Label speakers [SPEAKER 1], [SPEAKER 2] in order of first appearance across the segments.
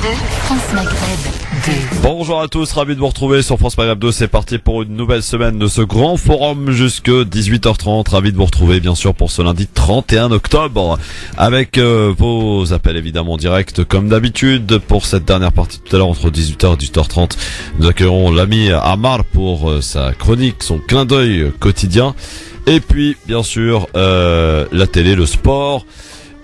[SPEAKER 1] France Maghreb 2.
[SPEAKER 2] Bonjour à tous, ravi de vous retrouver sur France Maghreb 2. C'est parti pour une nouvelle semaine de ce grand forum jusque 18h30. Ravi de vous retrouver bien sûr pour ce lundi 31 octobre avec vos appels évidemment directs comme d'habitude. Pour cette dernière partie tout à l'heure entre 18h et 18h30, nous accueillerons l'ami Amar pour sa chronique, son clin d'œil quotidien. Et puis bien sûr la télé, le sport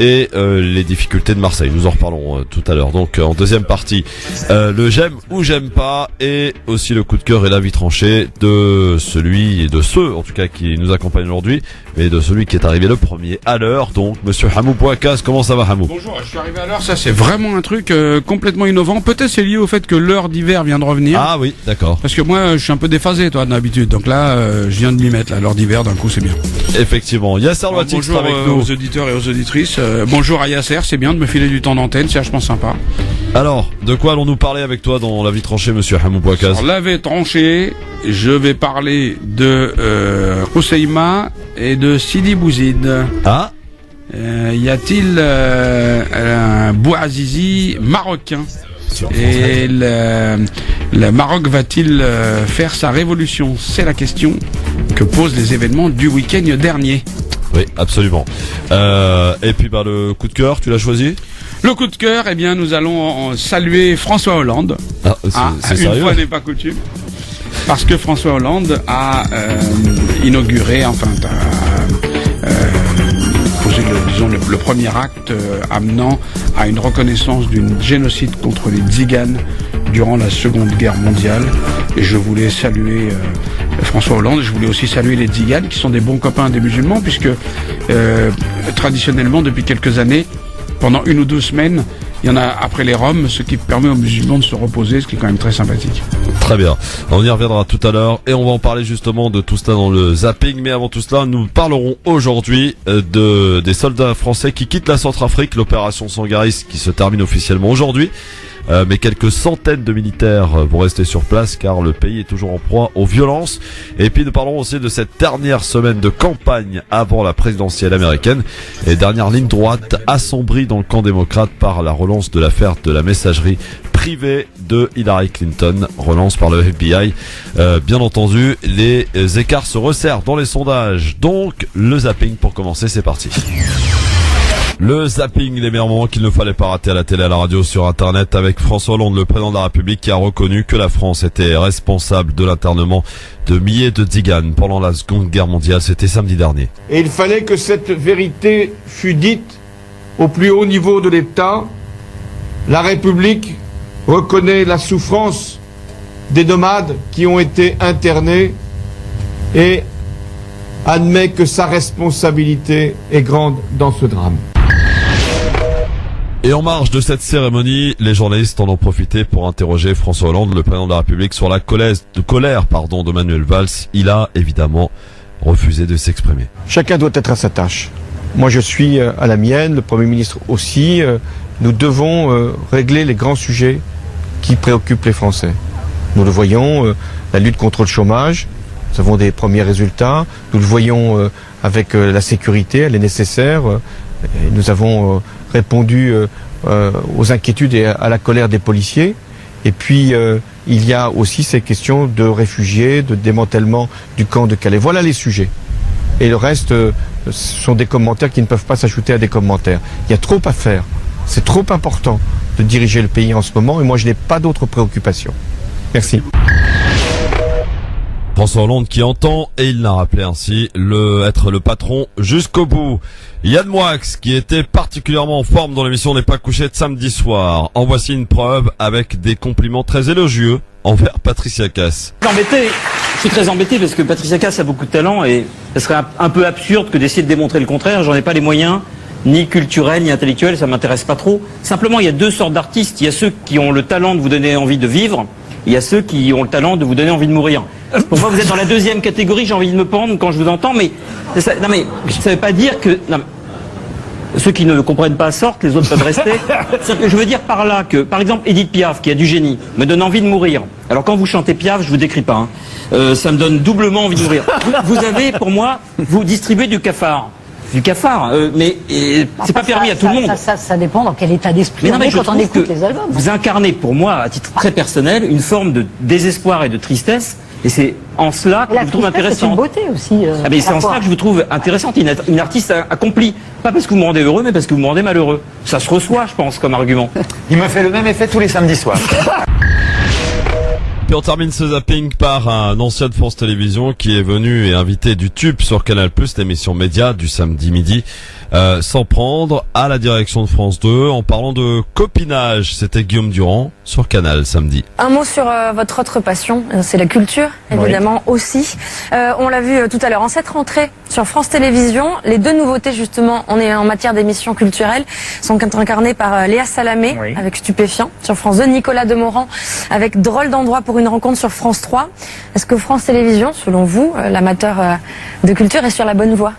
[SPEAKER 2] et les difficultés de Marseille. Nous en reparlons tout à l'heure. Donc en deuxième partie, le j'aime ou j'aime pas et aussi le coup de cœur et l'avis tranché de celui et de ceux en tout cas qui nous accompagnent aujourd'hui, mais de celui qui est arrivé le premier à l'heure. Donc monsieur Hamou Bouakas, comment ça va Hamou?
[SPEAKER 3] Bonjour, je suis arrivé à l'heure. Ça c'est vraiment un truc complètement innovant. Peut-être c'est lié au fait que l'heure d'hiver vient de revenir.
[SPEAKER 2] Ah oui, d'accord.
[SPEAKER 3] Parce que moi je suis un peu déphasé toi d'habitude. Donc là je viens de m'y mettre là. L'heure d'hiver d'un coup c'est bien.
[SPEAKER 2] Effectivement. Yasser Louatik
[SPEAKER 3] bonjour
[SPEAKER 2] avec nous.
[SPEAKER 3] aux auditeurs et aux auditrices. Bonjour à Yasser, c'est bien de me filer du temps d'antenne, c'est vachement sympa.
[SPEAKER 2] Alors, de quoi allons-nous parler avec toi dans la vie tranchée, monsieur Hamou Bouakas?
[SPEAKER 3] Alors, la vie tranchée, je vais parler de Housseima et de Sidi Bouzid.
[SPEAKER 2] Ah,
[SPEAKER 3] Y a-t-il un Bouazizi marocain? Et le Maroc va-t-il faire sa révolution? C'est la question que posent les événements du week-end dernier.
[SPEAKER 2] oui, absolument. Et puis le coup de cœur, tu l'as choisi?
[SPEAKER 3] Le coup de cœur, eh bien, nous allons saluer François Hollande.
[SPEAKER 2] Ah, c'est
[SPEAKER 3] une
[SPEAKER 2] sérieux?
[SPEAKER 3] fois n'est pas coutume. Parce que François Hollande a inauguré, posé le premier acte amenant à une reconnaissance d'une génocide contre les Tziganes durant la Seconde Guerre mondiale. Et je voulais saluer François Hollande. Je voulais aussi saluer les Tziganes, qui sont des bons copains des musulmans, puisque traditionnellement, depuis quelques années, pendant 1 ou 2 semaines, il y en a après les Roms, ce qui permet aux musulmans de se reposer, ce qui est quand même très sympathique.
[SPEAKER 2] Très bien. On y reviendra tout à l'heure et on va en parler justement de tout cela dans le zapping. Mais avant tout cela, nous parlerons aujourd'hui des soldats français qui quittent la Centrafrique, l'opération Sangaris qui se termine officiellement aujourd'hui. Mais quelques centaines de militaires vont rester sur place car le pays est toujours en proie aux violences. Et puis nous parlerons aussi de cette dernière semaine de campagne avant la présidentielle américaine et dernière ligne droite assombrie dans le camp démocrate par la relance de l'affaire de la messagerie privée de Hillary Clinton, relance par le FBI. Bien entendu, les écarts se resserrent dans les sondages. Donc le zapping pour commencer, c'est parti. Le zapping, les meilleurs moments qu'il ne fallait pas rater à la télé, à la radio, sur Internet, avec François Hollande, le président de la République, qui a reconnu que la France était responsable de l'internement de milliers de Tziganes pendant la Seconde Guerre mondiale. C'était samedi dernier.
[SPEAKER 4] Et il fallait que cette vérité fût dite au plus haut niveau de l'État. La République reconnaît la souffrance des nomades qui ont été internés et admet que sa responsabilité est grande dans ce drame.
[SPEAKER 2] Et en marge de cette cérémonie, les journalistes en ont profité pour interroger François Hollande, le président de la République, sur la colère de Manuel Valls. Il a évidemment refusé de s'exprimer.
[SPEAKER 4] Chacun doit être à sa tâche. Moi je suis à la mienne, le Premier ministre aussi. Nous devons régler les grands sujets qui préoccupent les Français. Nous le voyons, la lutte contre le chômage, nous avons des premiers résultats. Nous le voyons avec la sécurité, elle est nécessaire. Et nous avons répondu aux inquiétudes et à la colère des policiers. Et puis, il y a aussi ces questions de réfugiés, de démantèlement du camp de Calais. Voilà les sujets. Et le reste, ce sont des commentaires qui ne peuvent pas s'ajouter à des commentaires. Il y a trop à faire. C'est trop important de diriger le pays en ce moment. Et moi, je n'ai pas d'autres préoccupations. Merci.
[SPEAKER 2] François Hollande qui entend, et il l'a rappelé ainsi, être le patron jusqu'au bout. Yann Moix, qui était particulièrement en forme dans l'émission N'est pas couché de samedi soir, en voici une preuve avec des compliments très élogieux envers Patricia Cass.
[SPEAKER 5] Je suis très embêté parce que Patricia Cass a beaucoup de talent et ce serait un peu absurde que d'essayer de démontrer le contraire. J'en ai pas les moyens, ni culturels, ni intellectuels, ça m'intéresse pas trop. Simplement, il y a 2 sortes d'artistes. Il y a ceux qui ont le talent de vous donner envie de vivre, et il y a ceux qui ont le talent de vous donner envie de mourir. Pour moi, vous êtes dans la 2e catégorie, j'ai envie de me pendre quand je vous entends, mais ça veut pas dire que... Non, ceux qui ne comprennent pas sortent, les autres peuvent rester. C'est-à-dire que je veux dire par là que, par exemple, Edith Piaf, qui a du génie, me donne envie de mourir. Alors quand vous chantez Piaf, je vous décris pas, ça me donne doublement envie de mourir. Vous avez, pour moi, vous distribuez du cafard. du cafard. C'est pas permis à tout le monde.
[SPEAKER 6] Ça dépend dans quel état d'esprit on est quand on écoute les albums.
[SPEAKER 5] Vous incarnez, pour moi, à titre très personnel, une forme de désespoir et de tristesse. Et c'est en cela que je vous trouve intéressante.
[SPEAKER 6] C'est une beauté aussi.
[SPEAKER 5] C'est en cela que je vous trouve intéressante, une artiste accomplie. Pas parce que vous me rendez heureux, mais parce que vous me rendez malheureux. Ça se reçoit, je pense, comme argument.
[SPEAKER 7] Il me fait le même effet tous les samedis soirs.
[SPEAKER 2] Puis on termine ce zapping par un ancien de France Télévisions qui est venu et invité du Tube sur Canal+, l'émission Média du samedi midi, s'en prendre à la direction de France 2 en parlant de copinage. C'était Guillaume Durand sur Canal samedi.
[SPEAKER 8] Un mot sur votre autre passion, c'est la culture, évidemment aussi. On l'a vu tout à l'heure, en cette rentrée sur France Télévisions, les deux nouveautés justement, on est en matière d'émissions culturelles, sont incarnées par Léa Salamé avec Stupéfiant sur France 2, Nicolas Demorand avec Drôle d'endroit pour une rencontre sur France 3. Est-ce que France Télévisions, selon vous, l'amateur de culture, est sur la bonne voie ?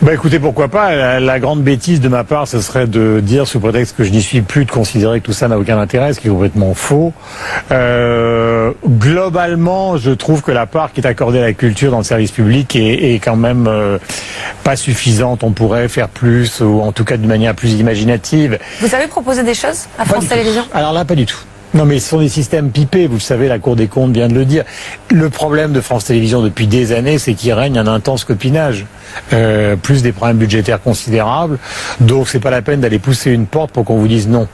[SPEAKER 9] Bah écoutez, pourquoi pas. La grande bêtise de ma part, ce serait de dire, sous prétexte que je n'y suis plus, de considérer que tout ça n'a aucun intérêt, ce qui est complètement faux. Globalement, je trouve que la part qui est accordée à la culture dans le service public est quand même pas suffisante. On pourrait faire plus, ou en tout cas d'une manière plus imaginative.
[SPEAKER 8] Vous avez proposé des choses à France Télévisions ?
[SPEAKER 9] Alors là, pas du tout. Non, mais ce sont des systèmes pipés, vous le savez, la Cour des comptes vient de le dire. Le problème de France Télévisions depuis des années, c'est qu'il règne un intense copinage, plus des problèmes budgétaires considérables, donc c'est pas la peine d'aller pousser une porte pour qu'on vous dise non.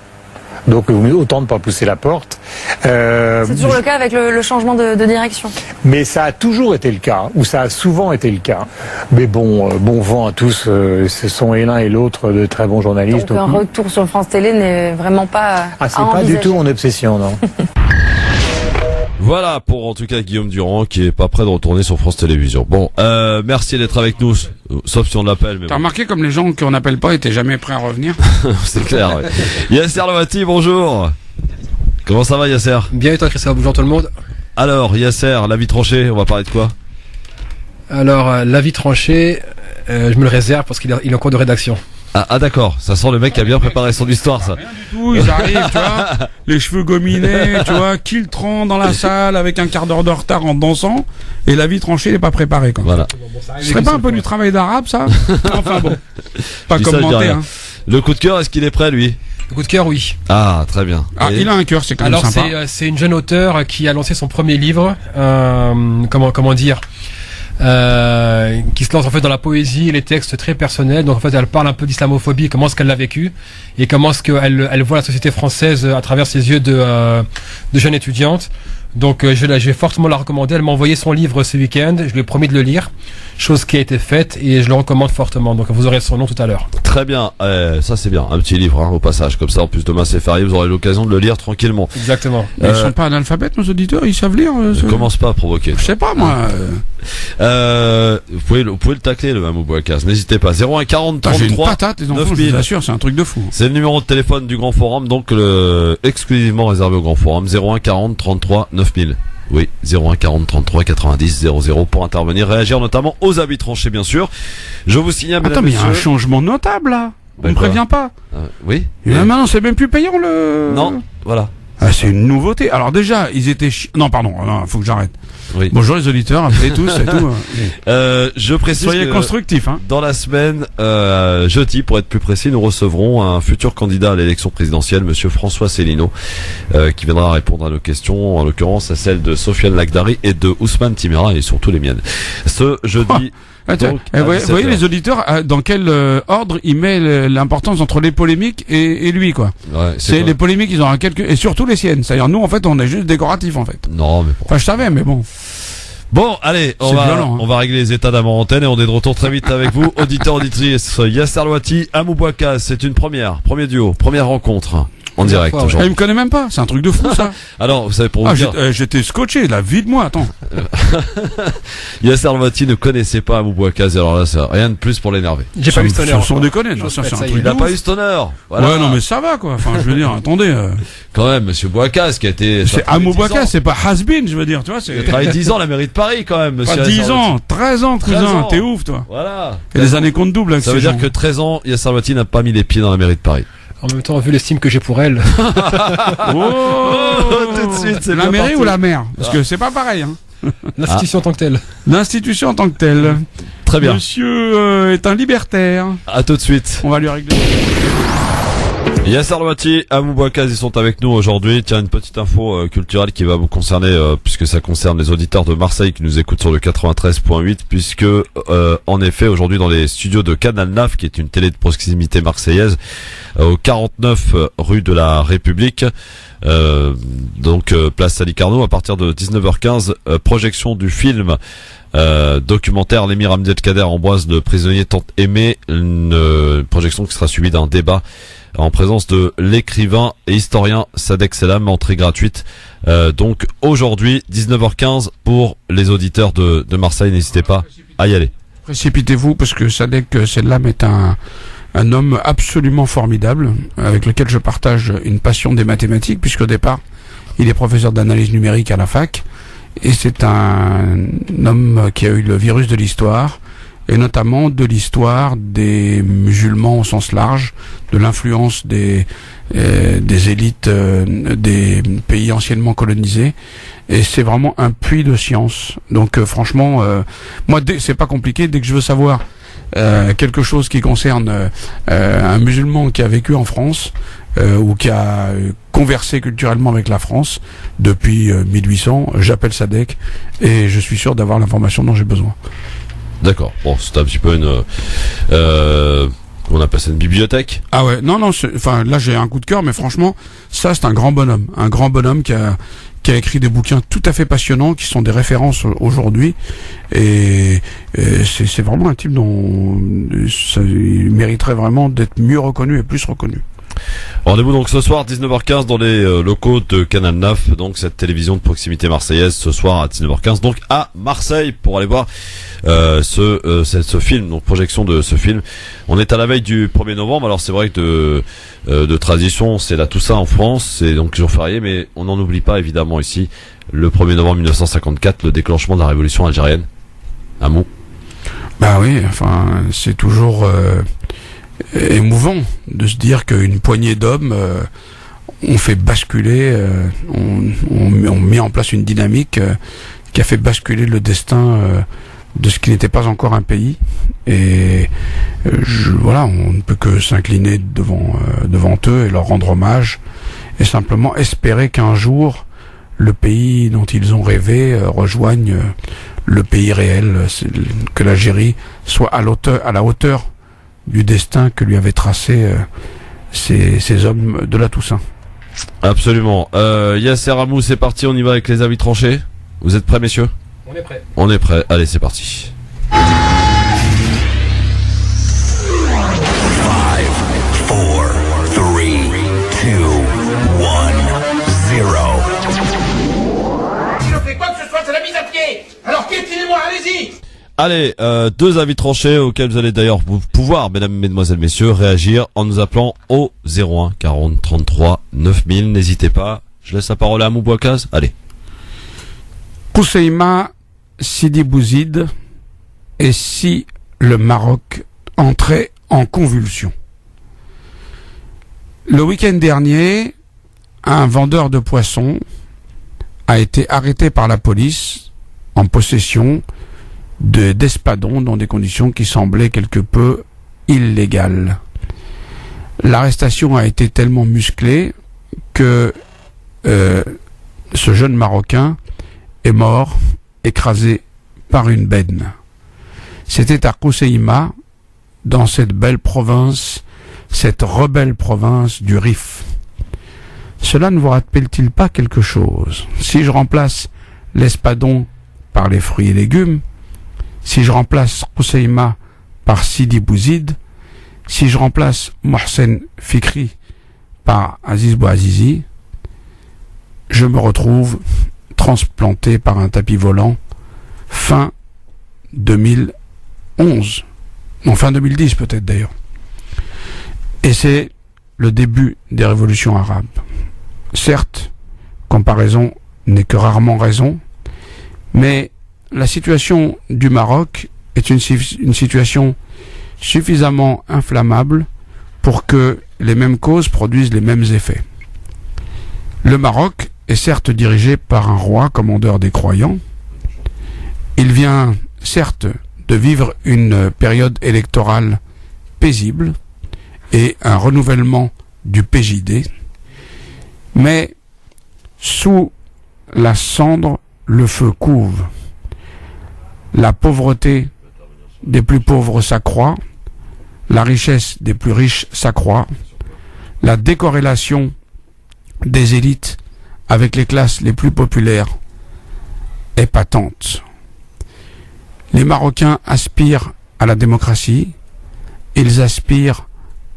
[SPEAKER 9] Donc autant ne pas pousser la porte.
[SPEAKER 8] C'est toujours le cas avec le changement de direction.
[SPEAKER 9] Mais ça a toujours été le cas, ou ça a souvent été le cas. Mais bon vent à tous, ce sont et l'un et l'autre de très bons journalistes.
[SPEAKER 8] Donc un retour sur France Télé n'est vraiment pas
[SPEAKER 9] c'est pas du tout mon obsession, non.
[SPEAKER 2] Voilà pour en tout cas Guillaume Durand qui est pas prêt de retourner sur France Télévisions. Bon, merci d'être avec nous, sauf si on l'appelle.
[SPEAKER 3] T'as remarqué comme les gens qu'on n'appelle pas étaient jamais prêts à revenir.
[SPEAKER 2] C'est clair. Ouais. Yasser Louati, bonjour. Comment ça va Yasser ?
[SPEAKER 10] Bien et toi Christophe, bonjour tout le monde.
[SPEAKER 2] Alors Yasser, la vie tranchée, on va parler de quoi ?
[SPEAKER 10] Alors la vie tranchée, je me le réserve parce qu'il est en cours de rédaction.
[SPEAKER 2] Ah d'accord, ça sent le mec qui a bien préparé son histoire ça.
[SPEAKER 3] Rien du tout, ils arrivent, tu vois, les cheveux gominés, tu vois, Kiltran dans la salle avec un quart d'heure de retard en dansant, et la vie tranchée n'est pas préparée quoi.
[SPEAKER 2] Voilà.
[SPEAKER 3] Ce serait pas un peu du travail d'arabe ça ? Enfin bon, pas commenter hein.
[SPEAKER 2] Le coup de cœur, est-ce qu'il est prêt lui ?
[SPEAKER 10] Le coup de cœur, oui.
[SPEAKER 2] Ah, très bien.
[SPEAKER 3] Ah, il a un cœur, c'est quand même sympa.
[SPEAKER 10] Alors c'est une jeune auteure qui a lancé son premier livre, comment dire, qui se lance en fait dans la poésie et les textes très personnels. Donc en fait elle parle un peu d'islamophobie, comment est-ce qu'elle l'a vécu et comment est-ce qu'elle voit la société française à travers ses yeux de jeune étudiante. Donc je vais fortement la recommander. Elle m'a envoyé son livre ce week-end, je lui ai promis de le lire, chose qui a été faite et je le recommande fortement. Donc vous aurez son nom tout à l'heure.
[SPEAKER 2] Très bien, ça c'est bien, un petit livre au passage, comme ça en plus demain c'est férié, vous aurez l'occasion de le lire tranquillement.
[SPEAKER 10] Exactement.
[SPEAKER 3] Ils sont pas analphabètes nos auditeurs, ils savent lire.
[SPEAKER 2] Commence pas à provoquer.
[SPEAKER 3] Je sais pas moi.
[SPEAKER 2] Vous pouvez le tacler le Mamou Bouakas, n'hésitez pas. 01 40 33
[SPEAKER 3] j'ai une patate les enfants, 9000. Je vous assure, c'est un truc de fou.
[SPEAKER 2] C'est le numéro de téléphone du Grand Forum, donc exclusivement réservé au Grand Forum. 01 40 33 9000. Oui, 01 40 33 90 00 pour intervenir, réagir notamment aux habits tranchés bien sûr. Je vous signale.
[SPEAKER 3] Attends, mais il y a un changement notable là. On ne prévient pas.
[SPEAKER 2] Oui.
[SPEAKER 3] Mais maintenant c'est même plus payant le.
[SPEAKER 2] Non, voilà.
[SPEAKER 3] Ah, c'est une nouveauté. Alors déjà, ils étaient non, pardon, faut que j'arrête.
[SPEAKER 2] Oui.
[SPEAKER 3] Bonjour les auditeurs, appelez tous et tout.
[SPEAKER 2] Je précise
[SPEAKER 3] soyez constructifs hein.
[SPEAKER 2] Dans la semaine jeudi pour être plus précis, nous recevrons un futur candidat à l'élection présidentielle, monsieur François Célineau, qui viendra répondre à nos questions, en l'occurrence à celles de Sofiane Lakdari et de Ousmane Timera et surtout les miennes. Ce jeudi.
[SPEAKER 3] Donc, vous voyez les auditeurs dans quel ordre il met l'importance entre les polémiques et lui quoi.
[SPEAKER 2] Ouais,
[SPEAKER 3] c'est les polémiques ils ont quelques et surtout les siennes. C'est-à-dire nous en fait on est juste décoratifs en fait.
[SPEAKER 2] Non mais bon.
[SPEAKER 3] Enfin je savais mais bon.
[SPEAKER 2] Bon, allez, on va régler les états d'âme en antenne et on est de retour très vite avec vous, auditeurs, auditrices. Yasser Louati, Amou Bouakas, c'est une premier duo, première rencontre. En direct aujourd'hui.
[SPEAKER 3] Il me connaît même pas, c'est un truc de fou ça.
[SPEAKER 2] Alors, vous savez pour vous dire...
[SPEAKER 3] j'étais scotché, là, vide-moi, attends.
[SPEAKER 2] Yasser Louati ne connaissait pas Amou Bouakas, alors là, c'est rien de plus pour l'énerver.
[SPEAKER 10] J'ai pas eu Stoner.
[SPEAKER 3] Sans déconner, non, c'est un truc
[SPEAKER 2] il n'a pas eu Stoner.
[SPEAKER 3] Voilà. Ouais, non, mais ça va, quoi. Enfin, je veux dire, attendez.
[SPEAKER 2] Quand même, monsieur Bouakas qui a été...
[SPEAKER 3] C'est Amou Bouakas, c'est pas has-been, je veux dire, tu vois.
[SPEAKER 2] Il a travaillé 10 ans à la mairie de Paris, quand même, monsieur.
[SPEAKER 3] Pas 10 ans, 13 ans, cousin, t'es ouf, toi.
[SPEAKER 2] Voilà.
[SPEAKER 3] Et des années compte double,
[SPEAKER 2] ça veut dire que 13 ans, Yasser Louati n'a pas mis les pieds dans la mairie de Paris.
[SPEAKER 10] En même temps, vu l'estime que j'ai pour elle.
[SPEAKER 2] Tout de suite, c'est
[SPEAKER 3] la mairie ou la mer? Parce que c'est pas pareil, hein.
[SPEAKER 10] L'institution en tant que telle.
[SPEAKER 3] L'institution en tant que telle.
[SPEAKER 2] Très bien.
[SPEAKER 3] Monsieur est un libertaire.
[SPEAKER 2] À tout de suite.
[SPEAKER 3] On va lui régler.
[SPEAKER 2] Yasser Louati, Amou Bouakaz, ils sont avec nous aujourd'hui. Tiens, une petite info culturelle qui va vous concerner, puisque ça concerne les auditeurs de Marseille qui nous écoutent sur le 93.8, puisque en effet, aujourd'hui dans les studios de Canal 9, qui est une télé de proximité marseillaise, au 49 rue de la République, place Sali Carnot, à partir de 19h15, projection du film documentaire L'émir Abdelkader Ambroise, le prisonnier tant aimé, une projection qui sera suivie d'un débat en présence de l'écrivain et historien Sadek Selam, entrée gratuite. Donc aujourd'hui, 19h15 pour les auditeurs de Marseille, n'hésitez pas à y aller.
[SPEAKER 3] Précipitez-vous parce que Sadek Selam est un homme absolument formidable avec lequel je partage une passion des mathématiques, puisqu'au départ, il est professeur d'analyse numérique à la fac et c'est un homme qui a eu le virus de l'histoire, et notamment de l'histoire des musulmans au sens large, de l'influence des élites des pays anciennement colonisés, et c'est vraiment un puits de science. Donc franchement, moi c'est pas compliqué, dès que je veux savoir quelque chose qui concerne un musulman qui a vécu en France ou qui a conversé culturellement avec la France depuis 1800, j'appelle Sadek et je suis sûr d'avoir l'information dont j'ai besoin.
[SPEAKER 2] D'accord. Bon, c'est un petit peu on appelle ça une bibliothèque.
[SPEAKER 3] Ah ouais, non, enfin là j'ai un coup de cœur, mais franchement, ça c'est un grand bonhomme qui a écrit des bouquins tout à fait passionnants, qui sont des références aujourd'hui, et c'est vraiment un type dont il mériterait vraiment d'être mieux reconnu et plus reconnu.
[SPEAKER 2] Rendez-vous donc ce soir 19h15 dans les locaux de Canal 9, donc cette télévision de proximité marseillaise, ce soir à 19h15 donc à Marseille, pour aller voir ce film, donc projection de ce film. On est à la veille du 1er novembre, alors c'est vrai que de tradition c'est la Toussaint en France, c'est donc jour férié, mais on n'en oublie pas évidemment ici le 1er novembre 1954, le déclenchement de la révolution algérienne. Un mot?
[SPEAKER 3] Bah oui, enfin c'est toujours émouvant de se dire qu'une poignée d'hommes ont fait basculer, ont mis en place une dynamique qui a fait basculer le destin de ce qui n'était pas encore un pays, et voilà, on ne peut que s'incliner devant eux et leur rendre hommage, et simplement espérer qu'un jour le pays dont ils ont rêvé rejoigne le pays réel, que l'Algérie soit à la hauteur du destin que lui avaient tracé ces hommes de la Toussaint.
[SPEAKER 2] Absolument. Yasser Amou, c'est parti, on y va avec les avis tranchés. Vous êtes prêts, messieurs?
[SPEAKER 10] On est prêts.
[SPEAKER 2] On est prêts, allez, c'est parti.
[SPEAKER 11] 5, 4, 3, 2, 1, 0.
[SPEAKER 12] Si je fais quoi que ce soit, c'est la mise à pied. Alors piétinez-moi, allez-y.
[SPEAKER 2] Allez, deux avis tranchés auxquels vous allez d'ailleurs pouvoir, mesdames, mesdemoiselles, messieurs, réagir en nous appelant au 01 40 33 9000. N'hésitez pas. Je laisse la parole à Amou Bouakaz. Allez.
[SPEAKER 3] Kousseima Sidi Bouzid, et si le Maroc entrait en convulsion? Le week-end dernier, un vendeur de poissons a été arrêté par la police en possession d'espadons dans des conditions qui semblaient quelque peu illégales. L'arrestation a été tellement musclée que ce jeune Marocain est mort, écrasé par une benne. C'était à Kousseima, dans cette belle province, cette rebelle province du Rif. Cela ne vous rappelle-t-il pas quelque chose? Si je remplace l'espadon par les fruits et légumes, si je remplace Kousseima par Sidi Bouzid, si je remplace Mohsen Fikri par Aziz Bouazizi, je me retrouve transplanté par un tapis volant fin 2011, non, fin 2010 peut-être d'ailleurs. Et c'est le début des révolutions arabes. Certes, comparaison n'est que rarement raison, mais la situation du Maroc est une situation suffisamment inflammable pour que les mêmes causes produisent les mêmes effets. Le Maroc est certes dirigé par un roi commandeur des croyants. Il vient certes de vivre une période électorale paisible et un renouvellement du PJD. Mais sous la cendre, le feu couve. La pauvreté des plus pauvres s'accroît, la richesse des plus riches s'accroît, la décorrélation des élites avec les classes les plus populaires est patente. Les Marocains aspirent à la démocratie, ils aspirent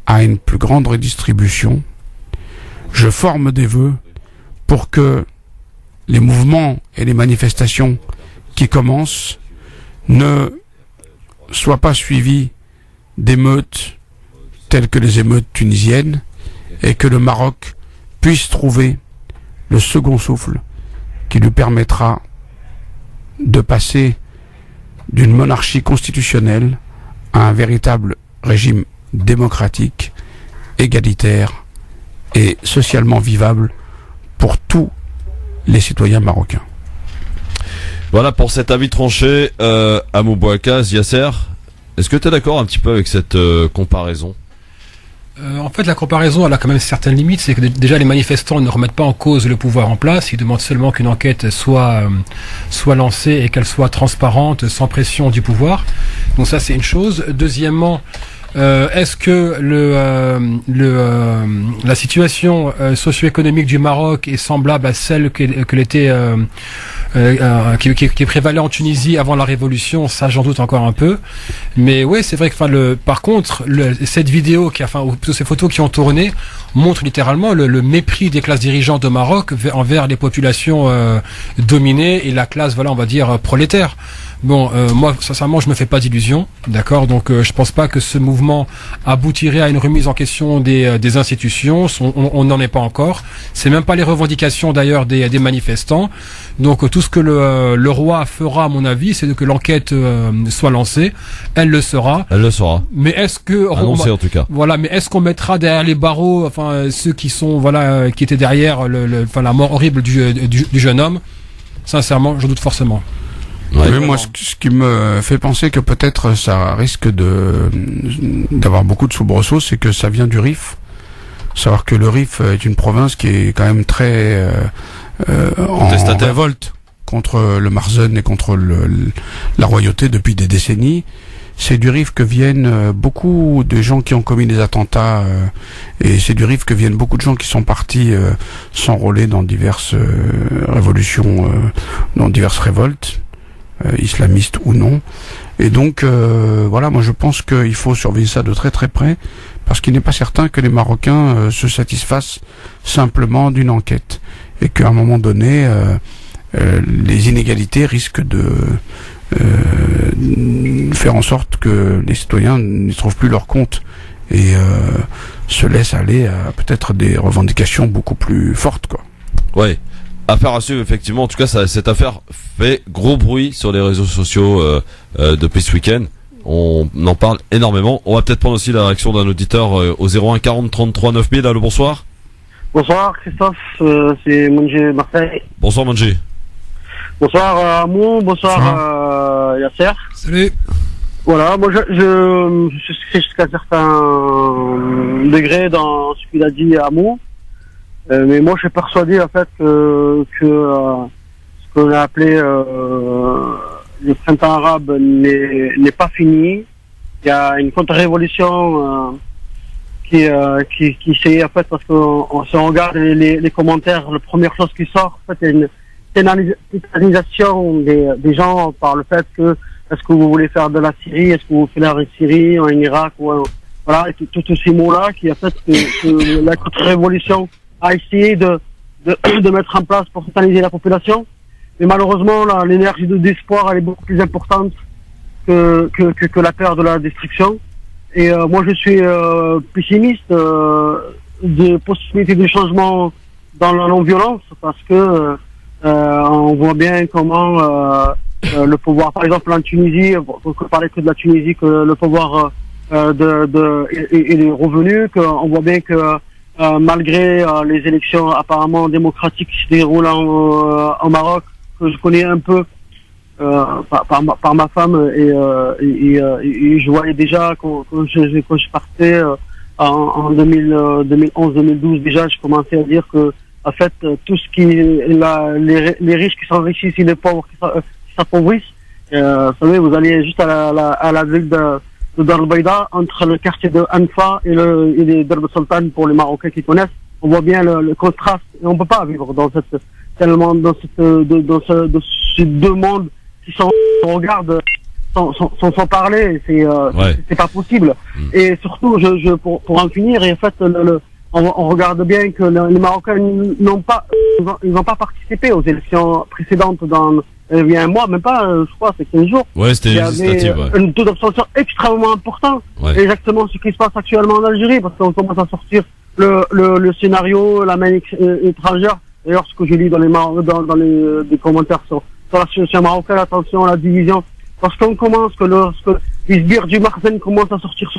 [SPEAKER 3] à une plus grande redistribution. Je forme des vœux pour que les mouvements et les manifestations qui commencent ne soient pas suivis d'émeutes telles que les émeutes tunisiennes et que le Maroc puisse trouver le second souffle qui lui permettra de passer d'une monarchie constitutionnelle à un véritable régime démocratique, égalitaire et socialement vivable pour tous les citoyens marocains.
[SPEAKER 2] Voilà pour cet avis tranché. Amou Bouakaz, Yasser, est-ce que tu es d'accord un petit peu avec cette comparaison?
[SPEAKER 10] En fait, la comparaison, elle a quand même certaines limites. C'est que déjà, les manifestants ne remettent pas en cause le pouvoir en place. Ils demandent seulement qu'une enquête soit lancée et qu'elle soit transparente, sans pression du pouvoir. Donc ça, c'est une chose. Deuxièmement, est-ce que la situation socio-économique du Maroc est semblable à celle que l'était qui prévalait en Tunisie avant la révolution? Ça, j'en doute encore un peu. Mais oui, c'est vrai que par contre, cette vidéo ou plutôt ces photos qui ont tourné montrent littéralement le mépris des classes dirigeantes au Maroc envers les populations dominées et la classe, on va dire prolétaire. Bon, moi, sincèrement, je me fais pas d'illusions, d'accord. Donc, je pense pas que ce mouvement aboutirait à une remise en question des institutions. On n'en est pas encore. C'est même pas les revendications d'ailleurs des manifestants. Donc, tout ce que le roi fera, à mon avis, c'est que l'enquête soit lancée. Elle le sera. Elle le sera. Mais est-ce que
[SPEAKER 2] annoncé en tout cas.
[SPEAKER 10] Voilà. Mais est-ce qu'on mettra derrière les barreaux, ceux qui sont qui étaient derrière la mort horrible du jeune homme? Sincèrement, je doute forcément.
[SPEAKER 3] Ouais, oui, moi, ce qui me fait penser que peut-être ça risque d'avoir beaucoup de soubresauts, c'est que ça vient du Rif. Savoir que le Rif est une province qui est quand même très en révolte contre le Marzen et contre la royauté depuis des décennies. C'est du Rif que viennent beaucoup de gens qui ont commis des attentats et c'est du Rif que viennent beaucoup de gens qui sont partis s'enrôler dans diverses révolutions, dans diverses révoltes. Islamistes ou non. Et donc, voilà, moi je pense qu'il faut surveiller ça de très très près, parce qu'il n'est pas certain que les Marocains se satisfassent simplement d'une enquête, et qu'à un moment donné, les inégalités risquent de faire en sorte que les citoyens n'y trouvent plus leur compte, et se laissent aller à peut-être des revendications beaucoup plus fortes, quoi.
[SPEAKER 2] Ouais. Affaire à suivre, effectivement. En tout cas, cette affaire fait gros bruit sur les réseaux sociaux depuis ce week-end. On en parle énormément. On va peut-être prendre aussi la réaction d'un auditeur au 01 40 33 9000. Allô, bonsoir.
[SPEAKER 13] Bonsoir Christophe, c'est Manji Marseille.
[SPEAKER 2] Bonsoir Manji.
[SPEAKER 13] Bonsoir Amou, bonsoir Yasser.
[SPEAKER 10] Salut.
[SPEAKER 13] Voilà, moi je suis jusqu'à un certain degré dans ce qu'il a dit Amou. Mais moi, je suis persuadé en fait que ce qu'on a appelé le printemps arabe n'est pas fini. Il y a une contre-révolution qui s'est en fait, parce qu'on se regarde les commentaires, la première chose qui sort, en fait, il y a une tétanisation des gens par le fait que est-ce que vous voulez faire de la Syrie, est-ce que vous voulez faire en Syrie, en Irak, voilà, et tous ces mots-là qui en fait que la contre-révolution a essayé de mettre en place pour tétaniser la population. Mais malheureusement, l'énergie d'espoir, elle est beaucoup plus importante que la peur de la destruction. Et moi, je suis pessimiste des possibilités de changement dans la non-violence, parce que on voit bien comment le pouvoir, par exemple en Tunisie, pour parler que de la Tunisie, que le pouvoir il est revenu, qu'on voit bien que malgré les élections apparemment démocratiques qui se déroulent au Maroc, que je connais un peu, par ma femme et je voyais déjà quand je partais en 2011-2012 déjà, je commençais à dire que en fait tout ce qui les riches qui s'enrichissent et les pauvres qui s'appauvrissent. Vous savez, vous allez juste à la ville de Dar el-Baïda, entre le quartier de Anfa et les Dar el-Sultan pour les Marocains qui connaissent. On voit bien le contraste et on peut pas vivre dans ces deux mondes qui se regardent sans parler. C'est pas possible. Et surtout, pour en finir, et en fait, on regarde bien que les Marocains n'ont pas participé aux élections précédentes il y a un mois, même pas, je crois, c'est 15 jours.
[SPEAKER 2] Ouais, c'était législative.
[SPEAKER 13] Un taux d'abstention extrêmement important.
[SPEAKER 2] Ouais.
[SPEAKER 13] Exactement ce qui se passe actuellement en Algérie, parce qu'on commence à sortir le scénario, la main étrangère. D'ailleurs, ce que j'ai lu dans les commentaires sur la situation marocaine, attention à la division. Parce qu'on commence, lorsque les sbires du Marzen commencent à sortir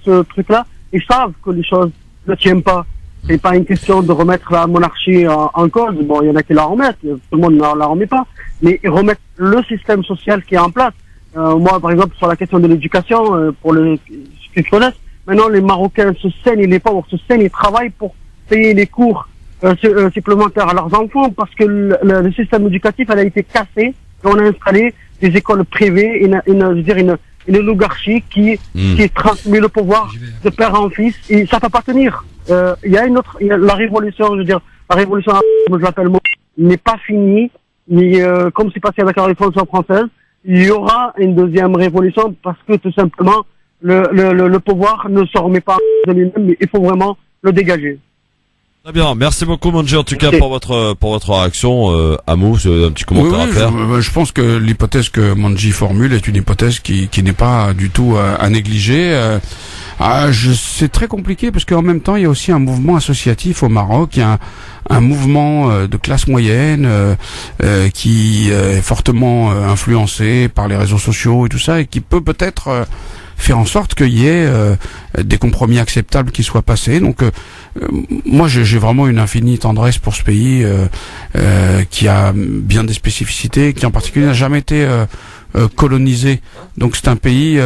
[SPEAKER 13] ce truc-là, ils savent que les choses ne tiennent pas. C'est pas une question de remettre la monarchie en cause. Bon, il y en a qui la remettent, tout le monde ne la remet pas. Mais ils remettent le système social qui est en place. Moi, par exemple, sur la question de l'éducation, pour ceux qui connaissent, maintenant les Marocains se saignent, et les pauvres se saignent, ils travaillent pour payer les cours supplémentaires à leurs enfants parce que le système éducatif a été cassé et on a installé des écoles privées, une oligarchie qui transmet le pouvoir de père en fils et ça peut pas tenir. Il y a la révolution, la révolution, je l'appelle moi, n'est pas finie. Comme c'est passé avec la révolution française, il y aura une deuxième révolution parce que tout simplement le pouvoir ne se remet pas de lui-même, mais il faut vraiment le dégager.
[SPEAKER 2] Très bien, merci beaucoup Manji en tout cas pour votre réaction. Amou, un petit commentaire à faire.
[SPEAKER 3] Je pense que l'hypothèse que Manji formule est une hypothèse qui n'est pas du tout à négliger. C'est très compliqué parce qu'en même temps il y a aussi un mouvement associatif au Maroc, il y a un mouvement de classe moyenne qui est fortement influencé par les réseaux sociaux et tout ça et qui peut-être faire en sorte qu'il y ait des compromis acceptables qui soient passés. Donc moi j'ai vraiment une infinie tendresse pour ce pays qui a bien des spécificités, qui en particulier n'a jamais été colonisé. Donc c'est un pays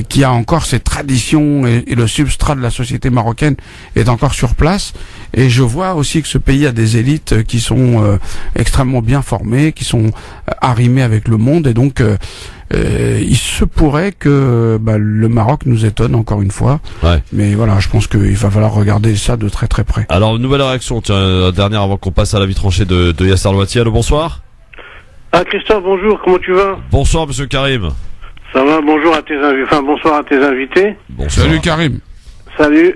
[SPEAKER 3] qui a encore ses traditions et le substrat de la société marocaine est encore sur place. Et je vois aussi que ce pays a des élites qui sont extrêmement bien formées, qui sont arrimées avec le monde. Et donc il se pourrait que le Maroc nous étonne encore une fois.
[SPEAKER 2] Ouais.
[SPEAKER 3] Mais voilà, je pense qu'il va falloir regarder ça de très très près.
[SPEAKER 2] Alors une nouvelle réaction, tiens, dernière avant qu'on passe à la vie tranchée de Yasser Louati. Allô, bonsoir.
[SPEAKER 14] Ah Christophe, bonjour, comment tu vas?
[SPEAKER 2] Bonsoir monsieur Karim.
[SPEAKER 14] Ça va, bonjour à bonsoir à tes invités.
[SPEAKER 2] Bonsoir.
[SPEAKER 3] Salut Karim.
[SPEAKER 14] Salut,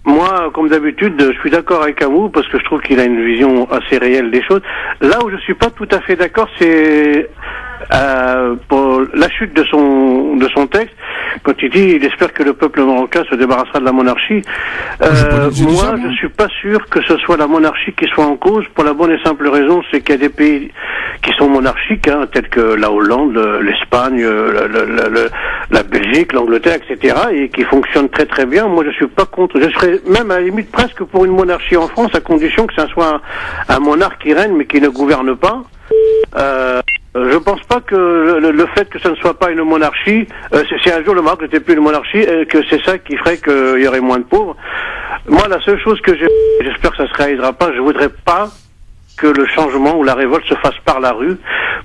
[SPEAKER 14] moi, comme d'habitude, je suis d'accord avec Amou parce que je trouve qu'il a une vision assez réelle des choses. Là où je suis pas tout à fait d'accord, c'est pour la chute de son texte, quand il dit il espère que le peuple marocain se débarrassera de la monarchie. Moi, je suis pas sûr que ce soit la monarchie qui soit en cause, pour la bonne et simple raison, c'est qu'il y a des pays qui sont monarchiques, tels que la Hollande, l'Espagne, la Belgique, l'Angleterre, etc., et qui fonctionnent très très bien. Moi, je suis pas contre. Je serais même à la limite presque pour une monarchie en France, à condition que ça soit un monarque qui règne mais qui ne gouverne pas. Je pense pas que le fait que ça ne soit pas une monarchie, si un jour le Maroc n'était plus une monarchie, que c'est ça qui ferait qu'il y aurait moins de pauvres. Moi, la seule chose que j'espère que ça se réalisera pas, je voudrais pas que le changement ou la révolte se fasse par la rue,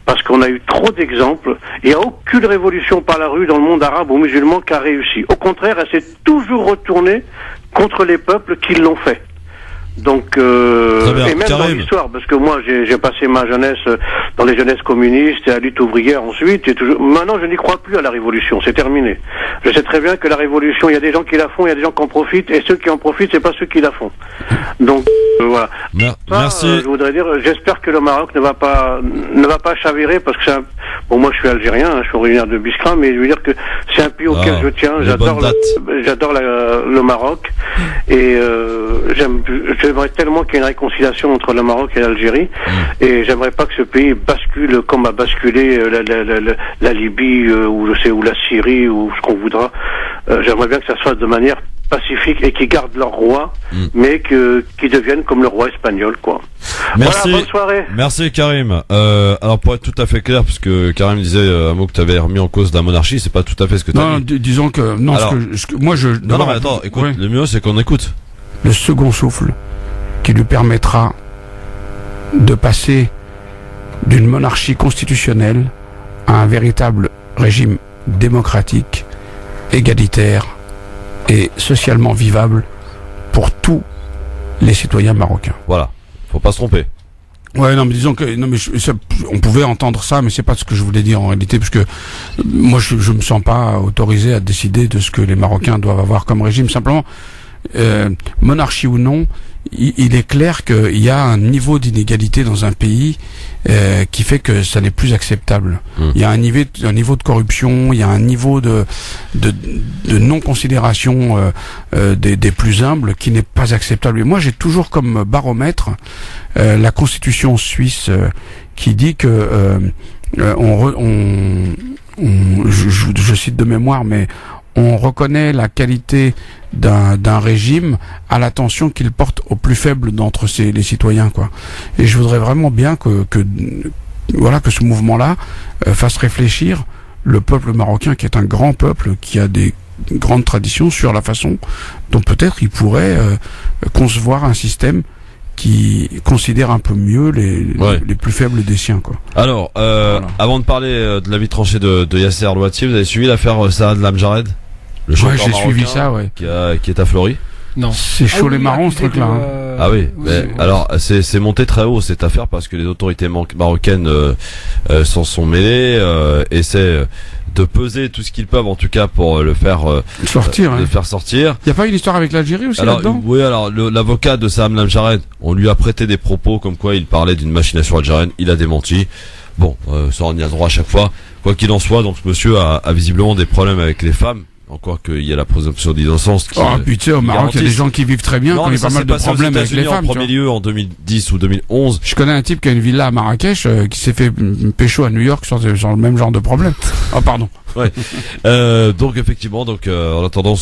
[SPEAKER 14] parce qu'on a eu trop d'exemples. Il n'y a aucune révolution par la rue dans le monde arabe ou musulman qui a réussi. Au contraire, elle s'est toujours retournée contre les peuples qui l'ont fait. Donc, et même dans l'histoire, parce que moi j'ai passé ma jeunesse dans les jeunesses communistes et à la lutte ouvrière ensuite, et toujours. Maintenant je n'y crois plus à la révolution, c'est terminé. Je sais très bien que la révolution, il y a des gens qui la font, il y a des gens qui en profitent, et ceux qui en profitent, c'est pas ceux qui la font. Donc voilà.
[SPEAKER 2] Merci.
[SPEAKER 14] Je voudrais dire, j'espère que le Maroc ne va pas chavirer, parce que c'est bon, moi je suis algérien, je suis originaire de Biskra, mais je veux dire que c'est un pays auquel je tiens. J'adore le Maroc, et j'aimerais tellement qu'il y ait une réconciliation entre le Maroc et l'Algérie, et j'aimerais pas que ce pays bascule comme a basculé la Libye ou la Syrie ou ce qu'on voudra. J'aimerais bien que ça se fasse de manière pacifique et qu'ils gardent leur roi, mais qu'ils deviennent comme le roi espagnol, quoi.
[SPEAKER 2] Merci.
[SPEAKER 14] Voilà, bonne soirée.
[SPEAKER 2] Merci Karim. Alors pour être tout à fait clair, parce que Karim disait un mot que tu avais remis en cause de la monarchie, c'est pas tout à fait ce que tu as dit.
[SPEAKER 3] Disons que non. Alors, moi je.
[SPEAKER 2] Non, mais attends, écoute. Ouais. Le mieux c'est qu'on écoute.
[SPEAKER 3] Le second souffle qui lui permettra de passer d'une monarchie constitutionnelle à un véritable régime démocratique, égalitaire et socialement vivable pour tous les citoyens marocains.
[SPEAKER 2] Voilà, faut pas se tromper.
[SPEAKER 3] Ouais, non, mais disons que on pouvait entendre ça, mais c'est pas ce que je voulais dire en réalité, parce que moi je me sens pas autorisé à décider de ce que les Marocains doivent avoir comme régime. Simplement, monarchie ou non, il est clair qu'il y a un niveau d'inégalité dans un pays qui fait que ça n'est plus acceptable. Il y a un niveau de corruption, il y a un niveau de non-considération des plus humbles qui n'est pas acceptable. Et moi, j'ai toujours comme baromètre la Constitution suisse qui dit que je cite de mémoire, mais on reconnaît la qualité d'un régime à l'attention qu'il porte aux plus faibles d'entre les citoyens, quoi. Et je voudrais vraiment bien que ce mouvement-là fasse réfléchir le peuple marocain, qui est un grand peuple, qui a des grandes traditions, sur la façon dont peut-être il pourrait concevoir un système qui considère un peu mieux les plus faibles des siens, quoi.
[SPEAKER 2] Alors, voilà. Avant de parler de la vie tranchée de Yasser Louati, vous avez suivi l'affaire Saad Lamjarred? Le chanteur
[SPEAKER 3] j'ai suivi ça, ouais.
[SPEAKER 2] Qui est à Fleury.
[SPEAKER 10] Non.
[SPEAKER 3] C'est chaud les marrons, ce truc-là.
[SPEAKER 2] Ah oui. Mais, alors, c'est monté très haut cette affaire parce que les autorités marocaines s'en sont mêlées, essaient de peser tout ce qu'ils peuvent, en tout cas pour le faire
[SPEAKER 3] sortir.
[SPEAKER 2] Le faire sortir.
[SPEAKER 3] Il y a pas une histoire avec l'Algérie aussi là-dedans?
[SPEAKER 2] Oui, alors l'avocat de Saad Lamjarred, on lui a prêté des propos comme quoi il parlait d'une machination algérienne. Il a démenti. Bon, ça on y a droit à chaque fois. Quoi qu'il en soit, donc ce monsieur a visiblement des problèmes avec les femmes. Encore qu'il y a la présomption d'innocence qui...
[SPEAKER 3] Oh putain, au Maroc, il y a des gens qui vivent très bien, qui ont eu pas mal de problèmes avec les femmes.
[SPEAKER 2] En premier lieu, en 2010 ou 2011.
[SPEAKER 3] Je connais un type qui a une villa à Marrakech, qui s'est fait pécho à New York sur le même genre de problème. Oh, pardon.
[SPEAKER 2] Ouais. Donc effectivement, en attendant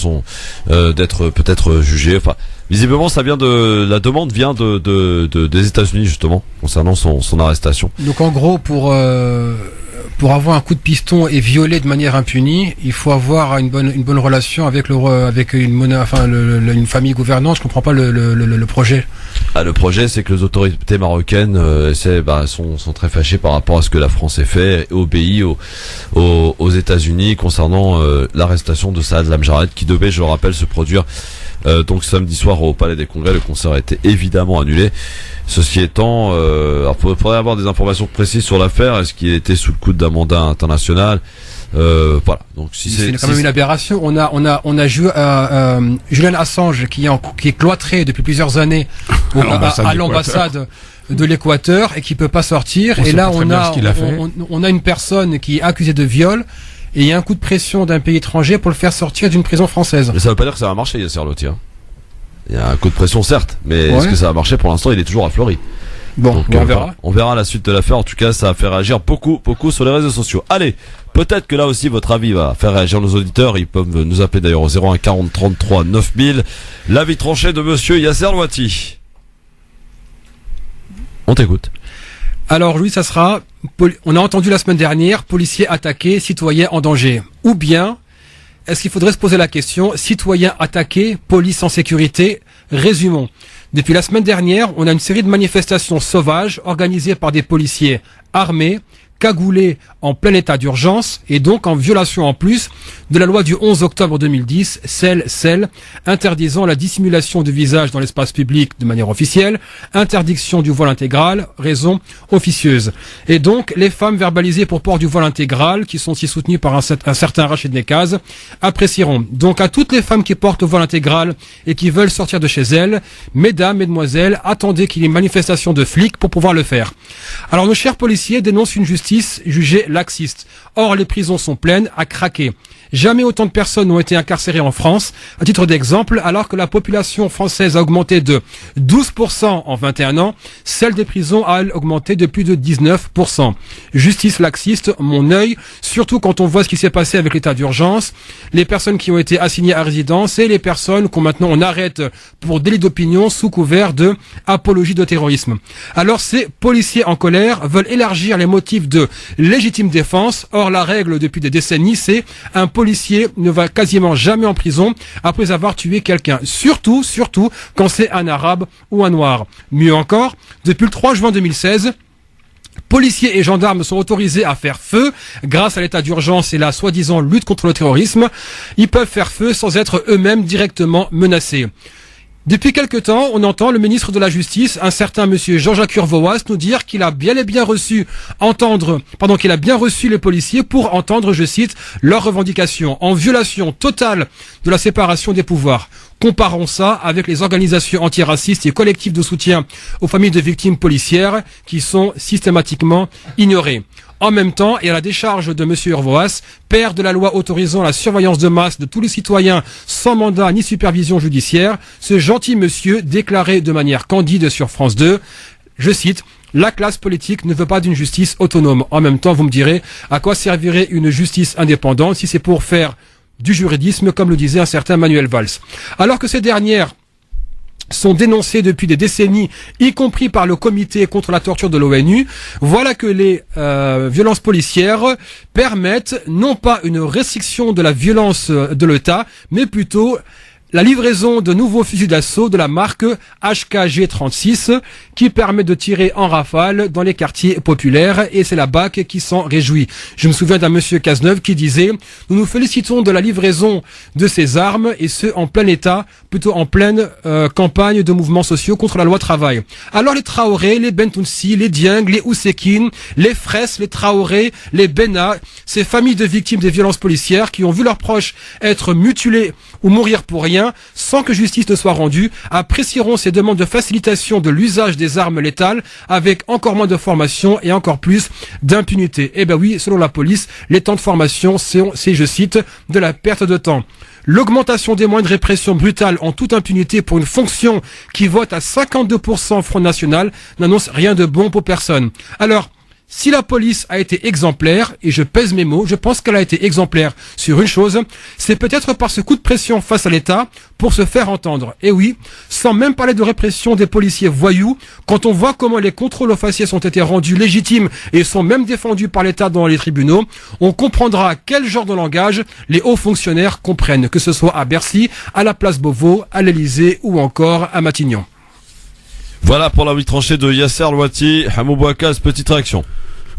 [SPEAKER 2] d'être peut-être jugé. Enfin, visiblement, la demande vient des États-Unis justement concernant son arrestation.
[SPEAKER 10] Donc en gros, pour avoir un coup de piston et violer de manière impunie, il faut avoir une bonne relation avec une famille gouvernante. Je comprends pas le projet.
[SPEAKER 2] Ah, le projet, c'est que les autorités marocaines sont très fâchées par rapport à ce que la France ait fait et obéit aux États-Unis concernant l'arrestation de Saad Lamjarred, qui devait, je le rappelle, se produire donc samedi soir au Palais des Congrès. Le concert a été évidemment annulé. Ceci étant, il faudrait avoir des informations précises sur l'affaire. Est-ce qu'il était sous le coup d'un mandat international? Voilà. Donc
[SPEAKER 10] c'est quand même une aberration. On a Julian Assange qui est cloîtré depuis plusieurs années à l'ambassade de l'Équateur et qui peut pas sortir. Et là on a une personne qui est accusée de viol. Et il y a un coup de pression d'un pays étranger pour le faire sortir d'une prison française.
[SPEAKER 2] Mais ça veut pas dire que ça va marcher, Yasser Louati. Il y a un coup de pression, certes, mais est-ce que ça va marcher? Pour l'instant, il est toujours à Fleury.
[SPEAKER 10] Bon, donc, on verra.
[SPEAKER 2] On verra la suite de l'affaire. En tout cas, ça a fait réagir beaucoup sur les réseaux sociaux. Allez, peut-être que là aussi, votre avis va faire réagir nos auditeurs. Ils peuvent nous appeler d'ailleurs au 01 40 33 9000. L'avis tranché de monsieur Yasser Louati. On t'écoute.
[SPEAKER 10] Alors lui, ça sera, on a entendu la semaine dernière, policiers attaqués, citoyens en danger. Ou bien, est-ce qu'il faudrait se poser la question, citoyens attaqués, police en sécurité? Résumons. Depuis la semaine dernière, on a une série de manifestations sauvages organisées par des policiers armés, cagoulés en plein état d'urgence et donc en violation en plus de la loi du 11 octobre 2010, celle interdisant la dissimulation du visage dans l'espace public de manière officielle, interdiction du voile intégral, raison officieuse. Et donc, les femmes verbalisées pour port du voile intégral, qui sont aussi soutenues par un certain Rachid Nekaz, apprécieront. Donc, à toutes les femmes qui portent le voile intégral et qui veulent sortir de chez elles, mesdames, mesdemoiselles, attendez qu'il y ait une manifestation de flics pour pouvoir le faire. Alors, nos chers policiers dénoncent une justice jugée laxiste. Or, les prisons sont pleines à craquer. Jamais autant de personnes n'ont été incarcérées en France. À titre d'exemple, alors que la population française a augmenté de 12% en 21 ans, celle des prisons a augmenté de plus de 19%. Justice laxiste, mon œil, surtout quand on voit ce qui s'est passé avec l'état d'urgence, les personnes qui ont été assignées à résidence et les personnes qu'on maintenant on arrête pour délit d'opinion sous couvert de apologie de terrorisme. Alors ces policiers en colère veulent élargir les motifs de légitime défense. Or la règle depuis des décennies, c'est un policier ne va quasiment jamais en prison après avoir tué quelqu'un. Surtout quand c'est un arabe ou un noir. Mieux encore, depuis le 3 juin 2016, policiers et gendarmes sont autorisés à faire feu grâce à l'état d'urgence et la soi-disant lutte contre le terrorisme. Ils peuvent faire feu sans être eux-mêmes directement menacés. Depuis quelque temps, on entend le ministre de la Justice, un certain monsieur Jean-Jacques Urvoas, nous dire qu'il a bien reçu les policiers pour entendre, je cite, leurs revendications, en violation totale de la séparation des pouvoirs. Comparons ça avec les organisations antiracistes et collectives de soutien aux familles de victimes policières qui sont systématiquement ignorées. En même temps, et à la décharge de M. Urvoas, père de la loi autorisant la surveillance de masse de tous les citoyens sans mandat ni supervision judiciaire, ce gentil monsieur déclarait de manière candide sur France 2, je cite, « La classe politique ne veut pas d'une justice autonome. » En même temps, vous me direz, à quoi servirait une justice indépendante si c'est pour faire du juridisme, comme le disait un certain Manuel Valls. Alors que ces dernières sont dénoncées depuis des décennies, y compris par le comité contre la torture de l'ONU, voilà que les violences policières permettent non pas une restriction de la violence de l'État, mais plutôt la livraison de nouveaux fusils d'assaut de la marque HKG-36 qui permet de tirer en rafale dans les quartiers populaires et c'est la BAC qui s'en réjouit. Je me souviens d'un monsieur Cazeneuve qui disait « Nous nous félicitons de la livraison de ces armes et ce en plein état, plutôt en pleine campagne de mouvements sociaux contre la loi travail. » Alors les Traoré, les Bentounsi, les Dieng, les Oussekine, les Fraisse, les Traoré, les Benna, ces familles de victimes des violences policières qui ont vu leurs proches être mutilés ou mourir pour rien, sans que justice ne soit rendue, apprécieront ces demandes de facilitation de l'usage des armes létales avec encore moins de formation et encore plus d'impunité. Eh ben oui, selon la police, les temps de formation, c'est, je cite, de la perte de temps. L'augmentation des moyens de répression brutale en toute impunité pour une fonction qui vote à 52% Front National n'annonce rien de bon pour personne. Alors, si la police a été exemplaire, et je pèse mes mots, je pense qu'elle a été exemplaire sur une chose, c'est peut-être par ce coup de pression face à l'État pour se faire entendre. Et oui, sans même parler de répression des policiers voyous, quand on voit comment les contrôles aux faciès ont été rendus légitimes et sont même défendus par l'État dans les tribunaux, on comprendra quel genre de langage les hauts fonctionnaires comprennent, que ce soit à Bercy, à la place Beauvau, à l'Élysée ou encore à Matignon.
[SPEAKER 2] Voilà pour l'avis tranché de Yasser Louati. Hamou Bouakaz, petite réaction.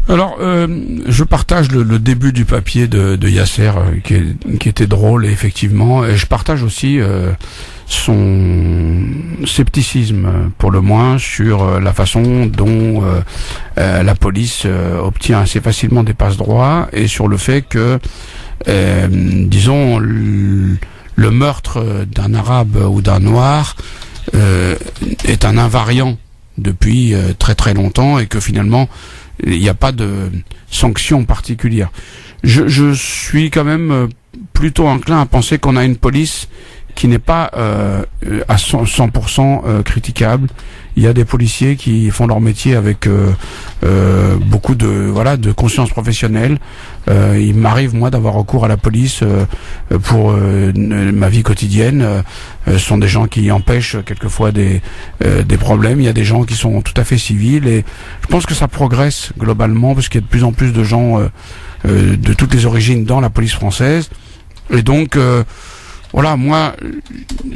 [SPEAKER 3] Alors, je partage le début du papier de Yasser, qui était drôle, effectivement, et je partage aussi son scepticisme, pour le moins, sur la façon dont la police obtient assez facilement des passe-droits, et sur le fait que, disons, le meurtre d'un arabe ou d'un noir est un invariant depuis très très longtemps et que finalement il n'y a pas de sanction particulière. Je suis quand même plutôt enclin à penser qu'on a une police qui n'est pas à 100% critiquable. Il y a des policiers qui font leur métier avec beaucoup de conscience professionnelle. Il m'arrive moi d'avoir recours à la police pour ma vie quotidienne. Ce sont des gens qui empêchent quelquefois des problèmes. Il y a des gens qui sont tout à fait civils et je pense que ça progresse globalement parce qu'il y a de plus en plus de gens de toutes les origines dans la police française. Et donc voilà, moi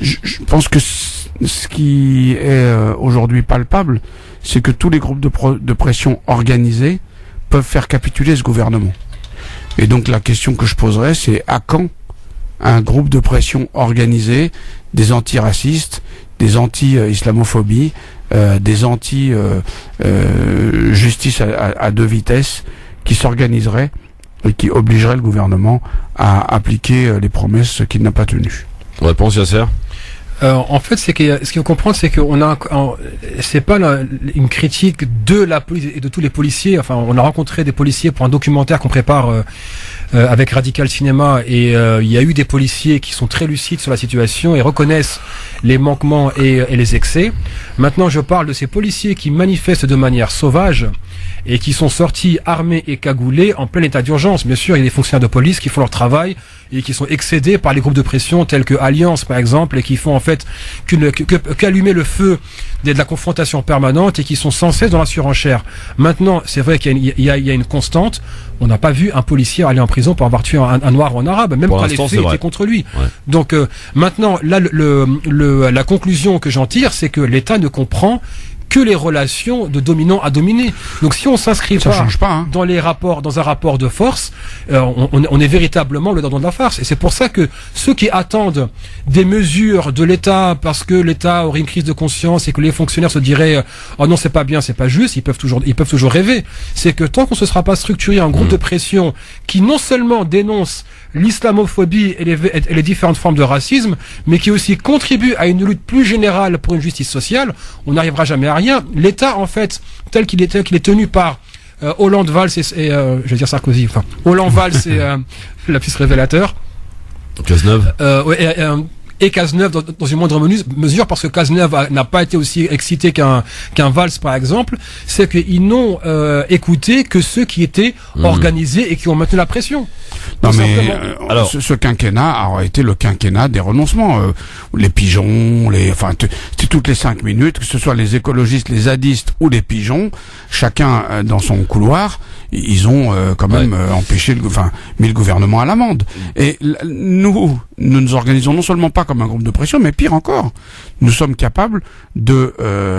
[SPEAKER 3] je pense que ce qui est aujourd'hui palpable, c'est que tous les groupes de pression organisés peuvent faire capituler ce gouvernement. Et donc la question que je poserais, c'est à quand un groupe de pression organisé, des antiracistes, des anti-islamophobie, des anti-justice à deux vitesses, qui s'organiseraient et qui obligeraient le gouvernement à appliquer les promesses qu'il n'a pas tenues.
[SPEAKER 2] Réponse, Yasser.
[SPEAKER 10] En fait, ce qu'il faut comprendre, c'est qu'on a, c'est pas une critique de la police et de tous les policiers. Enfin, on a rencontré des policiers pour un documentaire qu'on prépare avec Radical Cinéma, et il y a eu des policiers qui sont très lucides sur la situation et reconnaissent les manquements et les excès. Maintenant, je parle de ces policiers qui manifestent de manière sauvage et qui sont sortis armés et cagoulés en plein état d'urgence. Bien sûr, il y a des fonctionnaires de police qui font leur travail et qui sont excédés par les groupes de pression tels que Alliance, par exemple, et qui font en fait qu'allumer le feu de la confrontation permanente et qui sont sans cesse dans la surenchère. Maintenant, c'est vrai qu'il y a une constante. On n'a pas vu un policier aller en prison pour avoir tué un noir ou un arabe, même quand les faits étaient contre lui. Ouais. Donc maintenant, là, la conclusion que j'en tire, c'est que l'État ne comprend que les relations de dominant à dominé. Donc si on s'inscrit pas dans les rapports, dans un rapport de force, on est véritablement le dindon de la farce. Et c'est pour ça que ceux qui attendent des mesures de l'État parce que l'État aurait une crise de conscience et que les fonctionnaires se diraient oh non, c'est pas bien, c'est pas juste, ils peuvent toujours rêver. C'est que tant qu'on se sera pas structuré un groupe de pression qui non seulement dénonce l'islamophobie et les différentes formes de racisme, mais qui aussi contribue à une lutte plus générale pour une justice sociale, on n'arrivera jamais à rien. L'État, en fait, tel qu'il est tenu par Hollande, Valls et je vais dire Sarkozy, enfin Hollande, Valls et lapsus révélateur.
[SPEAKER 2] Cazeneuve.
[SPEAKER 10] Et Cazeneuve dans une moindre mesure, parce que Cazeneuve n'a pas été aussi excité qu'un Valls par exemple, c'est qu'ils n'ont écouté que ceux qui étaient organisés et qui ont maintenu la pression.
[SPEAKER 3] Non mais alors ce quinquennat aura été le quinquennat des renoncements. Les pigeons, c'est toutes les 5 minutes, que ce soit les écologistes, les zadistes ou les pigeons, chacun dans son couloir, ils ont quand même empêché mis le gouvernement à l'amende. Et nous nous organisons non seulement pas comme un groupe de pression, mais pire encore, nous sommes capables de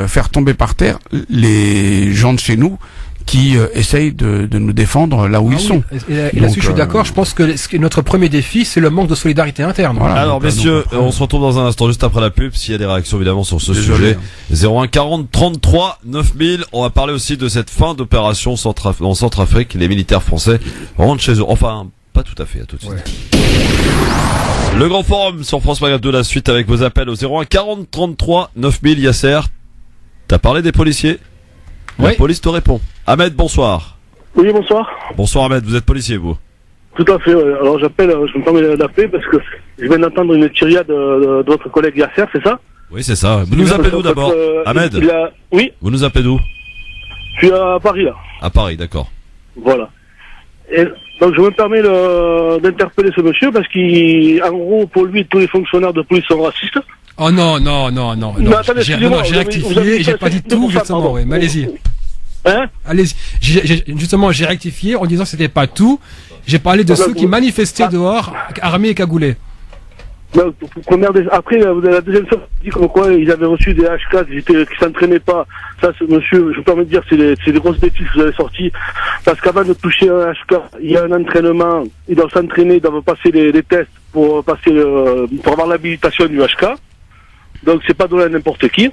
[SPEAKER 3] faire tomber par terre les gens de chez nous qui essayent de nous défendre là où ils sont.
[SPEAKER 10] Et là-dessus, je suis d'accord. Je pense que notre premier défi, c'est le manque de solidarité interne.
[SPEAKER 2] Voilà, alors, messieurs, on se retrouve dans un instant, juste après la pub, s'il y a des réactions, évidemment, sur ce sujet. 01 40 33 9000. On va parler aussi de cette fin d'opération en Centrafrique. Les militaires français rentrent chez eux. Enfin, pas tout à fait, à tout de suite. Le grand forum sur France Maghreb de la suite avec vos appels au 01 40 33 9000. Yasser, t'as parlé des policiers? La police te répond. Ahmed, bonsoir.
[SPEAKER 15] Oui, bonsoir.
[SPEAKER 2] Bonsoir Ahmed, vous êtes policier, vous?
[SPEAKER 15] Tout à fait, ouais. Alors je me permets d'appeler parce que je viens d'entendre une tirade de votre collègue Yasser, c'est ça?
[SPEAKER 2] Oui, c'est ça. Vous nous appelez d'où d'abord? Ahmed?
[SPEAKER 15] Oui.
[SPEAKER 2] Vous nous appelez d'où?
[SPEAKER 15] Je suis à Paris, là.
[SPEAKER 2] À Paris, d'accord.
[SPEAKER 15] Voilà. Et donc je me permets d'interpeller ce monsieur parce qu'en gros, pour lui, tous les fonctionnaires de police sont racistes.
[SPEAKER 10] Oh non. J'ai rectifié, j'ai pas dit tout, justement, oui, mais allez-y.
[SPEAKER 15] Hein?
[SPEAKER 10] Allez-y. Justement, j'ai rectifié en disant que c'était pas tout. J'ai parlé de ceux qui manifestaient dehors, armés et cagoulés.
[SPEAKER 15] Après, la deuxième fois, dit comme quoi ils avaient reçu des H4 qui s'entraînaient pas. Ça, monsieur, je me permets de dire, c'est des grosses bêtises que vous avez sorties. Parce qu'avant de toucher un H4, il y a un entraînement. Ils doivent s'entraîner, ils doivent passer les tests pour avoir l'habilitation du HK. Donc c'est pas donné à n'importe qui.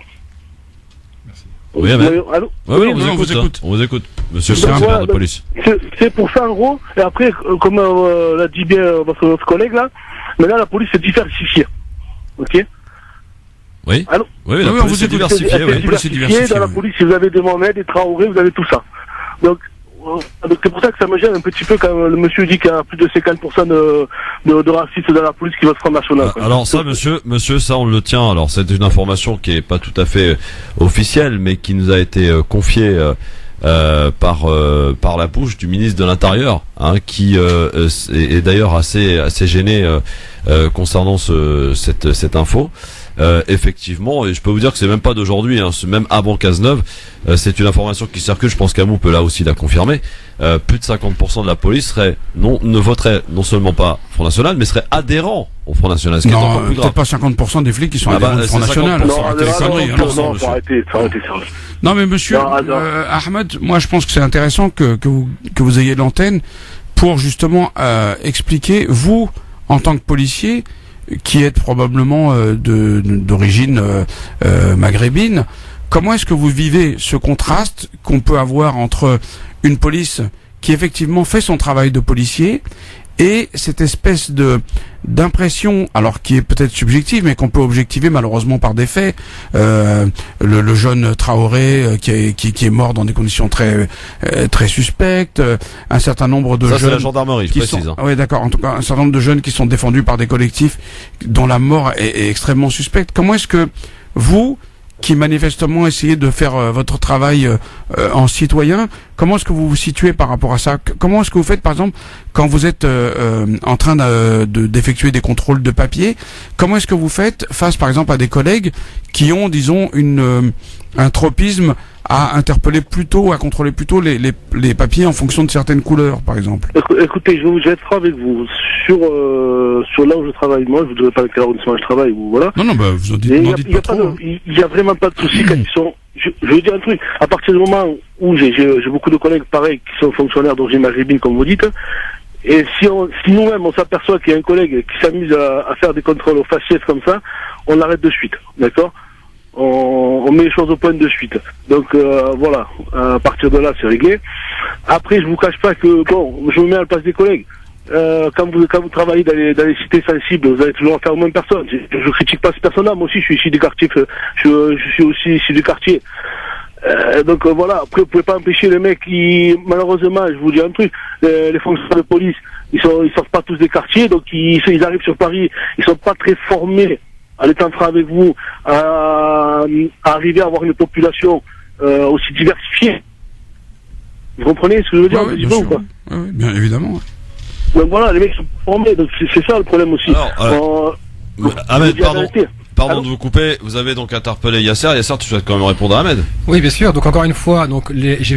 [SPEAKER 2] Oui, allô? Oui, on vous écoute. Monsieur le commissaire de police.
[SPEAKER 15] C'est pour ça en gros, et après, comme l'a dit bien votre collègue là, maintenant la police est diversifiée. Ok?
[SPEAKER 2] Oui.
[SPEAKER 15] Allô?
[SPEAKER 2] Oui, la police est diversifiée.
[SPEAKER 15] Dans la police, vous avez des Mohamed, des Traoré, vous avez tout ça. Donc c'est pour ça que ça me gêne un petit peu quand le monsieur dit qu'il y a plus de 50% de racistes dans la police qui votent Front National.
[SPEAKER 2] Alors ça, monsieur, ça on le tient. Alors c'est une information qui est pas tout à fait officielle, mais qui nous a été confiée par la bouche du ministre de l'Intérieur, qui est d'ailleurs assez gêné concernant cette info. Effectivement, et je peux vous dire que c'est même pas d'aujourd'hui, c'est même avant Cazeneuve, c'est une information qui circule, je pense qu'Amou peut là aussi la confirmer. Plus de 50% de la police ne voterait non seulement pas Front National, mais serait adhérent au Front National. Ce qui est encore plus grave.
[SPEAKER 3] Peut-être pas 50% des flics qui sont adhérents au Front National. Non, mais monsieur Ahmed, moi je pense que c'est intéressant que vous ayez l'antenne pour justement expliquer, vous, en tant que policier, qui êtes probablement d'origine maghrébine, comment est-ce que vous vivez ce contraste qu'on peut avoir entre une police qui effectivement fait son travail de policier et cette espèce d'impression, alors qui est peut-être subjective, mais qu'on peut objectiver malheureusement par des faits. Le jeune Traoré qui est mort dans des conditions très suspectes. Un certain nombre de jeunes.
[SPEAKER 2] Ça c'est la gendarmerie, je précise.
[SPEAKER 3] Oui, d'accord. En tout cas, un certain nombre de jeunes qui sont défendus par des collectifs dont la mort est extrêmement suspecte. Comment est-ce que vous, qui manifestement essayez de faire votre travail en citoyen, comment est-ce que vous vous situez par rapport à ça? Comment est-ce que vous faites, par exemple, quand vous êtes en train d'effectuer des contrôles de papier? Comment est-ce que vous faites face, par exemple, à des collègues qui ont, disons, un tropisme à interpeller plutôt, à contrôler plutôt les papiers en fonction de certaines couleurs, par exemple?
[SPEAKER 15] Écoutez, je vais être franc avec vous. Sur là où je travaille, moi, je vous dirai pas avec quel arrondissement je travaille, ou voilà.
[SPEAKER 3] Non, bah, vous en dites, pas trop.
[SPEAKER 15] Il y a vraiment pas de soucis quand ils sont. Je vais dire un truc. À partir du moment où j'ai beaucoup de collègues pareils qui sont fonctionnaires d'origine maghrébine, comme vous dites, et si nous-mêmes on s'aperçoit qu'il y a un collègue qui s'amuse à faire des contrôles aux faciès comme ça, on l'arrête de suite, d'accord? On met les choses au point de suite. Donc voilà, à partir de là c'est réglé. Après je vous cache pas que je me mets à la place des collègues. Quand vous travaillez dans les cités sensibles, vous avez toujours affaire aux mêmes personnes. Je critique pas ces personnes-là, moi aussi je suis issu du quartier, je suis aussi issu du quartier. Donc voilà, après vous pouvez pas empêcher les mecs qui, malheureusement, je vous dis un truc, les fonctionnaires de police, ils sortent pas tous des quartiers, donc ils arrivent sur Paris, ils sont pas très formés en étant franc avec vous, à arriver à avoir une population aussi diversifiée. Vous comprenez ce que je veux dire?
[SPEAKER 3] Oui, bien évidemment. Ouais.
[SPEAKER 15] Donc voilà, les mecs sont formés, donc c'est ça le problème aussi.
[SPEAKER 2] Ahmed, pardon de vous couper, vous avez donc interpellé Yasser. Yasser, tu souhaites quand même répondre à Ahmed?
[SPEAKER 10] Oui, bien sûr. Donc encore une fois, donc je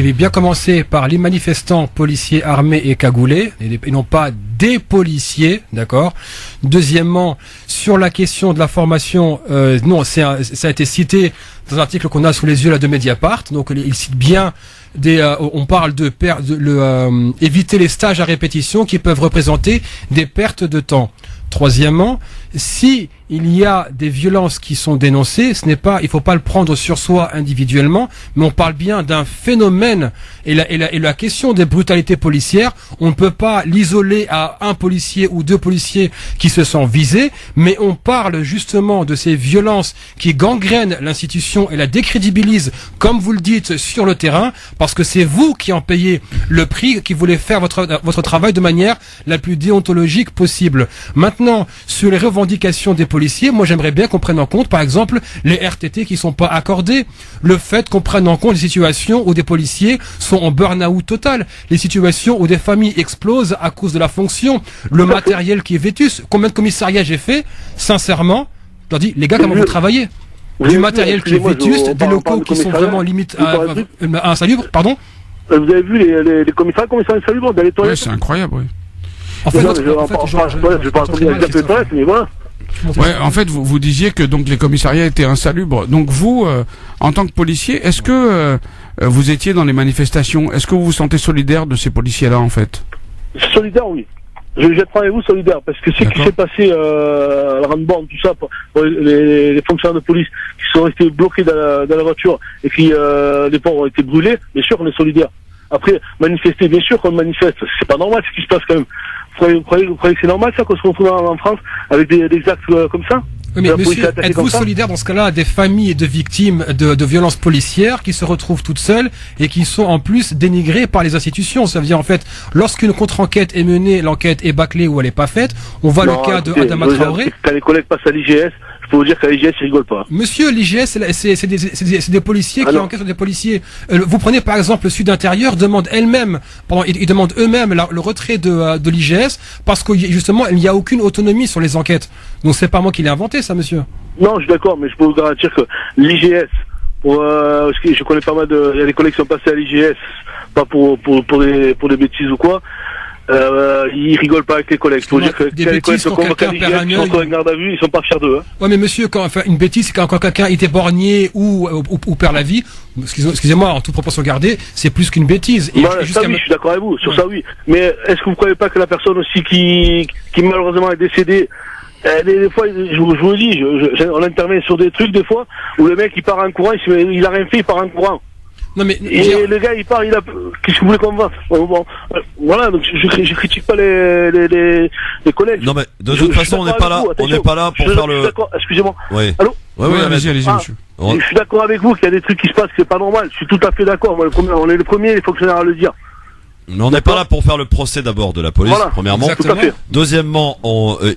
[SPEAKER 10] vais bien commencer par les manifestants policiers armés et cagoulés, et non pas des policiers, d'accord. Deuxièmement, sur la question de la formation, non, ça a été cité dans un article qu'on a sous les yeux là de Mediapart. Donc il cite bien on parle de éviter les stages à répétition qui peuvent représenter des pertes de temps. Troisièmement, si il y a des violences qui sont dénoncées, il faut pas le prendre sur soi individuellement, mais on parle bien d'un phénomène, et la question des brutalités policières, on ne peut pas l'isoler à un policier ou deux policiers qui se sont visés, mais on parle justement de ces violences qui gangrènent l'institution et la décrédibilisent, comme vous le dites, sur le terrain, parce que c'est vous qui en payez le prix, qui voulez faire votre travail de manière la plus déontologique possible. Maintenant, sur les revendications des policiers, moi j'aimerais bien qu'on prenne en compte, par exemple, les RTT qui sont pas accordés, le fait qu'on prenne en compte les situations où des policiers sont en burn-out total, les situations où des familles explosent à cause de la fonction, le matériel qui est vétus. Combien de commissariats j'ai fait? Sincèrement, je leur dis, les gars, comment vous travaillez? Du matériel qui est vétuste, des locaux qui sont vraiment limite insalubres, pardon?
[SPEAKER 15] Vous avez vu les commissariats insalubres dans les toilettes?
[SPEAKER 3] Oui, c'est incroyable, oui.
[SPEAKER 10] En fait,
[SPEAKER 15] je vais pas raconter l'exemple des toilettes, mais voilà.
[SPEAKER 3] Ouais, en fait, vous disiez que donc les commissariats étaient insalubres. Donc vous, en tant que policier, est-ce que vous étiez dans les manifestations? Est-ce que vous vous sentez solidaire de ces policiers-là, en fait?
[SPEAKER 15] Solidaire, oui. Je vais être avec vous solidaire, parce que ce qui s'est passé à la Randborn, tout ça, pour les fonctionnaires de police qui sont restés bloqués dans la voiture et qui les pauvres ont été brûlés, bien sûr on est solidaire. Après, manifester, bien sûr qu'on manifeste, c'est pas normal ce qui se passe quand même. Vous croyez que c'est normal ça qu'on se retrouve en France avec des actes comme ça?
[SPEAKER 10] Oui, mais monsieur, êtes-vous solidaire dans ce cas-là des familles de victimes de violences policières qui se retrouvent toutes seules et qui sont en plus dénigrées par les institutions? Ça veut dire en fait, lorsqu'une contre-enquête est menée, l'enquête est bâclée ou elle n'est pas faite, on voit le cas de Adama Traoré.
[SPEAKER 15] Quand les collègues passent à l'IGS, je peux vous dire qu'à l'IGS, ils rigolent pas.
[SPEAKER 10] Monsieur, l'IGS, c'est des policiers qui enquêtent sur des policiers. Vous prenez par exemple le Sud Intérieur, ils demandent eux-mêmes le retrait de l'IGS parce que justement, il n'y a aucune autonomie sur les enquêtes. Donc c'est pas moi qui l'ai inventé, ça, monsieur.
[SPEAKER 15] Non, je suis d'accord, mais je peux vous garantir que l'IGS, parce que je connais pas mal il y a des collègues qui sont passés à l'IGS, pas pour des bêtises ou quoi. Ils rigolent pas avec les collègues. Faut dire que
[SPEAKER 10] des bêtises quand quelqu'un perd un œil,
[SPEAKER 15] en garde à vue, ils sont pas fiers d'eux. Hein.
[SPEAKER 10] Ouais, mais monsieur, une bêtise, c'est quand quelqu'un est éborgné ou perd la vie. Excusez-moi, en toute proportion gardée, c'est plus qu'une bêtise.
[SPEAKER 15] Et ça oui, je suis d'accord avec vous. Sur ça oui. Mais est-ce que vous croyez pas que la personne aussi qui malheureusement est décédée, des fois, je vous le dis, on intervient sur des trucs des fois où le mec il part en courant, il a rien fait, il part en courant.
[SPEAKER 10] Non mais
[SPEAKER 15] et le gars il part, qu'est-ce que vous voulez qu'on fasse? Voilà, donc je critique pas les collègues.
[SPEAKER 2] Non mais de toute façon on n'est pas là pour faire le.
[SPEAKER 15] Excusez-moi.
[SPEAKER 2] Oui.
[SPEAKER 15] Allô?
[SPEAKER 2] Oui,
[SPEAKER 3] allez-y, monsieur.
[SPEAKER 15] Je suis d'accord avec vous qu'il y a des trucs qui se passent, que c'est pas normal. Je suis tout à fait d'accord. On est le premier, les fonctionnaires à le dire.
[SPEAKER 2] Mais on n'est pas là pour faire le procès d'abord de la police, premièrement.
[SPEAKER 10] Exactement.
[SPEAKER 15] Tout à fait.
[SPEAKER 2] Deuxièmement,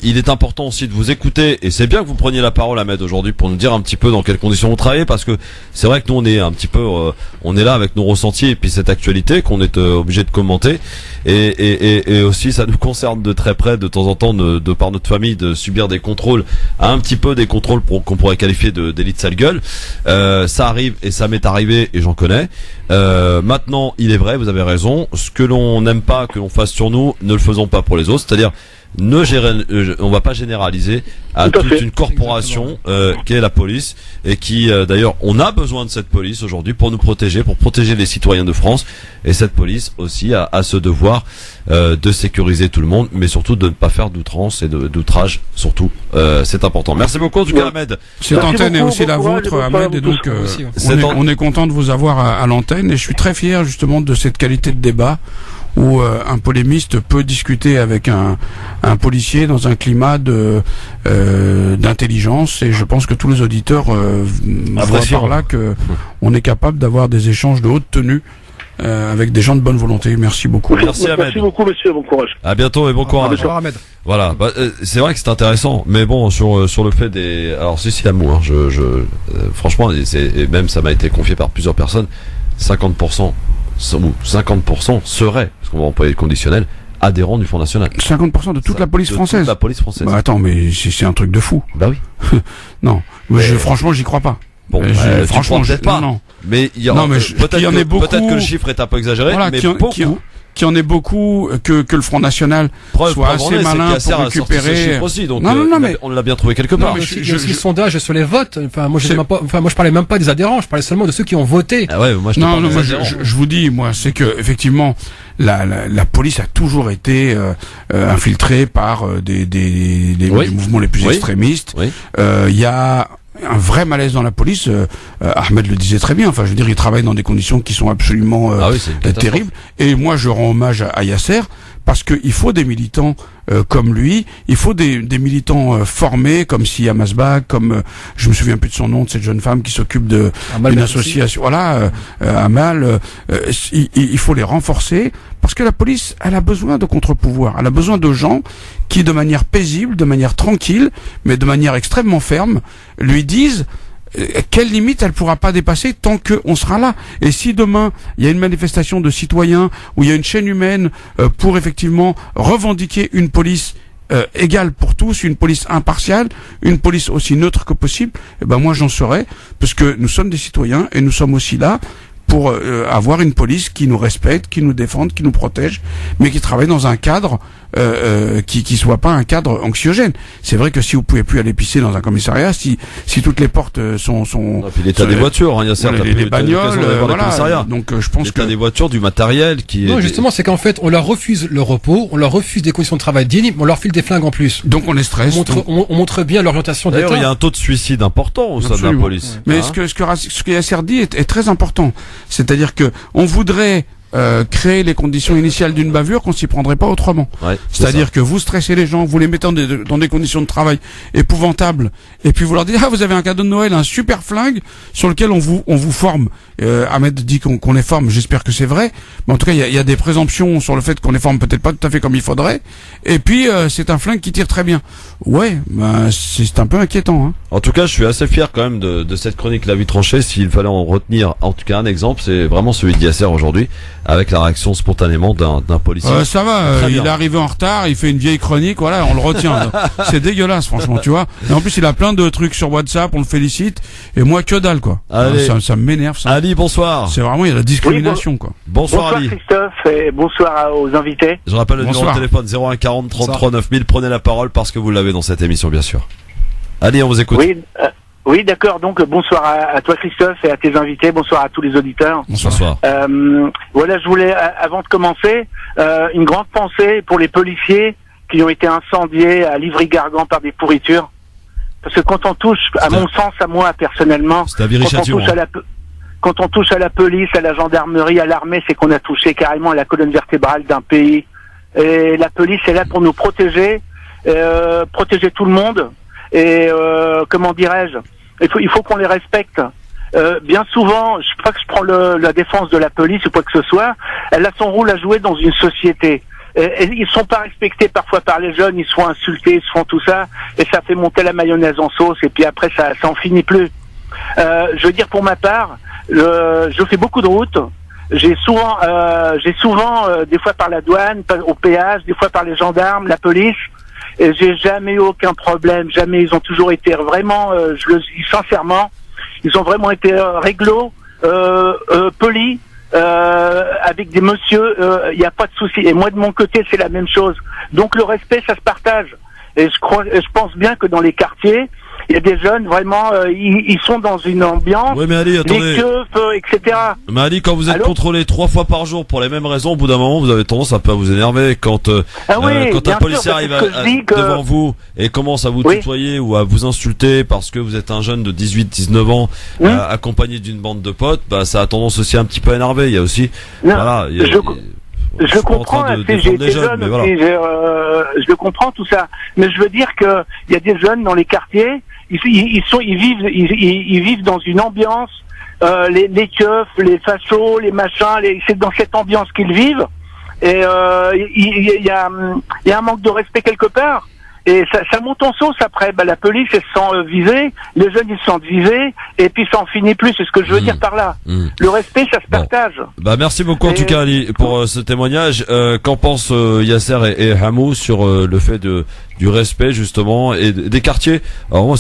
[SPEAKER 2] il est important aussi de vous écouter, et c'est bien que vous preniez la parole, Ahmed, aujourd'hui, pour nous dire un petit peu dans quelles conditions vous travaillez, parce que c'est vrai que nous, on est un petit peu, on est là avec nos ressentis et puis cette actualité qu'on est obligé de commenter, et aussi ça nous concerne de très près, de temps en temps, de par notre famille, de subir des contrôles, un petit peu des contrôles qu'on pourrait qualifier d'élite sale gueule. Ça arrive et ça m'est arrivé et j'en connais. Maintenant, il est vrai, vous avez raison, ce que l'on n'aime pas que l'on fasse sur nous, ne le faisons pas pour les autres, c'est-à-dire on va pas généraliser à toute une corporation qui est la police et qui d'ailleurs on a besoin de cette police aujourd'hui pour nous protéger, pour protéger les citoyens de France, et cette police aussi a ce devoir de sécuriser tout le monde, mais surtout de ne pas faire d'outrance et d'outrage surtout, c'est important. Merci beaucoup en tout cas Ahmed.
[SPEAKER 3] Cette antenne est aussi la vôtre Ahmed, et donc on est content de vous avoir à l'antenne, et je suis très fier justement de cette qualité de débat où un polémiste peut discuter avec un policier dans un climat d'intelligence, et je pense que tous les auditeurs voient par là que on est capable d'avoir des échanges de haute tenue avec des gens de bonne volonté. Merci beaucoup.
[SPEAKER 2] Merci Ahmed.
[SPEAKER 15] Merci beaucoup monsieur, bon courage.
[SPEAKER 2] À bientôt et bon courage.
[SPEAKER 10] Bonjour Ahmed.
[SPEAKER 2] Voilà, c'est vrai que c'est intéressant, mais bon, sur le fait des, alors c'est l'amour, franchement, et même ça m'a été confié par plusieurs personnes, 50% seraient, parce qu'on va employer le conditionnel, adhérents du Front National.
[SPEAKER 3] 50% de toute la police française.
[SPEAKER 2] Toute la police française.
[SPEAKER 3] Bah attends, mais c'est un truc de fou.
[SPEAKER 2] Bah oui.
[SPEAKER 3] Non, franchement, j'y crois pas.
[SPEAKER 2] Bon, franchement, peut-être pas.
[SPEAKER 3] Non.
[SPEAKER 2] Mais il y en a beaucoup. Peut-être que le chiffre est un peu exagéré,
[SPEAKER 3] voilà,
[SPEAKER 2] mais beaucoup.
[SPEAKER 3] Qu'il y en ait beaucoup, que le Front National soit assez malin pour récupérer.
[SPEAKER 2] Aussi, donc
[SPEAKER 3] non, mais
[SPEAKER 2] on l'a bien trouvé quelque part.
[SPEAKER 10] Il y a aussi le sondage sur les votes. Moi, je parlais même pas des adhérents. Je parlais seulement de ceux qui ont voté.
[SPEAKER 2] Ah ouais, moi,
[SPEAKER 3] je vous dis, moi, c'est que effectivement, la police a toujours été infiltrée par des mouvements les plus extrémistes. Il y a un vrai malaise dans la police. Ahmed le disait très bien. Enfin, je veux dire, il travaille dans des conditions qui sont absolument terribles. Et moi, je rends hommage à Yasser, parce qu'il faut des militants comme lui. Il faut des militants formés, comme Sia Masbah, comme je me souviens plus de son nom, de cette jeune femme qui s'occupe d'une association. Voilà, Amal. Il faut les renforcer, parce que la police, elle a besoin de contre-pouvoirs. Elle a besoin de gens qui, de manière paisible, de manière tranquille, mais de manière extrêmement ferme, lui disent quelle limite elle pourra pas dépasser tant qu'on sera là. Et si demain il y a une manifestation de citoyens où il y a une chaîne humaine pour effectivement revendiquer une police égale pour tous, une police impartiale, une police aussi neutre que possible, eh ben moi j'en serai, parce que nous sommes des citoyens et nous sommes aussi là pour avoir une police qui nous respecte, qui nous défende, qui nous protège, mais qui travaille dans un cadre qui soit pas un cadre anxiogène. C'est vrai que si vous pouvez plus aller pisser dans un commissariat, si toutes les portes sont
[SPEAKER 2] et puis l'état des voitures, il y a certes
[SPEAKER 3] les bagnoles, voilà. Donc je pense
[SPEAKER 2] que des voitures, du matériel qui
[SPEAKER 10] non, justement, c'est qu'en fait, on leur refuse le repos, on leur refuse des conditions de travail dignes, on leur file des flingues en plus.
[SPEAKER 3] Donc on les stresse.
[SPEAKER 10] On montre bien l'orientation de l'État.
[SPEAKER 2] D'ailleurs, il y a un taux de suicide important au sein de la police.
[SPEAKER 3] Mais ce que Yasser dit est très important. C'est-à-dire que on voudrait créer les conditions initiales d'une bavure qu'on s'y prendrait pas autrement. C'est-à-dire que vous stressez les gens, vous les mettez dans des conditions de travail épouvantables, et puis vous leur dites vous avez un cadeau de Noël, un super flingue sur lequel on vous forme. Ahmed dit qu'on les forme, j'espère que c'est vrai, mais en tout cas il y a des présomptions sur le fait qu'on les forme peut-être pas tout à fait comme il faudrait, et puis c'est un flingue qui tire très bien. Ouais, c'est un peu inquiétant. Hein.
[SPEAKER 2] En tout cas, je suis assez fier quand même de cette chronique La Vie Tranchée. S'il fallait en retenir en tout cas un exemple, c'est vraiment celui de Yasser aujourd'hui, avec la réaction spontanément d'un policier.
[SPEAKER 3] Ça va, il est arrivé en retard, il fait une vieille chronique, voilà, on le retient. C'est dégueulasse, franchement, tu vois. Et en plus, il a plein de trucs sur WhatsApp, on le félicite. Et moi, que dalle, quoi.
[SPEAKER 2] Allez.
[SPEAKER 3] Ça m'énerve, ça.
[SPEAKER 2] Ali, bonsoir.
[SPEAKER 3] C'est vraiment, il y a la discrimination, quoi.
[SPEAKER 2] Bonsoir Ali.
[SPEAKER 16] Christophe, et bonsoir aux invités.
[SPEAKER 2] Je rappelle le numéro de téléphone 01 40 33 9000. Prenez la parole parce que vous l'avez dans cette émission, bien sûr. Ali, on vous écoute.
[SPEAKER 16] Oui, d'accord. Donc bonsoir à toi Christophe et à tes invités. Bonsoir à tous les auditeurs.
[SPEAKER 2] Bonsoir.
[SPEAKER 16] Voilà, je voulais, avant de commencer, une grande pensée pour les policiers qui ont été incendiés à Livry-Gargan par des pourritures. Parce que quand on touche, à mon sens, à moi personnellement, quand on touche à la... quand on touche à la police, à la gendarmerie, à l'armée, c'est qu'on a touché carrément à la colonne vertébrale d'un pays. Et la police est là pour nous protéger, protéger tout le monde. Et comment dirais-je, il faut qu'on les respecte. Bien souvent, je crois que je prends la défense de la police ou quoi que ce soit, elle a son rôle à jouer dans une société. Et ils sont pas respectés parfois par les jeunes, ils se font insulter, ils se font tout ça, et ça fait monter la mayonnaise en sauce, et puis après ça en finit plus. Je veux dire, pour ma part, je fais beaucoup de routes. J'ai souvent des fois par la douane, au péage, des fois par les gendarmes, la police, et j'ai jamais eu aucun problème, jamais. Ils ont toujours été vraiment, je le dis sincèrement, ils ont vraiment été réglo, polis, avec des messieurs, il n'y a pas de souci. Et moi de mon côté, c'est la même chose. Donc le respect, ça se partage. Et je pense bien que dans les quartiers, il y a des jeunes vraiment, ils sont dans une ambiance,
[SPEAKER 2] oui, mais Ali, attendez.
[SPEAKER 16] les keufs, etc.
[SPEAKER 2] Mais Ali, quand vous êtes contrôlé 3 fois par jour pour les mêmes raisons, au bout d'un moment, vous avez tendance à peu à vous énerver quand un policier arrive devant vous et commence à vous tutoyer ou à vous insulter parce que vous êtes un jeune de 18-19 ans accompagné d'une bande de potes, bah ça a tendance aussi un petit peu à énerver. Il y a aussi, voilà.
[SPEAKER 16] Je comprends, j'ai été jeune aussi, je le comprends tout ça, mais je veux dire que il y a des jeunes dans les quartiers, ils vivent dans une ambiance, les keufs, les fachos, les machins, c'est dans cette ambiance qu'ils vivent, et il y a un manque de respect quelque part. Et ça monte en sauce après. Bah, la police, elle se sent visée, les jeunes, ils se sentent visés, et puis ça en finit plus. C'est ce que je veux dire par là. Le respect, ça se partage.
[SPEAKER 2] Bah, merci beaucoup en tout cas, Ali, pour ce témoignage. Qu'en pensent Yasser et Hamou sur le fait du respect, justement, et des quartiers? Alors moi,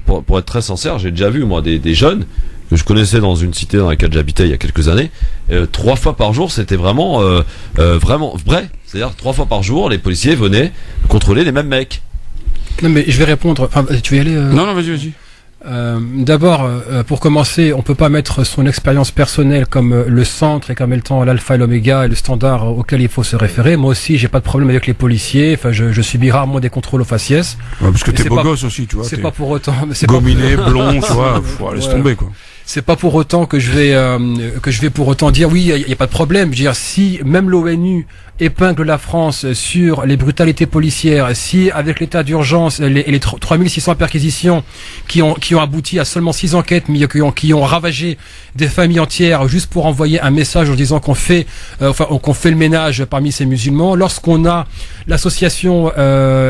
[SPEAKER 2] pour être très sincère, j'ai déjà vu, moi, des jeunes que je connaissais dans une cité dans laquelle j'habitais il y a quelques années. 3 fois par jour, c'était vraiment vrai. C'est-à-dire 3 fois par jour, les policiers venaient contrôler les mêmes mecs.
[SPEAKER 10] Non mais je vais répondre. Enfin, tu veux y aller
[SPEAKER 3] Non, vas-y.
[SPEAKER 10] D'abord, pour commencer, on peut pas mettre son expérience personnelle comme le centre et comme étant l'alpha et l'oméga et le standard auquel il faut se référer. Moi aussi, j'ai pas de problème avec les policiers. Enfin, je subis rarement des contrôles aux faciès.
[SPEAKER 3] Ouais, parce que t'es beau gosse aussi, tu vois.
[SPEAKER 10] C'est pas pour autant.
[SPEAKER 3] Gominé, blond, tu vois. Faut laisser tomber, quoi.
[SPEAKER 10] C'est pas pour autant que je vais pour autant dire oui, il y a pas de problème. Je veux dire, si même l'ONU épingle la France sur les brutalités policières, si avec l'état d'urgence les 3600 perquisitions qui ont abouti à seulement 6 enquêtes, mais qui ont ravagé des familles entières juste pour envoyer un message en disant qu'on fait le ménage parmi ces musulmans, lorsqu'on a l'association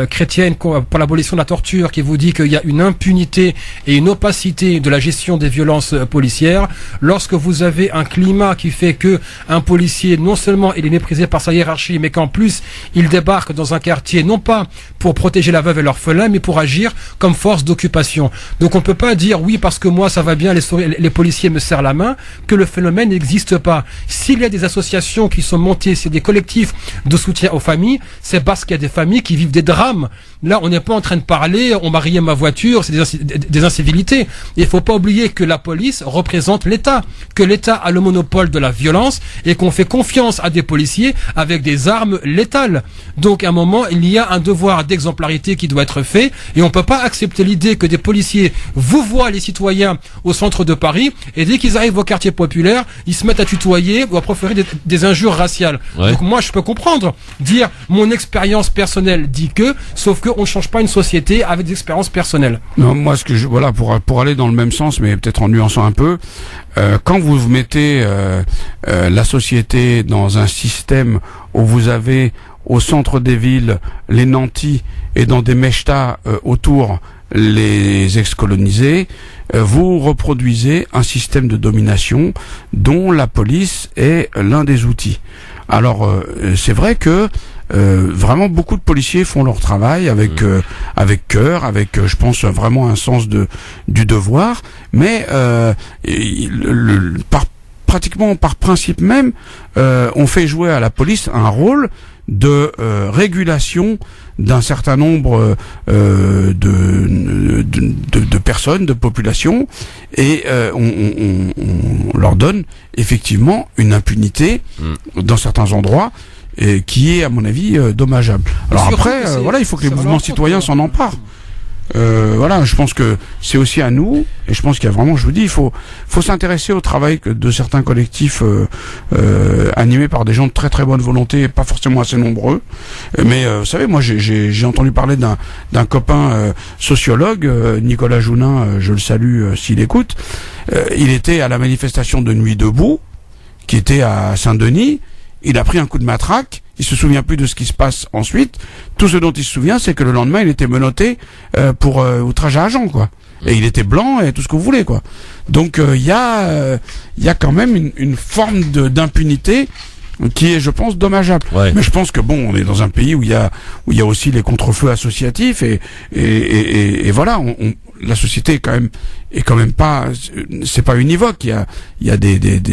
[SPEAKER 10] chrétienne pour l'abolition de la torture qui vous dit qu'il y a une impunité et une opacité de la gestion des violences policières, lorsque vous avez un climat qui fait que un policier non seulement il est méprisé par sa hiérarchie, mais qu'en plus il débarque dans un quartier non pas pour protéger la veuve et l'orphelin, mais pour agir comme force d'occupation. Donc on peut pas dire oui parce que moi ça va bien, les policiers me serrent la main, que le phénomène n'existe pas. S'il y a des associations qui sont montées, c'est des collectifs de soutien aux familles, c'est parce qu'il y a des familles qui vivent des drames. Là, on n'est pas en train de parler, on m'a rayé ma voiture, c'est des incivilités. Il faut pas oublier que la police représente l'État, que l'État a le monopole de la violence et qu'on fait confiance à des policiers avec des armes létales. Donc, à un moment, il y a un devoir d'exemplarité qui doit être fait et on peut pas accepter l'idée que des policiers vous voient les citoyens au centre de Paris et dès qu'ils arrivent au quartier populaire, ils se mettent à tutoyer ou à proférer des injures raciales. Ouais. Donc, moi, je peux comprendre, dire mon expérience personnelle dit que, sauf que on ne change pas une société avec des expériences personnelles.
[SPEAKER 3] Non, moi, pour aller dans le même sens, mais peut-être en nuançant un peu, quand vous mettez la société dans un système où vous avez au centre des villes les nantis et dans des mechtas autour les ex-colonisés, vous reproduisez un système de domination dont la police est l'un des outils. Alors, c'est vrai que vraiment beaucoup de policiers font leur travail avec cœur, avec je pense vraiment un sens du devoir, mais pratiquement par principe même, on fait jouer à la police un rôle de régulation d'un certain nombre de personnes, de populations, et on leur donne effectivement une impunité dans certains endroits qui est à mon avis dommageable. Alors après, voilà, il faut que les mouvements citoyens s'en emparent. Voilà, je pense que c'est aussi à nous, et je pense qu'il y a vraiment, je vous dis, il faut s'intéresser au travail de certains collectifs animés par des gens de très très bonne volonté, pas forcément assez nombreux. Mais vous savez, moi j'ai entendu parler d'un copain sociologue, Nicolas Jounin, je le salue s'il écoute. Il était à la manifestation de Nuit debout, qui était à Saint-Denis. Il a pris un coup de matraque. Il se souvient plus de ce qui se passe ensuite. Tout ce dont il se souvient, c'est que le lendemain, il était menotté pour outrage à agent, quoi. Et il était blanc et tout ce que vous voulez, quoi. Donc il y a quand même une forme d'impunité qui est, je pense, dommageable. Ouais. Mais je pense que bon, on est dans un pays où il y a aussi les contre-feux associatifs et voilà, la société est quand même pas, c'est pas univoque. Il y a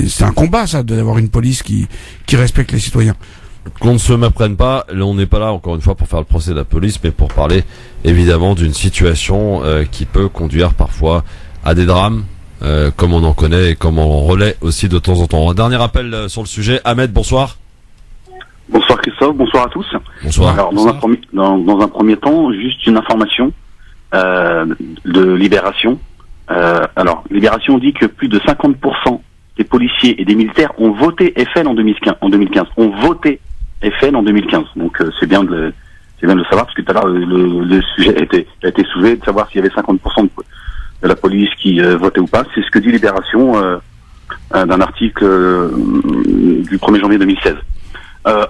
[SPEAKER 3] c'est un combat, ça, d'avoir une police qui respecte les citoyens.
[SPEAKER 2] Qu'on ne se méprenne pas, on n'est pas là encore une fois pour faire le procès de la police, mais pour parler évidemment d'une situation qui peut conduire parfois à des drames, comme on en connaît et comme on relaie aussi de temps en temps. Un dernier appel sur le sujet. Ahmed, bonsoir.
[SPEAKER 17] Bonsoir Christophe, bonsoir à tous.
[SPEAKER 2] Bonsoir.
[SPEAKER 17] Alors dans un premier temps, juste une information de Libération. Alors Libération dit que plus de 50% des policiers et des militaires ont voté FN en 2015. Ont voté FN en 2015. Donc c'est bien de le savoir, parce que tout à l'heure le sujet a été soulevé de savoir s'il y avait 50% de la police qui votait ou pas. C'est ce que dit Libération d'un article du 1er janvier 2016.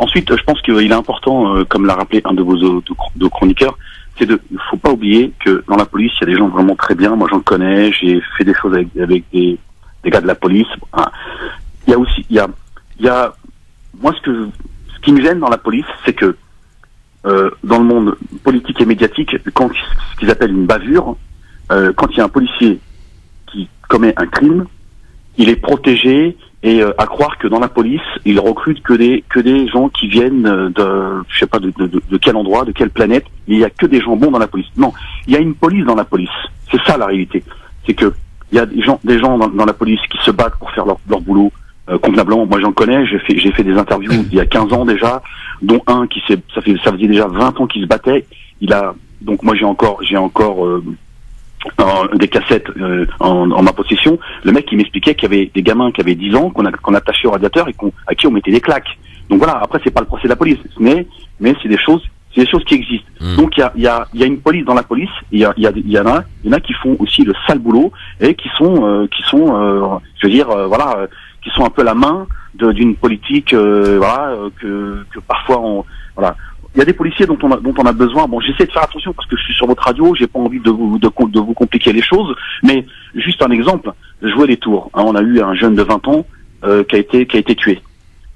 [SPEAKER 17] Ensuite, je pense qu'il est important, comme l'a rappelé un de vos chroniqueurs, il faut pas oublier que dans la police, il y a des gens vraiment très bien. Moi, j'en connais. J'ai fait des choses avec des gars de la police. Il y a moi, ce qui me gêne dans la police, c'est que dans le monde politique et médiatique, quand ce qu'ils appellent une bavure, quand il y a un policier qui commet un crime, il est protégé, et à croire que dans la police, ils recrutent que des gens qui viennent je sais pas de quel endroit, de quelle planète. Il y a que des gens bons dans la police. Non, il y a une police dans la police. C'est ça la réalité. C'est que il y a des gens dans la police qui se battent pour faire leur boulot convenablement. Moi, j'en connais. J'ai fait des interviews il y a 15 ans déjà, dont un ça faisait déjà 20 ans qu'il se battait. Donc moi j'ai encore des cassettes en ma possession. Le mec qui m'expliquait qu'il y avait des gamins qui avaient 10 ans qu'on attachait au radiateur et à qui on mettait des claques. Donc voilà, après c'est pas le procès de la police, mais c'est des choses qui existent. Donc il y a une police dans la police, il y en a qui font aussi le sale boulot et qui sont je veux dire qui sont un peu la main d'une politique que parfois voilà. Il y a des policiers dont on a besoin. Bon, j'essaie de faire attention parce que je suis sur votre radio, j'ai pas envie de vous compliquer les choses, mais juste un exemple, jouer les tours. On a eu un jeune de 20 ans qui a été tué.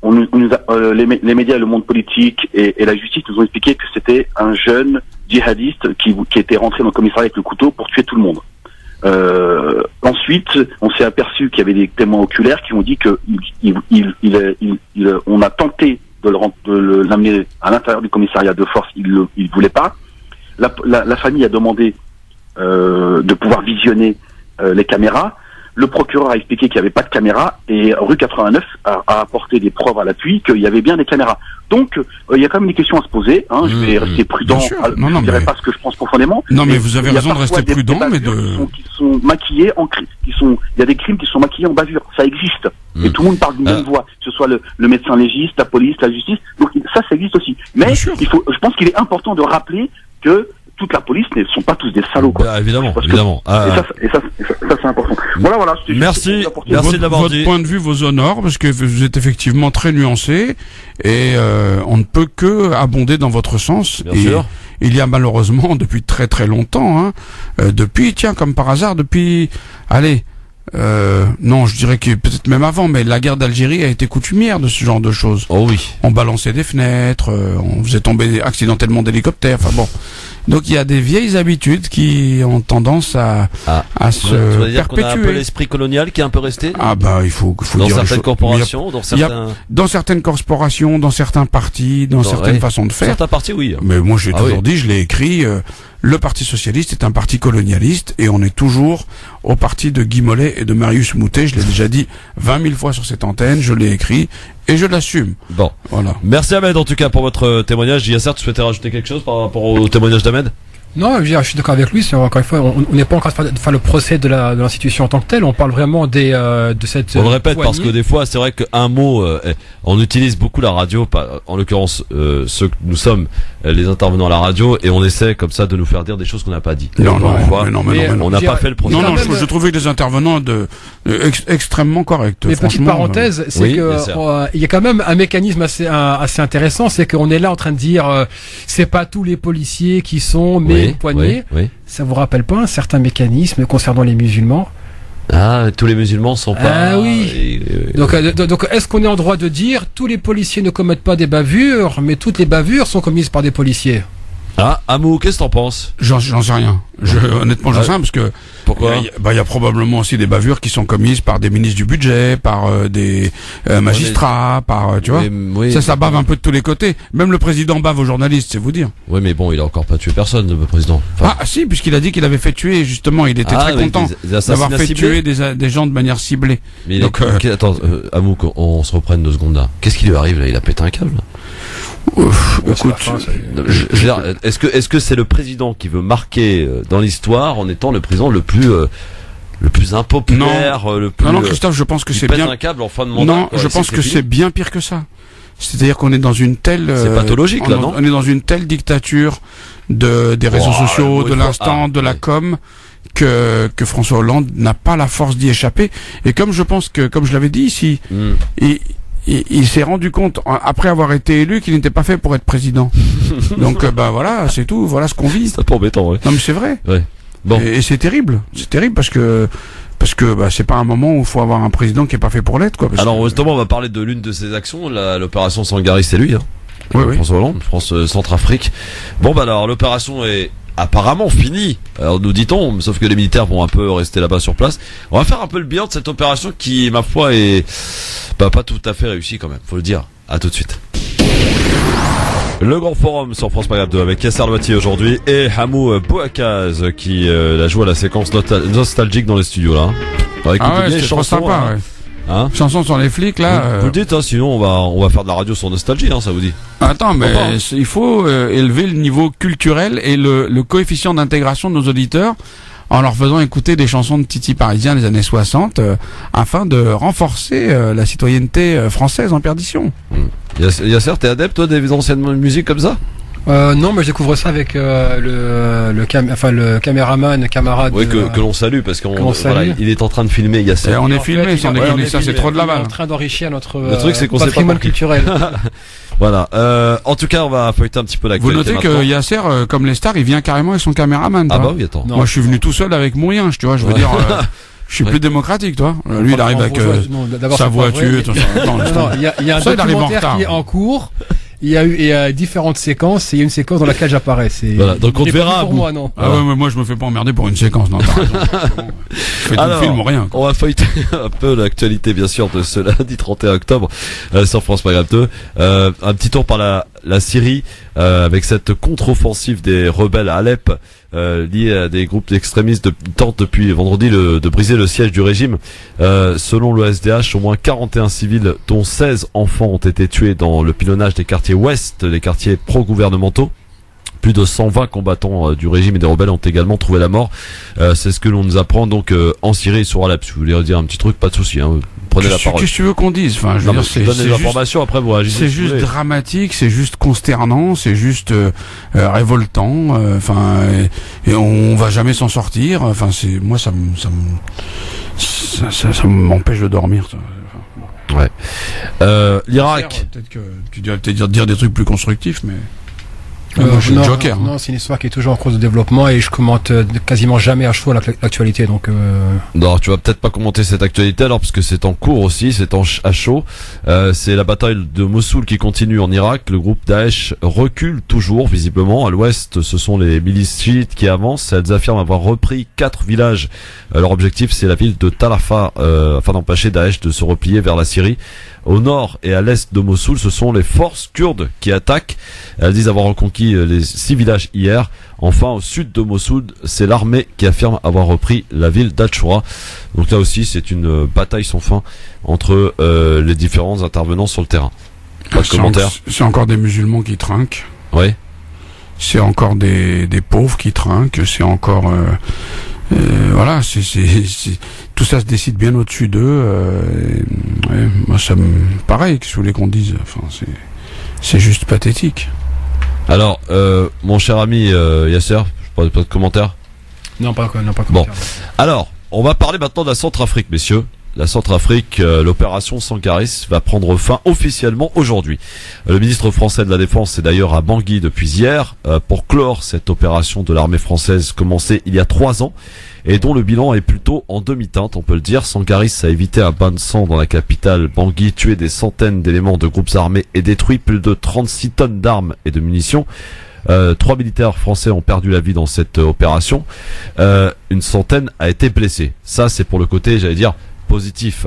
[SPEAKER 17] Les médias, le monde politique et la justice nous ont expliqué que c'était un jeune djihadiste qui était rentré dans le commissariat avec le couteau pour tuer tout le monde. Ensuite, on s'est aperçu qu'il y avait des témoins oculaires qui ont dit que on a tenté de l'amener à l'intérieur du commissariat de force, il voulait pas. La famille a demandé de pouvoir visionner les caméras. Le procureur a expliqué qu'il n'y avait pas de caméra et rue 89 a apporté des preuves à l'appui qu'il y avait bien des caméras. Donc il y a quand même des questions à se poser. Je vais rester prudent. Je ne dirai pas ce que je pense profondément.
[SPEAKER 3] Non, mais vous avez raison de rester prudent, mais
[SPEAKER 17] qui sont maquillés en crime. Il y a des crimes qui sont maquillés en bavure. Ça existe. Et tout le monde parle d'une même voix. Que ce soit le médecin légiste, la police, la justice. Donc ça existe aussi. Mais je pense qu'il est important de rappeler que toute la police ne sont pas tous des salauds, quoi.
[SPEAKER 2] Évidemment.
[SPEAKER 17] Et ça c'est important. Voilà.
[SPEAKER 2] Merci de l'avoir dit.
[SPEAKER 3] Votre point de vue vous honore, parce que vous êtes effectivement très nuancé, et on ne peut que abonder dans votre sens.
[SPEAKER 2] Bien sûr.
[SPEAKER 3] Il y a malheureusement depuis très très longtemps, comme par hasard, non, je dirais que peut-être même avant, mais la guerre d'Algérie a été coutumière de ce genre de choses.
[SPEAKER 2] Oh oui.
[SPEAKER 3] On balançait des fenêtres, on faisait tomber accidentellement d'hélicoptères, enfin bon. Donc il y a des vieilles habitudes qui ont tendance à se perpétuer.
[SPEAKER 2] Dire qu'on a un peu l'esprit colonial qui est un peu resté.
[SPEAKER 3] Il faut
[SPEAKER 2] dans
[SPEAKER 3] dire
[SPEAKER 2] certaines corporations,
[SPEAKER 3] dans certaines corporations, dans certains partis, dans certaines façons de faire.
[SPEAKER 2] Certains partis, oui.
[SPEAKER 3] Mais moi j'ai toujours dit, je l'ai écrit. Le Parti socialiste est un parti colonialiste et on est toujours au parti de Guy Mollet et de Marius Moutet. Je l'ai déjà dit 20 000 fois sur cette antenne, je l'ai écrit et je l'assume.
[SPEAKER 2] Bon,
[SPEAKER 3] voilà.
[SPEAKER 2] Merci Ahmed en tout cas pour votre témoignage. Yasser, tu souhaitais rajouter quelque chose par rapport au témoignage d'Ahmed ?
[SPEAKER 10] Non, je suis d'accord avec lui. Encore une fois, on n'est pas en train de faire le procès de l'institution en tant que telle. On parle vraiment de cette.
[SPEAKER 2] On le répète
[SPEAKER 10] poignée.
[SPEAKER 2] parce que des fois, c'est vrai qu'un mot, on utilise beaucoup la radio, en l'occurrence ceux que nous sommes, les intervenants à la radio, et on essaie comme ça de nous faire dire des choses qu'on n'a pas dit.
[SPEAKER 3] Non,
[SPEAKER 2] on n'a pas fait le procès.
[SPEAKER 3] Non, je trouvais des intervenants extrêmement corrects.
[SPEAKER 10] Mais petite parenthèse, c'est que il y a quand même un mécanisme assez intéressant, c'est qu'on est là en train de dire c'est pas tous les policiers qui sont une poignée.
[SPEAKER 2] Oui.
[SPEAKER 10] Ça vous rappelle pas un certain mécanisme concernant les musulmans?
[SPEAKER 2] Ah, tous les musulmans sont pas.
[SPEAKER 10] Ah oui. Donc, est-ce qu'on est en droit de dire tous les policiers ne commettent pas des bavures, mais toutes les bavures sont commises par des policiers?
[SPEAKER 2] Ah, Amou, qu'est-ce que t'en penses?
[SPEAKER 3] J'en sais rien. Honnêtement, j'en sais rien parce que.
[SPEAKER 2] Pourquoi?
[SPEAKER 3] Il y a probablement aussi des bavures qui sont commises par des ministres du budget, par des magistrats, par tu vois. Ça bave un peu de tous les côtés. Même le président bave aux journalistes, c'est vous dire.
[SPEAKER 2] Oui, mais bon, il a encore pas tué personne, le président.
[SPEAKER 3] Enfin... Ah si, puisqu'il a dit qu'il avait fait tuer justement. Il était très content d'avoir fait tuer des gens de manière ciblée.
[SPEAKER 2] Mais attends, Amou, on se reprenne 2 secondes là. Qu'est-ce qui lui arrive là? Il a pété un câble.
[SPEAKER 3] Écoute,
[SPEAKER 2] est-ce que c'est le président qui veut marquer dans l'histoire en étant le président le plus impopulaire, le plus
[SPEAKER 3] non, Christophe, je pense que c'est bien
[SPEAKER 2] un câble en fin de mandat.
[SPEAKER 3] Non, je pense que c'est bien pire que ça. C'est-à-dire qu'on est dans une telle
[SPEAKER 2] c'est pathologique là, non?
[SPEAKER 3] On est dans une telle dictature des réseaux sociaux, de l'instant, de la com que François Hollande n'a pas la force d'y échapper. Et comme je pense que, comme je l'avais dit ici, il s'est rendu compte, après avoir été élu, qu'il n'était pas fait pour être président. Donc, voilà, c'est tout. Voilà ce qu'on vit.
[SPEAKER 2] C'est pas embêtant, ouais.
[SPEAKER 3] Non, mais c'est vrai.
[SPEAKER 2] Ouais. Bon.
[SPEAKER 3] Et c'est terrible. C'est terrible parce que c'est pas un moment où il faut avoir un président qui est pas fait pour l'être, quoi.
[SPEAKER 2] Alors, justement, on va parler de l'une de ses actions, l'opération Sangaris, c'est lui, hein.
[SPEAKER 3] Oui.
[SPEAKER 2] François Hollande, France Centrafrique. Bon, alors, l'opération est apparemment fini, alors nous dit-on, sauf que les militaires vont un peu rester là-bas sur place. On va faire un peu le bilan de cette opération qui, ma foi, est pas tout à fait réussie quand même, faut le dire. À tout de suite. Le grand forum sur France Maghreb 2 avec Yasser Louati aujourd'hui et Hamou Bouakaz qui la joue à la séquence nostalgique dans les studios là.
[SPEAKER 3] C'est trop sympa, ouais.
[SPEAKER 2] Hein,
[SPEAKER 3] chansons sur les flics là.
[SPEAKER 2] Vous le dites, hein, sinon on va faire de la radio sur nostalgie, hein, ça vous dit?
[SPEAKER 3] Attends, mais il faut élever le niveau culturel et le coefficient d'intégration de nos auditeurs en leur faisant écouter des chansons de Titi Parisien des années 60 afin de renforcer la citoyenneté française en perdition.
[SPEAKER 2] Yasser, t'es adepte toi des anciennes musiques comme ça?
[SPEAKER 10] Non, mais je découvre ça avec le caméraman, camarade.
[SPEAKER 2] Oui, que l'on salue parce il est en train de filmer. Yasser.
[SPEAKER 3] On est filmé, sans déconner, ça c'est trop de la balle.
[SPEAKER 10] On est en train d'enrichir notre
[SPEAKER 2] le truc, c'est qu'on
[SPEAKER 10] patrimoine culturel.
[SPEAKER 2] Voilà. En tout cas, on va feuilleter un petit peu l'actualité.
[SPEAKER 3] Vous notez que Yasser, comme les stars, il vient carrément avec son caméraman.
[SPEAKER 2] Ah bah oui, attends.
[SPEAKER 3] Moi, je suis venu tout seul avec mon rien, tu vois. Je veux dire, je suis plus démocratique, toi. Lui, il arrive avec sa voiture.
[SPEAKER 10] Il y a un documentaire qui est en cours. Il y a eu différentes séquences et il y a une séquence dans laquelle j'apparais.
[SPEAKER 2] Voilà, donc on te verra.
[SPEAKER 10] Pour moi, non.
[SPEAKER 3] Ah ouais, mais moi je me fais pas emmerder pour une séquence. Non, je fais tout le film ou rien.
[SPEAKER 2] On va feuilleter un peu l'actualité, bien sûr, de ce lundi 31 octobre sur France Maghreb 2. Un petit tour par la Syrie avec cette contre-offensive des rebelles à Alep. Liés à des groupes extrémistes tentent depuis vendredi de briser le siège du régime. Selon le SDH, au moins 41 civils, dont 16 enfants, ont été tués dans le pilonnage des quartiers ouest, les quartiers pro-gouvernementaux. Plus de 120 combattants du régime et des rebelles ont également trouvé la mort. C'est ce que l'on nous apprend donc en Syrie et sur Alep. Si vous voulez dire un petit truc, pas de souci. Hein. Prenez la parole.
[SPEAKER 3] Qu'est-ce que tu veux qu'on dise? Enfin, je veux dire,
[SPEAKER 2] c'est des informations. Après, vous réagissez.
[SPEAKER 3] C'est juste dramatique, c'est juste consternant, c'est juste révoltant. Enfin, et on va jamais s'en sortir. Enfin, c'est moi, ça m'empêche de dormir. Ça.
[SPEAKER 2] Ouais. L'Irak.
[SPEAKER 3] Peut-être que tu dois peut-être dire des trucs plus constructifs, mais. Moi, je suis Joker.
[SPEAKER 10] Non, c'est une histoire qui est toujours en cours de développement et je commente quasiment jamais à chaud l'actualité. Donc.
[SPEAKER 2] Non, tu vas peut-être pas commenter cette actualité alors parce que c'est en cours aussi, c'est à chaud. C'est la bataille de Mossoul qui continue en Irak. Le groupe Daesh recule toujours visiblement. À l'ouest, ce sont les milices chiites qui avancent. Elles affirment avoir repris 4 villages. Leur objectif, c'est la ville de Tal Afar afin d'empêcher Daesh de se replier vers la Syrie. Au nord et à l'est de Mossoul, ce sont les forces kurdes qui attaquent. Elles disent avoir reconquis les 6 villages hier. Enfin, au sud de Mossoul, c'est l'armée qui affirme avoir repris la ville d'Al-Shoura. Donc là aussi, c'est une bataille sans fin entre les différents intervenants sur le terrain. Pas de commentaire.
[SPEAKER 3] C'est encore des musulmans qui trinquent.
[SPEAKER 2] Ouais.
[SPEAKER 3] c'est encore des pauvres qui trinquent, c'est encore voilà, tout ça se décide bien au-dessus d'eux. Moi, ça me pareil que je voulais qu'on dise. Enfin, c'est juste pathétique.
[SPEAKER 2] Alors, mon cher ami Yasser, pas de commentaire.
[SPEAKER 10] Non, pas commentaire.
[SPEAKER 2] Bon, alors, on va parler maintenant de la Centrafrique, messieurs. La Centrafrique, l'opération Sangaris va prendre fin officiellement aujourd'hui. Le ministre français de la Défense est d'ailleurs à Bangui depuis hier pour clore cette opération de l'armée française commencée il y a 3 ans et dont le bilan est plutôt en demi-teinte, on peut le dire. Sangaris a évité un bain de sang dans la capitale Bangui, tué des centaines d'éléments de groupes armés et détruit plus de 36 tonnes d'armes et de munitions. 3 militaires français ont perdu la vie dans cette opération. Une centaine a été blessée. Ça, c'est pour le côté, j'allais dire, positif.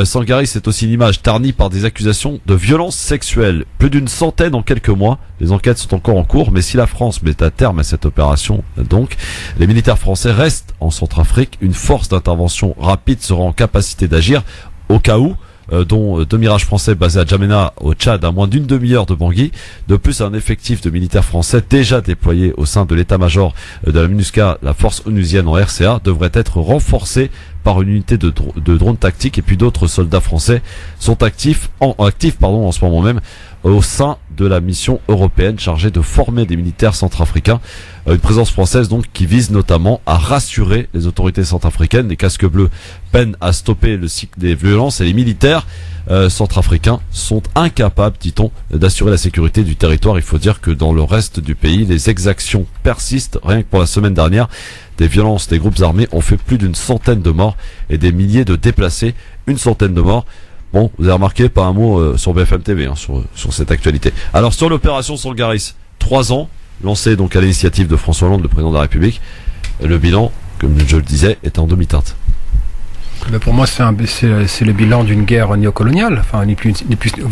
[SPEAKER 2] Sangaris, c'est aussi une image ternie par des accusations de violences sexuelles. Plus d'une centaine en quelques mois. Les enquêtes sont encore en cours, mais si la France met un terme à cette opération, donc, les militaires français restent en Centrafrique. Une force d'intervention rapide sera en capacité d'agir au cas où, dont 2 Mirages français basés à Djamena au Tchad à moins d'une demi-heure de Bangui. De plus, un effectif de militaires français déjà déployé au sein de l'état-major de la MINUSCA, la force onusienne en RCA, devrait être renforcé par une unité de drones tactiques, et puis d'autres soldats français sont actifs en ce moment même au sein de la mission européenne chargée de former des militaires centrafricains. Une présence française donc qui vise notamment à rassurer les autorités centrafricaines. Les casques bleus peinent à stopper le cycle des violences et les militaires centrafricains sont incapables, dit-on, d'assurer la sécurité du territoire. Il faut dire que dans le reste du pays, les exactions persistent. Rien que pour la semaine dernière, des violences des groupes armés ont fait plus d'une centaine de morts et des milliers de déplacés. Une centaine de morts. Bon, vous avez remarqué, pas un mot sur BFM TV sur cette actualité. Alors sur l'opération Sangaris, 3 ans, lancée donc à l'initiative de François Hollande, le président de la République. Le bilan, comme je le disais, est en demi-teinte.
[SPEAKER 10] Ben pour moi, c'est le bilan d'une guerre néocoloniale. Enfin, ni plus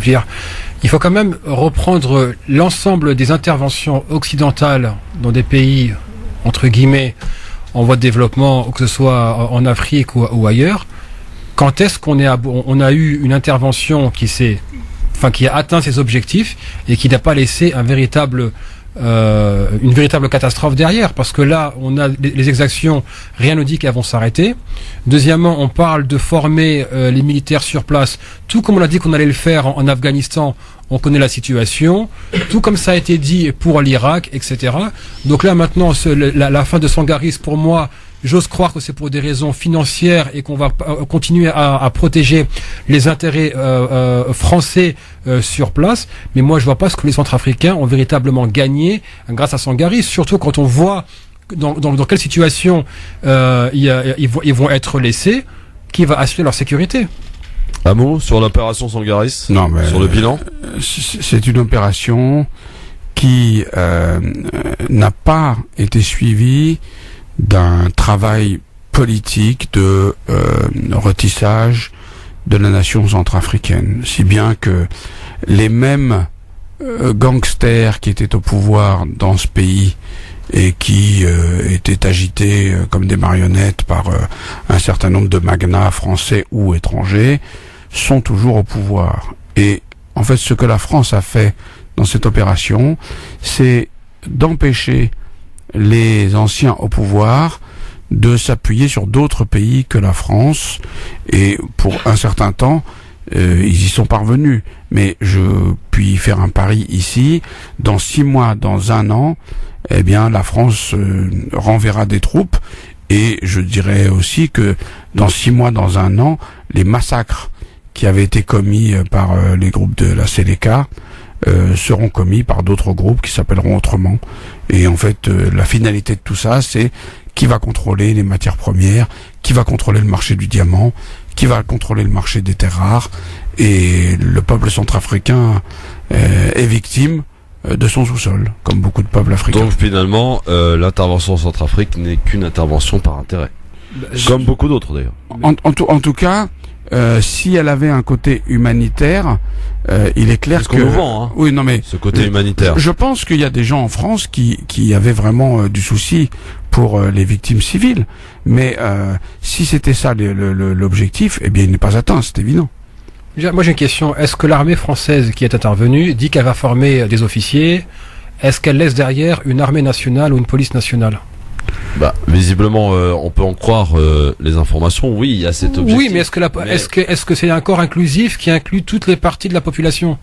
[SPEAKER 10] dire. Il faut quand même reprendre l'ensemble des interventions occidentales dans des pays, entre guillemets, en voie de développement, que ce soit en Afrique ou ailleurs. Quand est-ce qu'on a eu une intervention qui a atteint ses objectifs et qui n'a pas laissé une véritable catastrophe derrière? Parce que là, on a les exactions, rien ne dit qu'elles vont s'arrêter. Deuxièmement, on parle de former les militaires sur place, tout comme on a dit qu'on allait le faire en Afghanistan. On connaît la situation, tout comme ça a été dit pour l'Irak, etc. Donc là, maintenant, la fin de Sangaris, pour moi, j'ose croire que c'est pour des raisons financières et qu'on va continuer à protéger les intérêts français sur place. Mais moi, je vois pas ce que les Centrafricains ont véritablement gagné grâce à Sangaris, surtout quand on voit dans quelle situation ils vont être laissés, qui va assurer leur sécurité.
[SPEAKER 2] Un mot sur l'opération Sangaris?
[SPEAKER 3] Non, mais
[SPEAKER 2] sur le bilan?
[SPEAKER 3] C'est une opération qui n'a pas été suivie d'un travail politique de retissage de la nation centrafricaine, si bien que les mêmes gangsters qui étaient au pouvoir dans ce pays et qui étaient agités comme des marionnettes par un certain nombre de magnats français ou étrangers sont toujours au pouvoir. Et en fait, ce que la France a fait dans cette opération, c'est d'empêcher les anciens au pouvoir de s'appuyer sur d'autres pays que la France, et pour un certain temps ils y sont parvenus. Mais je puis faire un pari ici, dans 6 mois, dans 1 an, eh bien la France renverra des troupes, et je dirais aussi que dans 6 mois, dans 1 an, les massacres qui avaient été commis par les groupes de la Séléka seront commis par d'autres groupes qui s'appelleront autrement. Et en fait, la finalité de tout ça, c'est qui va contrôler les matières premières, qui va contrôler le marché du diamant, qui va contrôler le marché des terres rares. Et le peuple centrafricain est victime de son sous-sol, comme beaucoup de peuples africains.
[SPEAKER 2] Donc finalement, l'intervention en Centrafrique n'est qu'une intervention par intérêt. Comme beaucoup d'autres d'ailleurs.
[SPEAKER 3] En tout cas, si elle avait un côté humanitaire, il est clair que
[SPEAKER 2] nous vend, hein,
[SPEAKER 3] oui, non mais
[SPEAKER 2] ce côté humanitaire.
[SPEAKER 3] Je pense qu'il y a des gens en France qui avaient vraiment du souci pour les victimes civiles, mais si c'était ça l'objectif, eh bien il n'est pas atteint, c'est évident.
[SPEAKER 10] Moi j'ai une question. Est-ce que l'armée française qui est intervenue dit qu'elle va former des officiers? est-ce qu'elle laisse derrière une armée nationale ou une police nationale?
[SPEAKER 2] Bah, visiblement, on peut en croire les informations. Oui, il y a cet objectif.
[SPEAKER 10] Oui, mais est-ce que c'est un corps inclusif qui inclut toutes les parties de la population?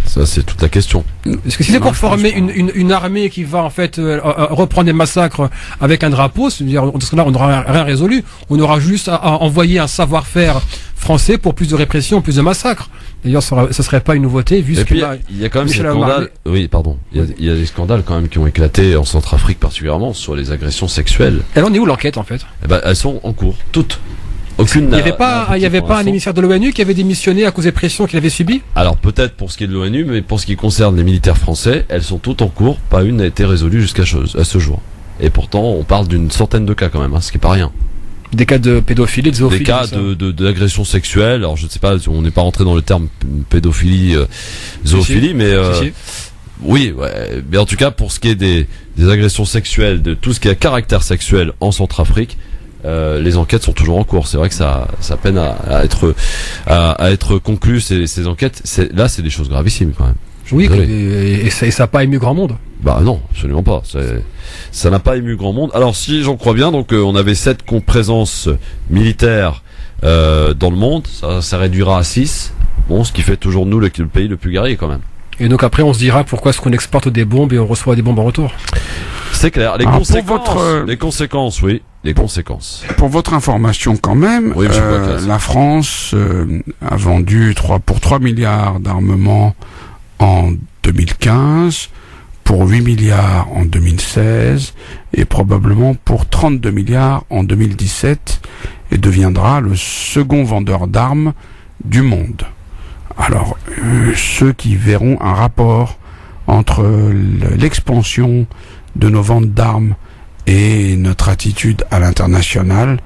[SPEAKER 2] Ça, c'est toute la question.
[SPEAKER 10] Parce que si c'est pour former une armée qui va en fait reprendre des massacres avec un drapeau, c'est-à-dire dans ce cas-là, on n'aura rien résolu. On aura juste à envoyer un savoir-faire français pour plus de répression, plus de massacres. D'ailleurs, ça serait pas une nouveauté vu ce
[SPEAKER 2] qu'il il y a quand même ces scandales. Oui, pardon. Il y a des scandales quand même qui ont éclaté en Centrafrique particulièrement sur les agressions sexuelles.
[SPEAKER 10] Elle en est où l'enquête en fait?
[SPEAKER 2] Eh ben, elles sont en cours, toutes.
[SPEAKER 10] Aucune. Il n'y avait pas un émissaire de l'ONU qui avait démissionné à cause des pressions qu'il avait subies?
[SPEAKER 2] Alors peut-être pour ce qui est de l'ONU, mais pour ce qui concerne les militaires français, elles sont toutes en cours. Pas une n'a été résolue jusqu'à ce jour. Et pourtant, on parle d'une centaine de cas quand même, ce qui est pas rien.
[SPEAKER 10] Des cas de pédophilie, de zoophilie.
[SPEAKER 2] Des cas d'agression sexuelle. Alors je ne sais pas, on n'est pas rentré dans le terme pédophilie, zoophilie, mais oui, ouais. Mais en tout cas, pour ce qui est des agressions sexuelles, de tout ce qui a caractère sexuel en Centrafrique, les enquêtes sont toujours en cours. C'est vrai que ça peine à être conclu ces enquêtes. Là, c'est des choses gravissime quand même.
[SPEAKER 10] Oui, et ça n'a pas ému grand monde.
[SPEAKER 2] Bah non, absolument pas. Ça n'a pas ému grand monde. Alors si j'en crois bien, donc on avait 7 présences militaires dans le monde. Ça réduira à 6. Bon, ce qui fait toujours nous le pays le plus guerrier quand même.
[SPEAKER 10] Et donc après, on se dira pourquoi est-ce qu'on exporte des bombes et on reçoit des bombes en retour.
[SPEAKER 2] C'est clair. Les conséquences, oui. Les conséquences.
[SPEAKER 3] Pour votre information quand même,
[SPEAKER 2] oui,
[SPEAKER 3] la France a vendu pour 3 milliards d'armements en 2015, pour 8 milliards en 2016 et probablement pour 32 milliards en 2017 et deviendra le second vendeur d'armes du monde. Alors, ceux qui verront un rapport entre l'expansion de nos ventes d'armes et notre attitude à l'international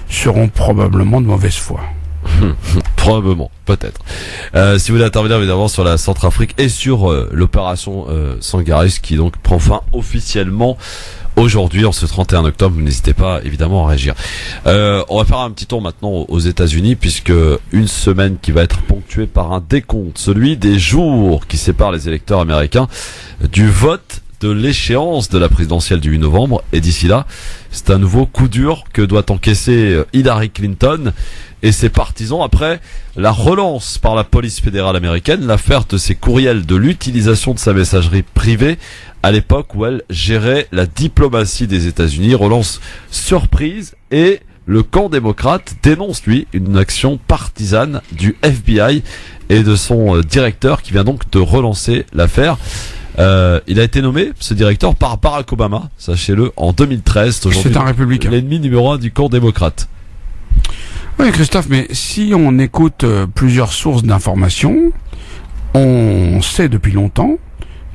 [SPEAKER 3] seront probablement de mauvaise foi.
[SPEAKER 2] Probablement, peut-être. Si vous voulez intervenir évidemment sur la Centrafrique et sur l'opération Sangaris qui donc prend fin officiellement aujourd'hui, en ce 31 octobre, n'hésitez pas évidemment à réagir. On va faire un petit tour maintenant aux États-Unis, puisque une semaine qui va être ponctuée par un décompte, celui des jours qui séparent les électeurs américains du vote de l'échéance de la présidentielle du 8 novembre. Et d'ici là, c'est un nouveau coup dur que doit encaisser Hillary Clinton et ses partisans après la relance par la police fédérale américaine, l'affaire de ses courriels, de l'utilisation de sa messagerie privée à l'époque où elle gérait la diplomatie des États-Unis. Relance surprise, et le camp démocrate dénonce lui une action partisane du FBI et de son directeur qui vient donc de relancer l'affaire. Il a été nommé, ce directeur, par Barack Obama, sachez-le, en 2013.
[SPEAKER 3] C'est un républicain.
[SPEAKER 2] L'ennemi numéro 1 du camp démocrate.
[SPEAKER 3] Oui, Christophe, mais si on écoute plusieurs sources d'informations, on sait depuis longtemps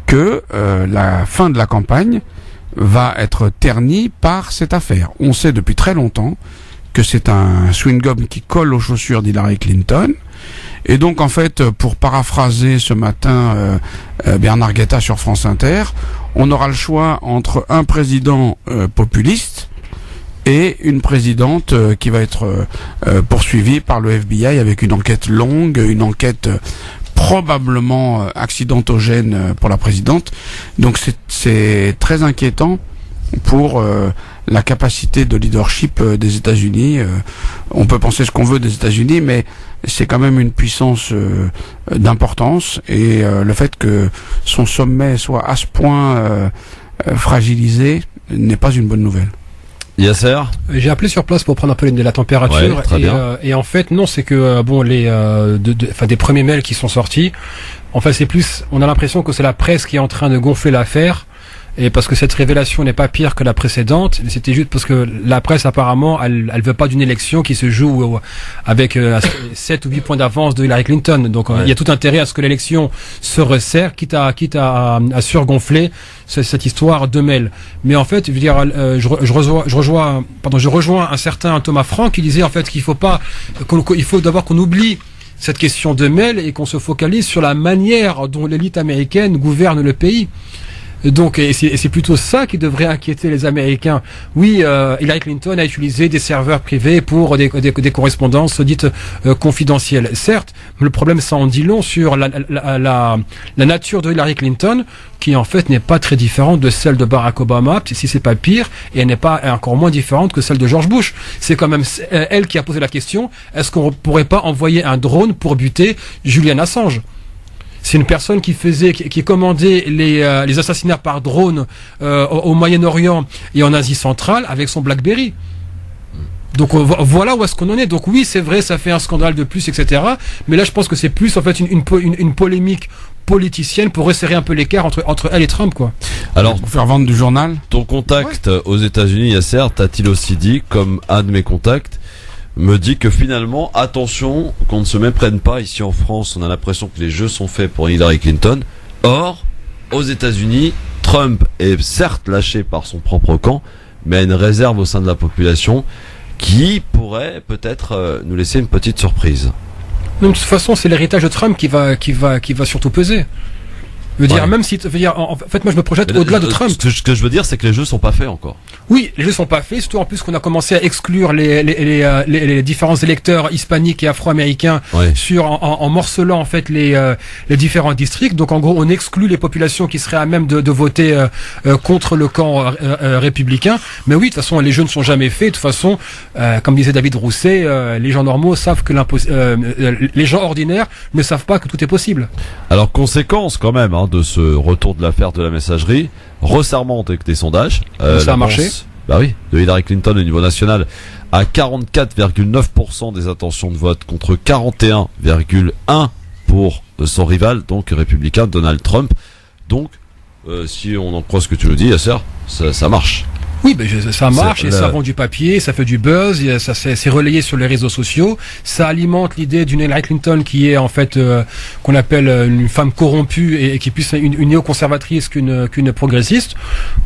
[SPEAKER 3] que la fin de la campagne va être ternie par cette affaire. On sait depuis très longtemps que c'est un chewing-gum qui colle aux chaussures d'Hillary Clinton. Et donc, en fait, pour paraphraser ce matin Bernard Guetta sur France Inter, on aura le choix entre un président populiste et une présidente qui va être poursuivie par le FBI avec une enquête longue, une enquête probablement accidentogène pour la présidente. Donc c'est très inquiétant pour la capacité de leadership des États-Unis. On peut penser ce qu'on veut des États-Unis, mais c'est quand même une puissance d'importance, et le fait que son sommet soit à ce point fragilisé n'est pas une bonne nouvelle.
[SPEAKER 2] Yasser,
[SPEAKER 10] j'ai appelé sur place pour prendre un peu la température, et en fait non, c'est que bon, des premiers mails qui sont sortis, en fait c'est plus, on a l'impression que c'est la presse qui est en train de gonfler l'affaire. Et parce que cette révélation n'est pas pire que la précédente, c'était juste parce que la presse apparemment, elle veut pas d'une élection qui se joue avec 7 ou 8 points d'avance de Hillary Clinton. Donc il y a tout intérêt à ce que l'élection se resserre, quitte à surgonfler cette histoire de mail. Mais en fait, je veux dire, je rejoins un certain Thomas Frank qui disait en fait qu'il faut d'abord qu'on oublie cette question de mail et qu'on se focalise sur la manière dont l'élite américaine gouverne le pays. Donc, et c'est plutôt ça qui devrait inquiéter les Américains. Oui, Hillary Clinton a utilisé des serveurs privés pour des correspondances dites confidentielles. Certes, mais le problème, ça en dit long sur la nature de Hillary Clinton, qui en fait n'est pas très différente de celle de Barack Obama, si c'est pas pire, et elle n'est pas encore moins différente que celle de George Bush. C'est quand même elle qui a posé la question, est-ce qu'on pourrait pas envoyer un drone pour buter Julian Assange? C'est une personne qui commandait les assassinats par drone au Moyen-Orient et en Asie centrale avec son BlackBerry. Donc voilà où est-ce qu'on en est. Donc oui, c'est vrai, ça fait un scandale de plus, etc. Mais là, je pense que c'est plus en fait une polémique politicienne pour resserrer un peu l'écart entre elle et Trump, quoi.
[SPEAKER 2] Alors,
[SPEAKER 3] pour faire vendre du journal.
[SPEAKER 2] Ton contact aux États-Unis, Yasser, t'a-t-il aussi dit, comme un de mes contacts, me dit que finalement, attention, qu'on ne se méprenne pas ici en France. On a l'impression que les jeux sont faits pour Hillary Clinton. Or, aux États-Unis, Trump est certes lâché par son propre camp, mais a une réserve au sein de la population qui pourrait peut-être nous laisser une petite surprise.
[SPEAKER 10] De toute façon, c'est l'héritage de Trump qui va surtout peser. Même si, en fait, moi je me projette au-delà de Trump.
[SPEAKER 2] Ce que je veux dire, c'est que les jeux sont pas faits encore.
[SPEAKER 10] Oui, les jeux sont pas faits, surtout en plus qu'on a commencé à exclure les différents électeurs hispaniques et afro-américains en morcelant en fait les différents districts. Donc en gros, on exclut les populations qui seraient à même de voter contre le camp républicain. Mais oui, de toute façon, les jeux ne sont jamais faits. De toute façon, comme disait David Rousset, les gens normaux savent que les gens ordinaires ne savent pas que tout est possible.
[SPEAKER 2] Alors conséquence quand même de ce retour de l'affaire de la messagerie, resserrement des sondages.
[SPEAKER 10] Ça a marché.
[SPEAKER 2] Bah oui, de Hillary Clinton au niveau national à 44,9% des intentions de vote contre 41,1% pour son rival, donc républicain Donald Trump. Donc, si on en croit ce que tu nous dis, Yasser, ça marche.
[SPEAKER 10] Oui, ça marche et ça vend du papier, ça fait du buzz, et ça c'est relayé sur les réseaux sociaux. Ça alimente l'idée d'une Hillary Clinton qui est en fait qu'on appelle une femme corrompue et qui est plus une néoconservatrice qu'une progressiste.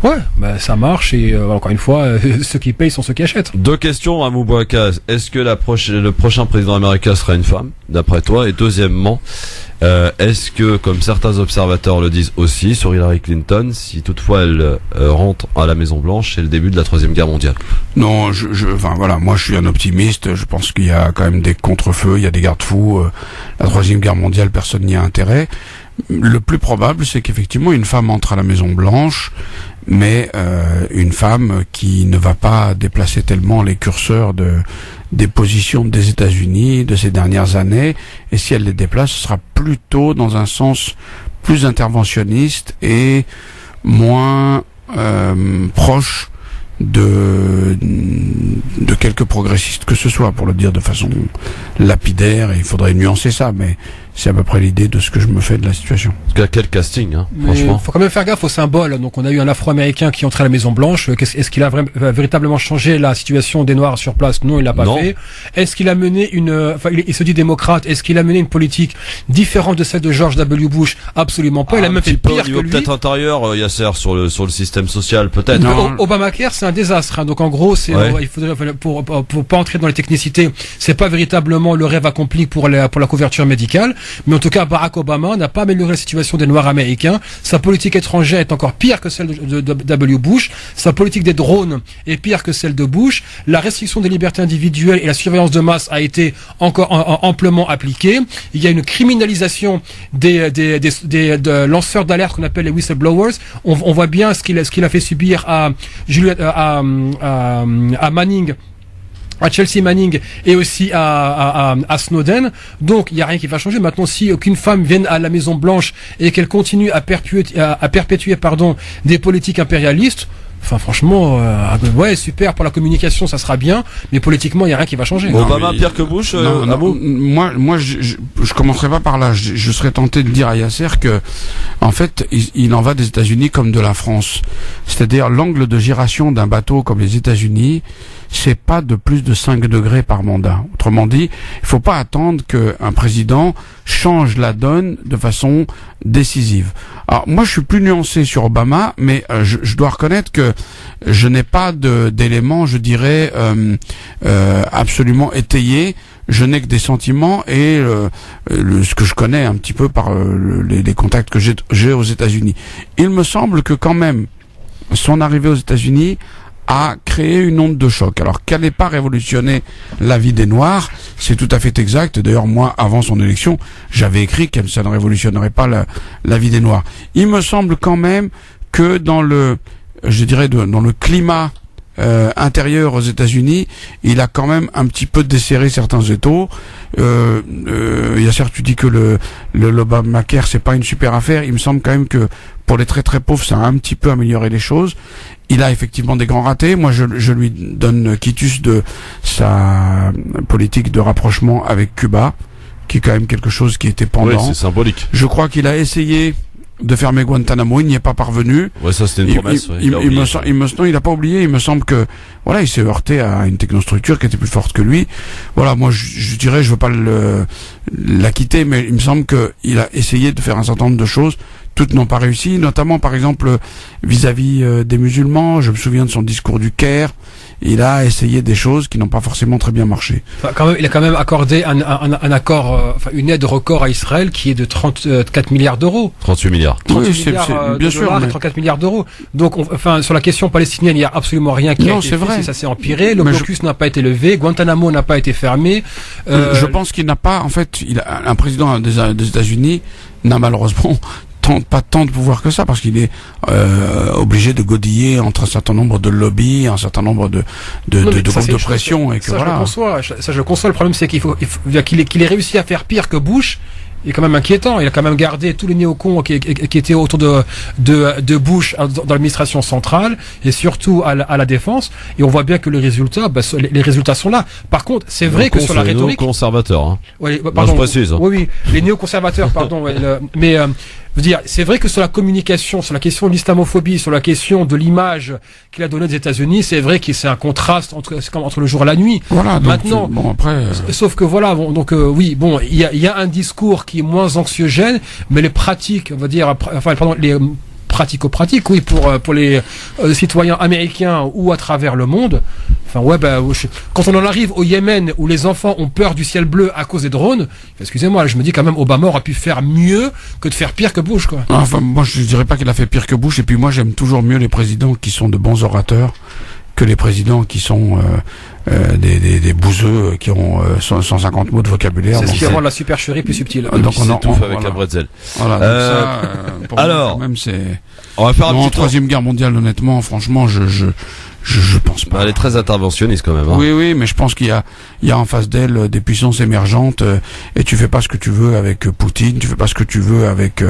[SPEAKER 10] Ouais, ça marche et encore une fois, ceux qui payent sont ceux qui achètent.
[SPEAKER 2] Deux questions à Moubouaka. Est-ce que le prochain président américain sera une femme, d'après toi? Et deuxièmement, est-ce que, comme certains observateurs le disent aussi sur Hillary Clinton, si toutefois elle rentre à la Maison Blanche, c'est le début de la Troisième Guerre mondiale?
[SPEAKER 3] Non, moi je suis un optimiste. Je pense qu'il y a quand même des contre-feux, il y a des garde-fous. La Troisième Guerre mondiale, personne n'y a intérêt. Le plus probable, c'est qu'effectivement une femme entre à la Maison Blanche, mais une femme qui ne va pas déplacer tellement les curseurs des positions des États-Unis de ces dernières années, et si elle les déplace, ce sera plutôt dans un sens plus interventionniste et moins proche de quelques progressistes que ce soit, pour le dire de façon lapidaire, et il faudrait nuancer ça, mais c'est à peu près l'idée de ce que je me fais de la situation.
[SPEAKER 2] Quel casting, franchement.
[SPEAKER 10] Il faut quand même faire gaffe au symbole. Donc on a eu un Afro-Américain qui entrait à la Maison Blanche. Est-ce qu'il a véritablement changé la situation des Noirs sur place? Non, il l'a pas fait. Est-ce qu'il a mené il se dit démocrate, est-ce qu'il a mené une politique différente de celle de George W. Bush? Absolument pas. Il a même fait pire que lui.
[SPEAKER 2] Peut-être intérieur, Yasser, sur le système social, peut-être.
[SPEAKER 10] Obamacare, c'est un désastre. Donc en gros, il faudrait, pour pas entrer dans les technicités, c'est pas véritablement le rêve accompli pour la couverture médicale. Mais en tout cas, Barack Obama n'a pas amélioré la situation des Noirs américains. Sa politique étrangère est encore pire que celle de W. Bush. Sa politique des drones est pire que celle de Bush. La restriction des libertés individuelles et la surveillance de masse a été encore amplement appliquée. Il y a une criminalisation des lanceurs d'alerte qu'on appelle les whistleblowers. On voit bien ce qu'il a fait subir à Manning, à Chelsea Manning et aussi à Snowden. Donc il n'y a rien qui va changer. Maintenant, si aucune femme vienne à la Maison Blanche et qu'elle continue à perpétuer des politiques impérialistes, franchement, super, pour la communication ça sera bien, mais politiquement il n'y a rien qui va changer.
[SPEAKER 2] Obama pire que Bush?
[SPEAKER 3] Moi je commencerai pas par là. Je serais tenté de dire à Yasser que en fait il en va des États-Unis comme de la France. C'est-à-dire l'angle de giration d'un bateau comme les États-Unis, c'est pas de plus de 5 degrés par mandat. Autrement dit, il faut pas attendre qu'un président change la donne de façon décisive. Alors moi je suis plus nuancé sur Obama, mais je dois reconnaître que je n'ai pas d'éléments, je dirais, absolument étayés je n'ai que des sentiments et ce que je connais un petit peu par les contacts que j'ai aux États-Unis. Il me semble que quand même son arrivée aux États-Unis a créé une onde de choc. Alors qu'elle n'ait pas révolutionné la vie des Noirs, c'est tout à fait exact. D'ailleurs, moi, avant son élection, j'avais écrit que ça ne révolutionnerait pas la vie des Noirs. Il me semble quand même que dans le climat intérieur aux États-Unis, il a quand même un petit peu desserré certains étaux. Il y a certes, tu dis que le Obamacare, c'est pas une super affaire. Il me semble quand même que pour les très très pauvres, ça a un petit peu amélioré les choses. Il a effectivement des grands ratés. Moi, je lui donne quitus de sa politique de rapprochement avec Cuba, qui est quand même quelque chose qui était pendant.
[SPEAKER 2] Oui, c'est symbolique.
[SPEAKER 3] Je crois qu'il a essayé de fermer Guantanamo, il n'y est pas parvenu.
[SPEAKER 2] Ouais, ça c'était une promesse.
[SPEAKER 3] Il n'a pas oublié. Il me semble que voilà, il s'est heurté à une technostructure qui était plus forte que lui. Voilà, moi je dirais, je veux pas la quitter, mais il me semble que il a essayé de faire un certain nombre de choses. Toutes n'ont pas réussi, notamment par exemple vis-à-vis des musulmans. Je me souviens de son discours du Caire. Il a essayé des choses qui n'ont pas forcément très bien marché.
[SPEAKER 10] Enfin, il a quand même accordé un accord, une aide record à Israël qui est de 34 milliards d'euros.
[SPEAKER 2] 38 milliards.
[SPEAKER 10] 38 milliards bien sûr, mais 34 milliards d'euros. Donc, sur la question palestinienne, il n'y a absolument rien qui a été fait. Ça s'est empiré. Le blocus n'a pas été levé. Guantanamo n'a pas été fermé.
[SPEAKER 3] Je pense qu'il n'a pas, en fait, un président des États-Unis n'a malheureusement pas tant de pouvoir que ça, parce qu'il est obligé de godiller entre un certain nombre de lobbies, un certain nombre de groupes de pression, et que voilà.
[SPEAKER 10] Ça je le conçois. Le problème, c'est qu'il ait réussi à faire pire que Bush. Il est quand même inquiétant. Il a quand même gardé tous les néocons qui étaient autour de Bush dans l'administration centrale et surtout à la défense. Et on voit bien que les résultats sont là. Par contre, c'est vrai que sur la rhétorique,
[SPEAKER 2] néoconservateurs. Hein.
[SPEAKER 10] Oui, pardon.
[SPEAKER 2] Je précise. Hein.
[SPEAKER 10] Oui, les néoconservateurs, pardon. Mais je veux dire, c'est vrai que sur la communication, sur la question de l'islamophobie, sur la question de l'image qu'il a donnée des États-Unis, c'est vrai que c'est un contraste entre le jour et la nuit.
[SPEAKER 3] Voilà.
[SPEAKER 10] Maintenant,
[SPEAKER 3] bon après.
[SPEAKER 10] Sauf que voilà, il y a un discours qui est moins anxiogène, mais les pratiques, on va dire, les pratico-pratiques, oui, pour les citoyens américains ou à travers le monde. Quand on en arrive au Yémen où les enfants ont peur du ciel bleu à cause des drones, excusez-moi, je me dis quand même Obama aurait pu faire mieux que de faire pire que Bush, quoi.
[SPEAKER 3] Enfin, moi je dirais pas qu'il a fait pire que Bush, et puis moi j'aime toujours mieux les présidents qui sont de bons orateurs que les présidents qui sont des bouseux qui ont 150 mots de vocabulaire.
[SPEAKER 10] C'est ce qui rend la supercherie plus subtile.
[SPEAKER 2] Donc on étouffe avec un bretzel.
[SPEAKER 3] Voilà. Alors, même
[SPEAKER 2] on va faire un petit
[SPEAKER 3] Troisième Guerre mondiale, honnêtement, franchement, je pense pas.
[SPEAKER 2] Elle est très interventionniste quand même. Hein.
[SPEAKER 3] Oui, mais je pense qu'il y a en face d'elle des puissances émergentes, et tu fais pas ce que tu veux avec Poutine, tu fais pas ce que tu veux avec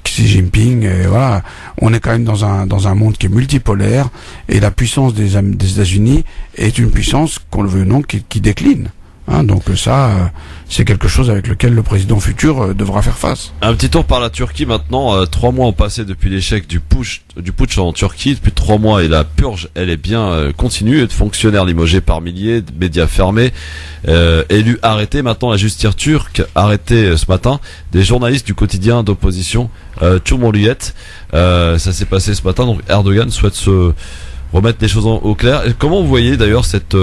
[SPEAKER 3] Xi Jinping, et voilà. On est quand même dans un monde qui est multipolaire, et la puissance des États-Unis est une puissance, qu'on le veuille ou non, qui décline. Hein, donc ça, c'est quelque chose avec lequel le président futur devra faire face.
[SPEAKER 2] Un petit tour par la Turquie maintenant. 3 mois ont passé depuis l'échec du putsch en Turquie. Depuis 3 mois, et la purge, elle est bien continue. De fonctionnaires limogés par milliers, de médias fermés, élus arrêtés. Maintenant, la justice turque arrêté ce matin des journalistes du quotidien d'opposition Cumhuriyet. Ça s'est passé ce matin. Donc Erdogan souhaite se remettre les choses au clair. Et comment vous voyez d'ailleurs cette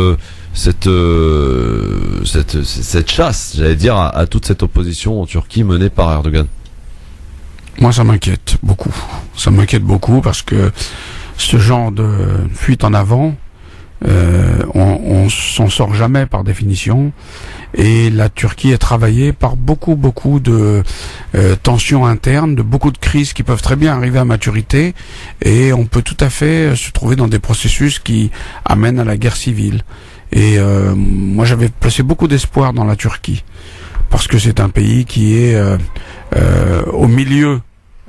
[SPEAKER 2] chasse, j'allais dire, à toute cette opposition en Turquie menée par Erdogan?
[SPEAKER 3] Moi, ça m'inquiète beaucoup. Ça m'inquiète beaucoup parce que ce genre de fuite en avant, on s'en sort jamais par définition. Et la Turquie est travaillée par beaucoup de tensions internes, de beaucoup de crises qui peuvent très bien arriver à maturité. Et on peut tout à fait se trouver dans des processus qui amènent à la guerre civile. Et moi j'avais placé beaucoup d'espoir dans la Turquie parce que c'est un pays qui est au milieu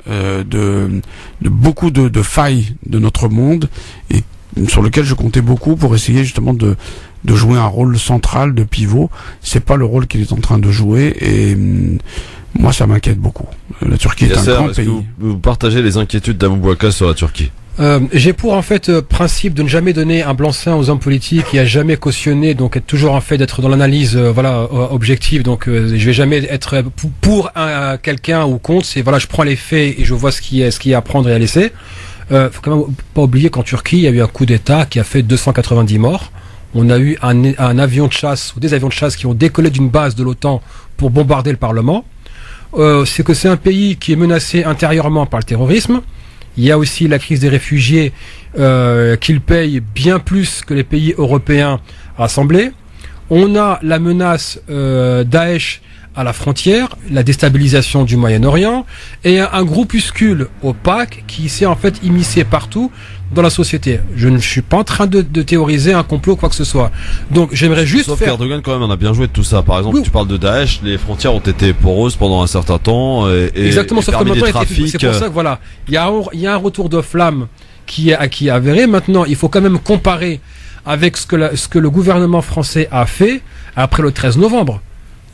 [SPEAKER 3] de beaucoup de failles de notre monde, et sur lequel je comptais beaucoup pour essayer justement de jouer un rôle central de pivot. C'est pas le rôle qu'il est en train de jouer, et moi ça m'inquiète beaucoup. La Turquie est un grand pays.
[SPEAKER 2] Vous partagez les inquiétudes d'Abou Bouaka sur la Turquie?
[SPEAKER 10] J'ai pour principe de ne jamais donner un blanc-seing aux hommes politiques et à jamais cautionner, donc être toujours d'être dans l'analyse objective. Donc je vais jamais être pour quelqu'un ou contre. C'est je prends les faits et je vois ce qui est à prendre et à laisser. Faut quand même pas oublier qu'en Turquie il y a eu un coup d'État qui a fait 290 morts. On a eu un avion de chasse ou des avions de chasse qui ont décollé d'une base de l'OTAN pour bombarder le Parlement. C'est que c'est un pays qui est menacé intérieurement par le terrorisme. Il y a aussi la crise des réfugiés qu'il paye bien plus que les pays européens rassemblés. On a la menace Daesh à la frontière, la déstabilisation du Moyen-Orient et un groupuscule opaque qui s'est en fait immiscé partout dans la société. Je ne suis pas en train de théoriser un complot quoi que ce soit. Donc j'aimerais juste
[SPEAKER 2] Sauf qu'Erdogan quand même on a bien joué de tout ça. Par exemple, tu parles de Daesh, les frontières ont été poreuses pendant un certain temps et
[SPEAKER 10] exactement, sauf que
[SPEAKER 2] permis des
[SPEAKER 10] maintenant
[SPEAKER 2] trafics.
[SPEAKER 10] C'est pour ça que voilà, il y a un retour de flamme qui est avéré. Maintenant, il faut quand même comparer avec ce que le gouvernement français a fait après le 13 novembre.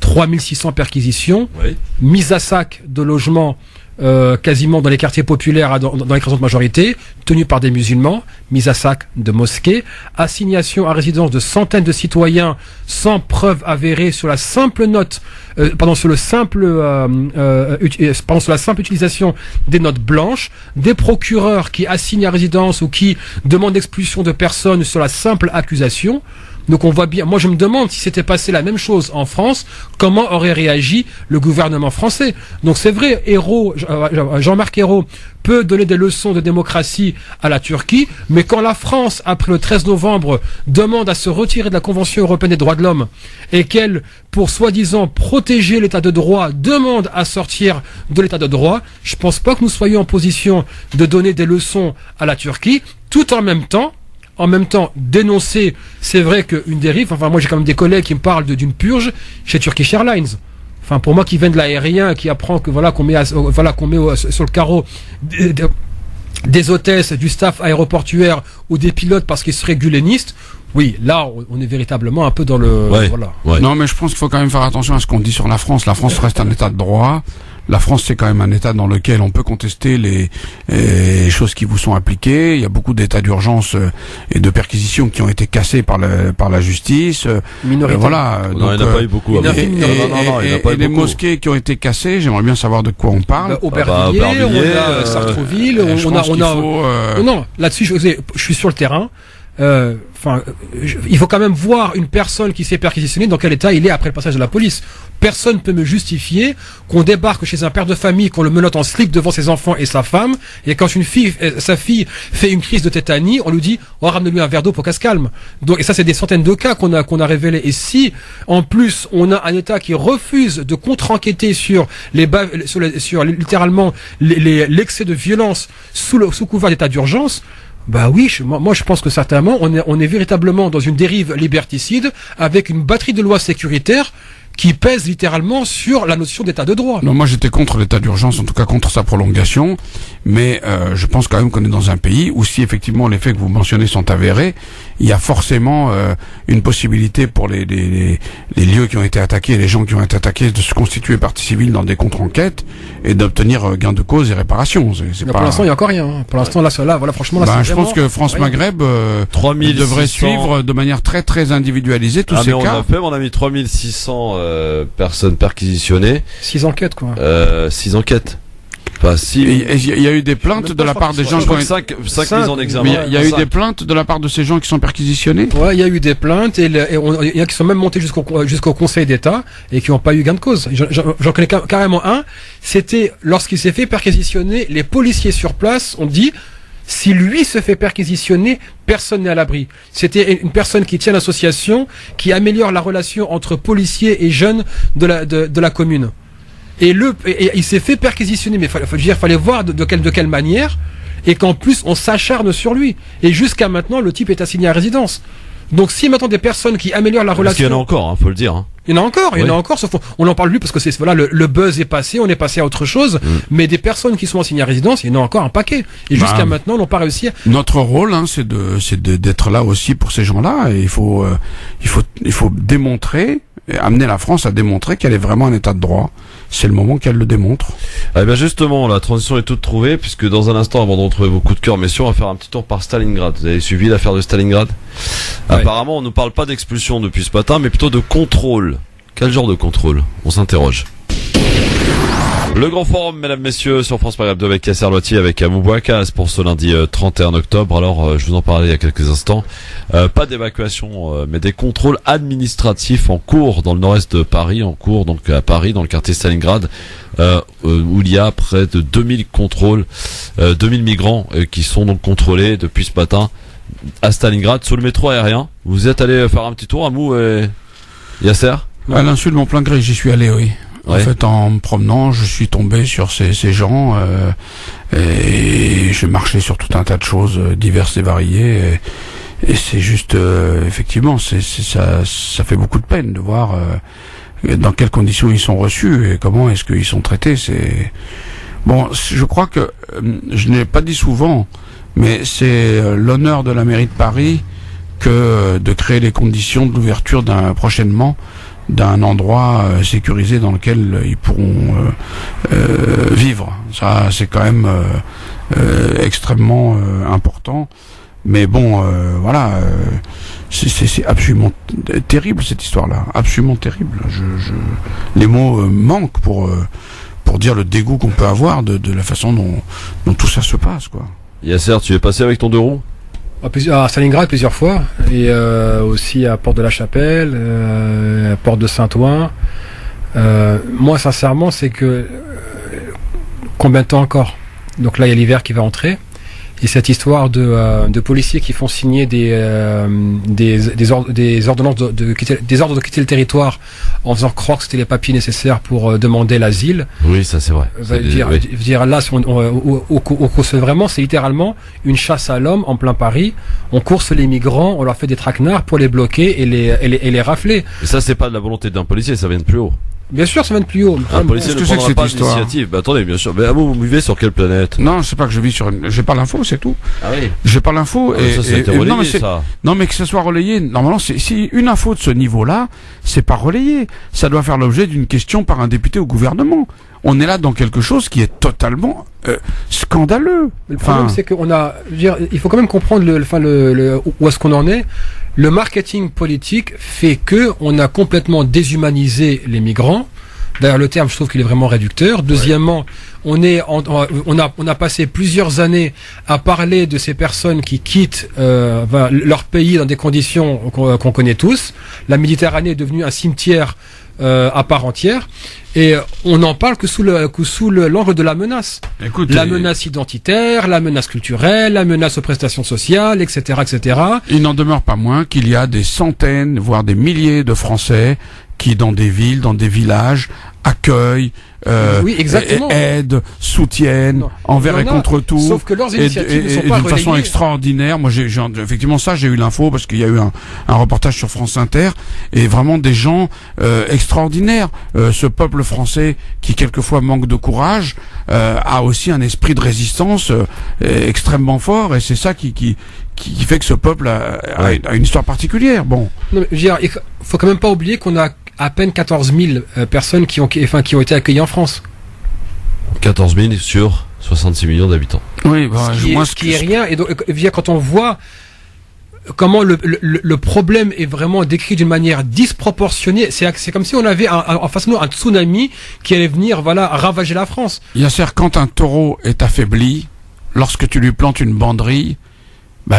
[SPEAKER 10] 3600 perquisitions, oui. Mise à sac de logements quasiment dans les quartiers populaires dans l'écrasante majorité, tenus par des musulmans, mise à sac de mosquées, assignation à résidence de centaines de citoyens sans preuve avérée sur la simple note, sur la simple utilisation des notes blanches, des procureurs qui assignent à résidence ou qui demandent l'expulsion de personnes sur la simple accusation. Donc on voit bien, moi je me demande si c'était passé la même chose en France, comment aurait réagi le gouvernement français. Donc c'est vrai, Jean-Marc Ayrault peut donner des leçons de démocratie à la Turquie, mais quand la France, après le 13 novembre, demande à se retirer de la Convention européenne des droits de l'homme et qu'elle, pour soi-disant protéger l'état de droit, demande à sortir de l'état de droit, je pense pas que nous soyons en position de donner des leçons à la Turquie, tout en même temps dénoncer, c'est vrai qu'une dérive, enfin moi j'ai quand même des collègues qui me parlent d'une purge chez Turkish Airlines. Enfin pour moi qui vient de l'aérien, qui apprend que qu'on met sur le carreau des hôtesses, du staff aéroportuaire ou des pilotes parce qu'ils seraient gulenistes. Oui, là, on est véritablement un peu dans le...
[SPEAKER 3] Ouais, voilà. Ouais. Non, mais je pense qu'il faut quand même faire attention à ce qu'on dit sur la France. La France reste un état de droit. La France, c'est quand même un état dans lequel on peut contester les choses qui vous sont appliquées. Il y a beaucoup d'états d'urgence et de perquisitions qui ont été cassés par la justice.
[SPEAKER 10] Minorité.
[SPEAKER 3] Voilà.
[SPEAKER 2] Non, il n'y en a pas eu beaucoup.
[SPEAKER 3] Et les mosquées qui ont été cassées, j'aimerais bien savoir de quoi on parle.
[SPEAKER 10] Aubervilliers, on a Sartrouville, Non, là-dessus, je suis sur le terrain. Il faut quand même voir une personne qui s'est perquisitionnée dans quel état il est après le passage de la police. Personne ne peut me justifier qu'on débarque chez un père de famille, qu'on le menotte en slip devant ses enfants et sa femme, et quand sa fille fait une crise de tétanie, on lui dit ramenez-lui un verre d'eau pour qu'elle se calme. Donc, et ça c'est des centaines de cas qu'on a révélés. Et si en plus on a un État qui refuse de contre-enquêter sur littéralement l'excès de violence sous couvert d'état d'urgence. Bah oui, moi je pense que certainement on est véritablement dans une dérive liberticide avec une batterie de lois sécuritaires qui pèse littéralement sur la notion d'état de droit.
[SPEAKER 3] Non, moi j'étais contre l'état d'urgence, en tout cas contre sa prolongation, mais je pense quand même qu'on est dans un pays où si effectivement les faits que vous mentionnez sont avérés, il y a forcément une possibilité pour les lieux qui ont été attaqués, les gens qui ont été attaqués, de se constituer partie civile dans des contre-enquêtes et d'obtenir gain de cause et réparation.
[SPEAKER 10] Pour l'instant, il n'y a encore rien. Hein. Pour l'instant, voilà, franchement, là,
[SPEAKER 3] je pense que France Maghreb devrait suivre de manière très très individualisée tous ces cas.
[SPEAKER 2] On a mis 3600 personnes perquisitionnées.
[SPEAKER 10] 6 enquêtes, quoi.
[SPEAKER 2] 6 enquêtes.
[SPEAKER 3] Il y a eu des plaintes de la part des gens qui ont
[SPEAKER 2] 5 mises en examen.
[SPEAKER 3] Il y a eu des plaintes de la part de ces gens qui sont perquisitionnés.
[SPEAKER 10] Ouais, il y a eu des plaintes et il y a qui sont même montés jusqu'au Conseil d'État et qui n'ont pas eu gain de cause. J'en connais carrément un. C'était lorsqu'il s'est fait perquisitionner, les policiers sur place ont dit si lui se fait perquisitionner, personne n'est à l'abri. C'était une personne qui tient l'association, qui améliore la relation entre policiers et jeunes de la commune. Et il s'est fait perquisitionner, mais fallait voir de quelle manière, et qu'en plus on s'acharne sur lui. Et jusqu'à maintenant, le type est assigné à résidence. Donc si maintenant des personnes qui améliorent la relation...
[SPEAKER 2] Parce qu'il y en a encore, faut le dire. Hein.
[SPEAKER 10] Il y en a encore, sauf on n'en parle plus parce que le buzz est passé, on est passé à autre chose, mais des personnes qui sont assignées à résidence, il y en a encore un paquet. Et jusqu'à maintenant, on n'a pas réussi à...
[SPEAKER 3] Notre rôle, c'est d'être là aussi pour ces gens-là, et il faut démontrer, amener la France à démontrer qu'elle est vraiment un état de droit. C'est le moment qu'elle le démontre.
[SPEAKER 2] Eh bien justement, la transition est toute trouvée, puisque dans un instant, avant de retrouver vos coups de cœur, messieurs, on va faire un petit tour par Stalingrad. Vous avez suivi l'affaire de Stalingrad ? Ouais. Apparemment, on ne parle pas d'expulsion depuis ce matin, mais plutôt de contrôle. Quel genre de contrôle ? On s'interroge. Le grand forum, mesdames, messieurs, sur France Maghreb 2 avec Yasser Loiti, avec Amou Bouakas pour ce lundi 31 octobre. Alors, je vous en parlais il y a quelques instants. Pas d'évacuation, mais des contrôles administratifs en cours dans le nord-est de Paris, en cours donc à Paris, dans le quartier Stalingrad, où il y a près de 2000 contrôles, 2000 migrants qui sont donc contrôlés depuis ce matin à Stalingrad, sur le métro aérien. Vous êtes allé faire un petit tour, Amou et Yasser?
[SPEAKER 3] À l'insu de mon plein gré, j'y suis allé, oui. En fait, en me promenant, je suis tombé sur ces gens et je marchais sur tout un tas de choses diverses et variées. Et c'est juste, effectivement, ça fait beaucoup de peine de voir dans quelles conditions ils sont reçus et comment est-ce qu'ils sont traités. C'est bon, je crois que je n'ai pas dit souvent, mais c'est l'honneur de la mairie de Paris que de créer les conditions de l'ouverture prochainement d'un endroit sécurisé dans lequel ils pourront vivre. Ça, c'est quand même extrêmement important. Mais bon, voilà, c'est absolument terrible cette histoire-là, absolument terrible. Les mots manquent pour dire le dégoût qu'on peut avoir de la façon dont tout ça se passe, quoi.
[SPEAKER 2] Yasser, tu es passé avec ton 2 roues?
[SPEAKER 10] À Stalingrad plusieurs fois, et aussi à Porte de la Chapelle, à Porte de Saint-Ouen. Moi, sincèrement, c'est que combien de temps encore? Donc là, il y a l'hiver qui va entrer, et cette histoire de policiers qui font signer des ordonnances des ordres de quitter le territoire en faisant croire que c'était les papiers nécessaires pour demander l'asile.
[SPEAKER 2] Oui, ça c'est vrai.
[SPEAKER 10] Dire là, c'est vraiment, c'est littéralement une chasse à l'homme en plein Paris. On course les migrants, on leur fait des traquenards pour les bloquer et les rafler.
[SPEAKER 2] Et ça, c'est pas de la volonté d'un policier, ça vient de plus haut.
[SPEAKER 10] Bien sûr, ça vient de plus haut.
[SPEAKER 2] Un policier ne prendra pas d'initiative. Bah, attendez, bien sûr. Mais vous vivez sur quelle planète?
[SPEAKER 3] Non, c'est pas que je vis sur j'ai pas l'info, c'est tout.
[SPEAKER 2] Ah oui.
[SPEAKER 3] J'ai pas l'info
[SPEAKER 2] non,
[SPEAKER 3] mais que ce soit relayé, normalement, si une info de ce niveau-là, c'est pas relayé. Ça doit faire l'objet d'une question par un député au gouvernement. On est là dans quelque chose qui est totalement scandaleux.
[SPEAKER 10] Le problème, c'est qu'on a, il faut quand même comprendre où est-ce qu'on en est. Le marketing politique fait que on a complètement déshumanisé les migrants. D'ailleurs, le terme, je trouve qu'il est vraiment réducteur. Deuxièmement, on a passé plusieurs années à parler de ces personnes qui quittent leur pays dans des conditions qu'on connaît tous. La Méditerranée est devenue un cimetière à part entière, et on n'en parle que sous l'angle de la menace. La menace identitaire, la menace culturelle, la menace aux prestations sociales, etc., etc.
[SPEAKER 3] Il n'en demeure pas moins qu'il y a des centaines, voire des milliers de Français qui, dans des villes, dans des villages, accueillent, aident, soutiennent, envers et contre tout.
[SPEAKER 10] Sauf que leurs initiatives ne sont pas
[SPEAKER 3] d'une façon extraordinaire. Moi, effectivement, ça, j'ai eu l'info parce qu'il y a eu un reportage sur France Inter, et vraiment des gens extraordinaires. Ce peuple français qui quelquefois manque de courage a aussi un esprit de résistance extrêmement fort, et c'est ça qui fait que ce peuple a une histoire particulière. Bon.
[SPEAKER 10] Non, mais, il faut quand même pas oublier qu'on a à peine 14 000 personnes qui ont été accueillies en France.
[SPEAKER 2] 14 000 sur 66 millions d'habitants.
[SPEAKER 3] Oui,
[SPEAKER 10] ce qui est rien. Et donc, quand on voit comment le problème est vraiment décrit d'une manière disproportionnée, c'est comme si on avait en face de nous un tsunami qui allait venir, ravager la France.
[SPEAKER 3] Yasser, quand un taureau est affaibli, lorsque tu lui plantes une banderille,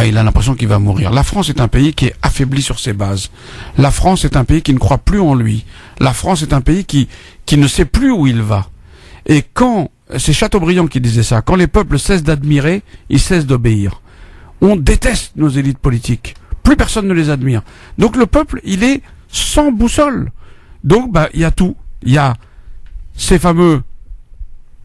[SPEAKER 3] il a l'impression qu'il va mourir. La France est un pays qui est affaibli sur ses bases. La France est un pays qui ne croit plus en lui. La France est un pays qui ne sait plus où il va. Et c'est Chateaubriand qui disait ça, quand les peuples cessent d'admirer, ils cessent d'obéir. On déteste nos élites politiques. Plus personne ne les admire. Donc le peuple, il est sans boussole. Donc, il y a tout. Il y a ces fameux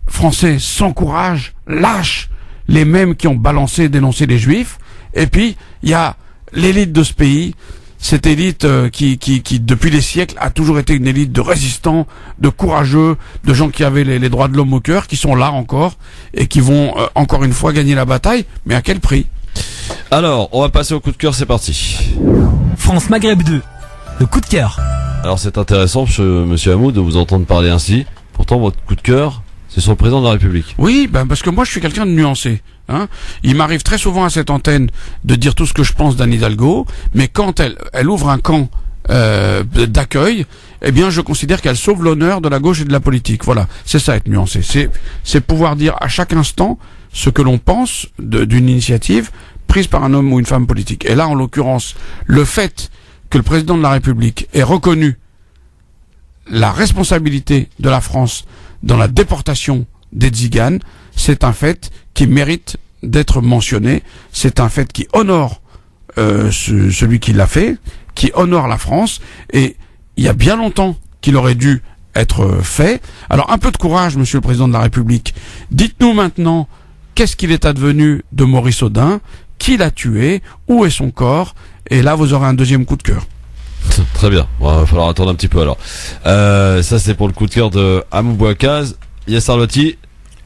[SPEAKER 3] Français sans courage, lâches, les mêmes qui ont balancé et dénoncé les Juifs. Et puis, il y a l'élite de ce pays, cette élite qui, depuis des siècles, a toujours été une élite de résistants, de courageux, de gens qui avaient les droits de l'homme au cœur, qui sont là encore, et qui vont, encore une fois, gagner la bataille, mais à quel prix?
[SPEAKER 2] Alors, on va passer au coup de cœur, c'est parti.
[SPEAKER 18] France Maghreb 2, le coup de cœur.
[SPEAKER 2] Alors, c'est intéressant, monsieur Hamou, de vous entendre parler ainsi. Pourtant, votre coup de cœur, c'est sur le président de la République.
[SPEAKER 3] Oui, parce que moi je suis quelqu'un de nuancé. Il m'arrive très souvent à cette antenne de dire tout ce que je pense d'Anne Hidalgo, mais quand elle ouvre un camp d'accueil, eh bien je considère qu'elle sauve l'honneur de la gauche et de la politique. Voilà, c'est ça être nuancé. C'est pouvoir dire à chaque instant ce que l'on pense d'une initiative prise par un homme ou une femme politique. Et là, en l'occurrence, le fait que le président de la République ait reconnu la responsabilité de la France dans la déportation des Tziganes, c'est un fait qui mérite d'être mentionné. C'est un fait qui honore celui qui l'a fait, qui honore la France. Et il y a bien longtemps qu'il aurait dû être fait. Alors un peu de courage, Monsieur le Président de la République. Dites-nous maintenant qu'est-ce qu'il est advenu de Maurice Audin, qui l'a tué, où est son corps, et là vous aurez un deuxième coup de cœur.
[SPEAKER 2] Très bien, bon, il va falloir attendre un petit peu alors. Ça c'est pour le coup de cœur de Amou Bouakaz. Yassar Lotti,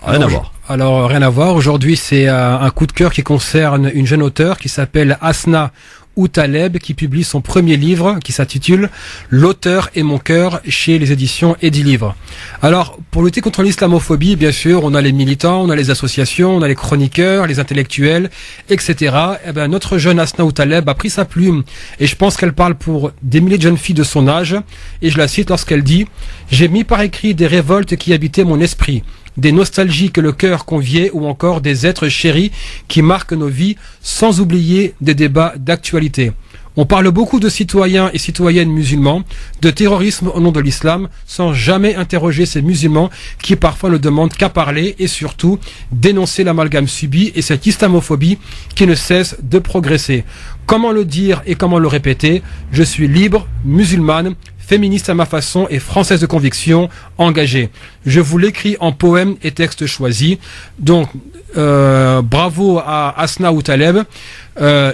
[SPEAKER 2] rien à voir.
[SPEAKER 10] Alors rien à voir, aujourd'hui c'est un coup de cœur qui concerne une jeune auteure qui s'appelle Asna Outaleb, qui publie son premier livre qui s'intitule L'auteur et mon cœur chez les éditions Edilivre. Alors, pour lutter contre l'islamophobie, bien sûr, on a les militants, on a les associations, on a les chroniqueurs, les intellectuels, etc. Eh ben, notre jeune Asna Outaleb a pris sa plume et je pense qu'elle parle pour des milliers de jeunes filles de son âge et je la cite lorsqu'elle dit « J'ai mis par écrit des révoltes qui habitaient mon esprit. Des nostalgies que le cœur conviait ou encore des êtres chéris qui marquent nos vies, sans oublier des débats d'actualité. On parle beaucoup de citoyens et citoyennes musulmans, de terrorisme au nom de l'islam, sans jamais interroger ces musulmans qui parfois ne demandent qu'à parler et surtout dénoncer l'amalgame subi et cette islamophobie qui ne cesse de progresser. Comment le dire et comment le répéter? Je suis libre, musulmane, féministe à ma façon et française de conviction, engagée. Je vous l'écris en poème et texte choisi. Donc, bravo à Asna Outaleb.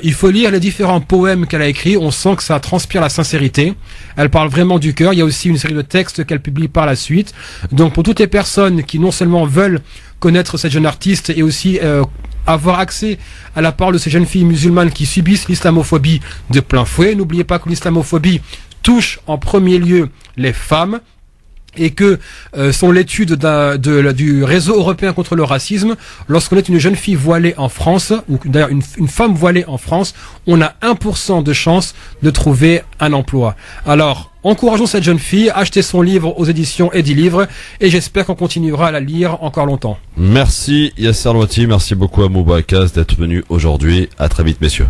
[SPEAKER 10] Il faut lire les différents poèmes qu'elle a écrits. On sent que ça transpire la sincérité. Elle parle vraiment du cœur. Il y a aussi une série de textes qu'elle publie par la suite. Donc, pour toutes les personnes qui non seulement veulent connaître cette jeune artiste et aussi avoir accès à la parole de ces jeunes filles musulmanes qui subissent l'islamophobie de plein fouet. N'oubliez pas que l'islamophobie touche en premier lieu les femmes et que sont l'étude du réseau européen contre le racisme, lorsqu'on est une jeune fille voilée en France, ou d'ailleurs une femme voilée en France, on a 1% de chance de trouver un emploi. Alors, encourageons cette jeune fille, achetez son livre aux éditions Edilivre et j'espère qu'on continuera à la lire encore longtemps.
[SPEAKER 2] Merci Yassar Lotti, merci beaucoup à Amou Bouakaz d'être venu aujourd'hui. À très vite messieurs.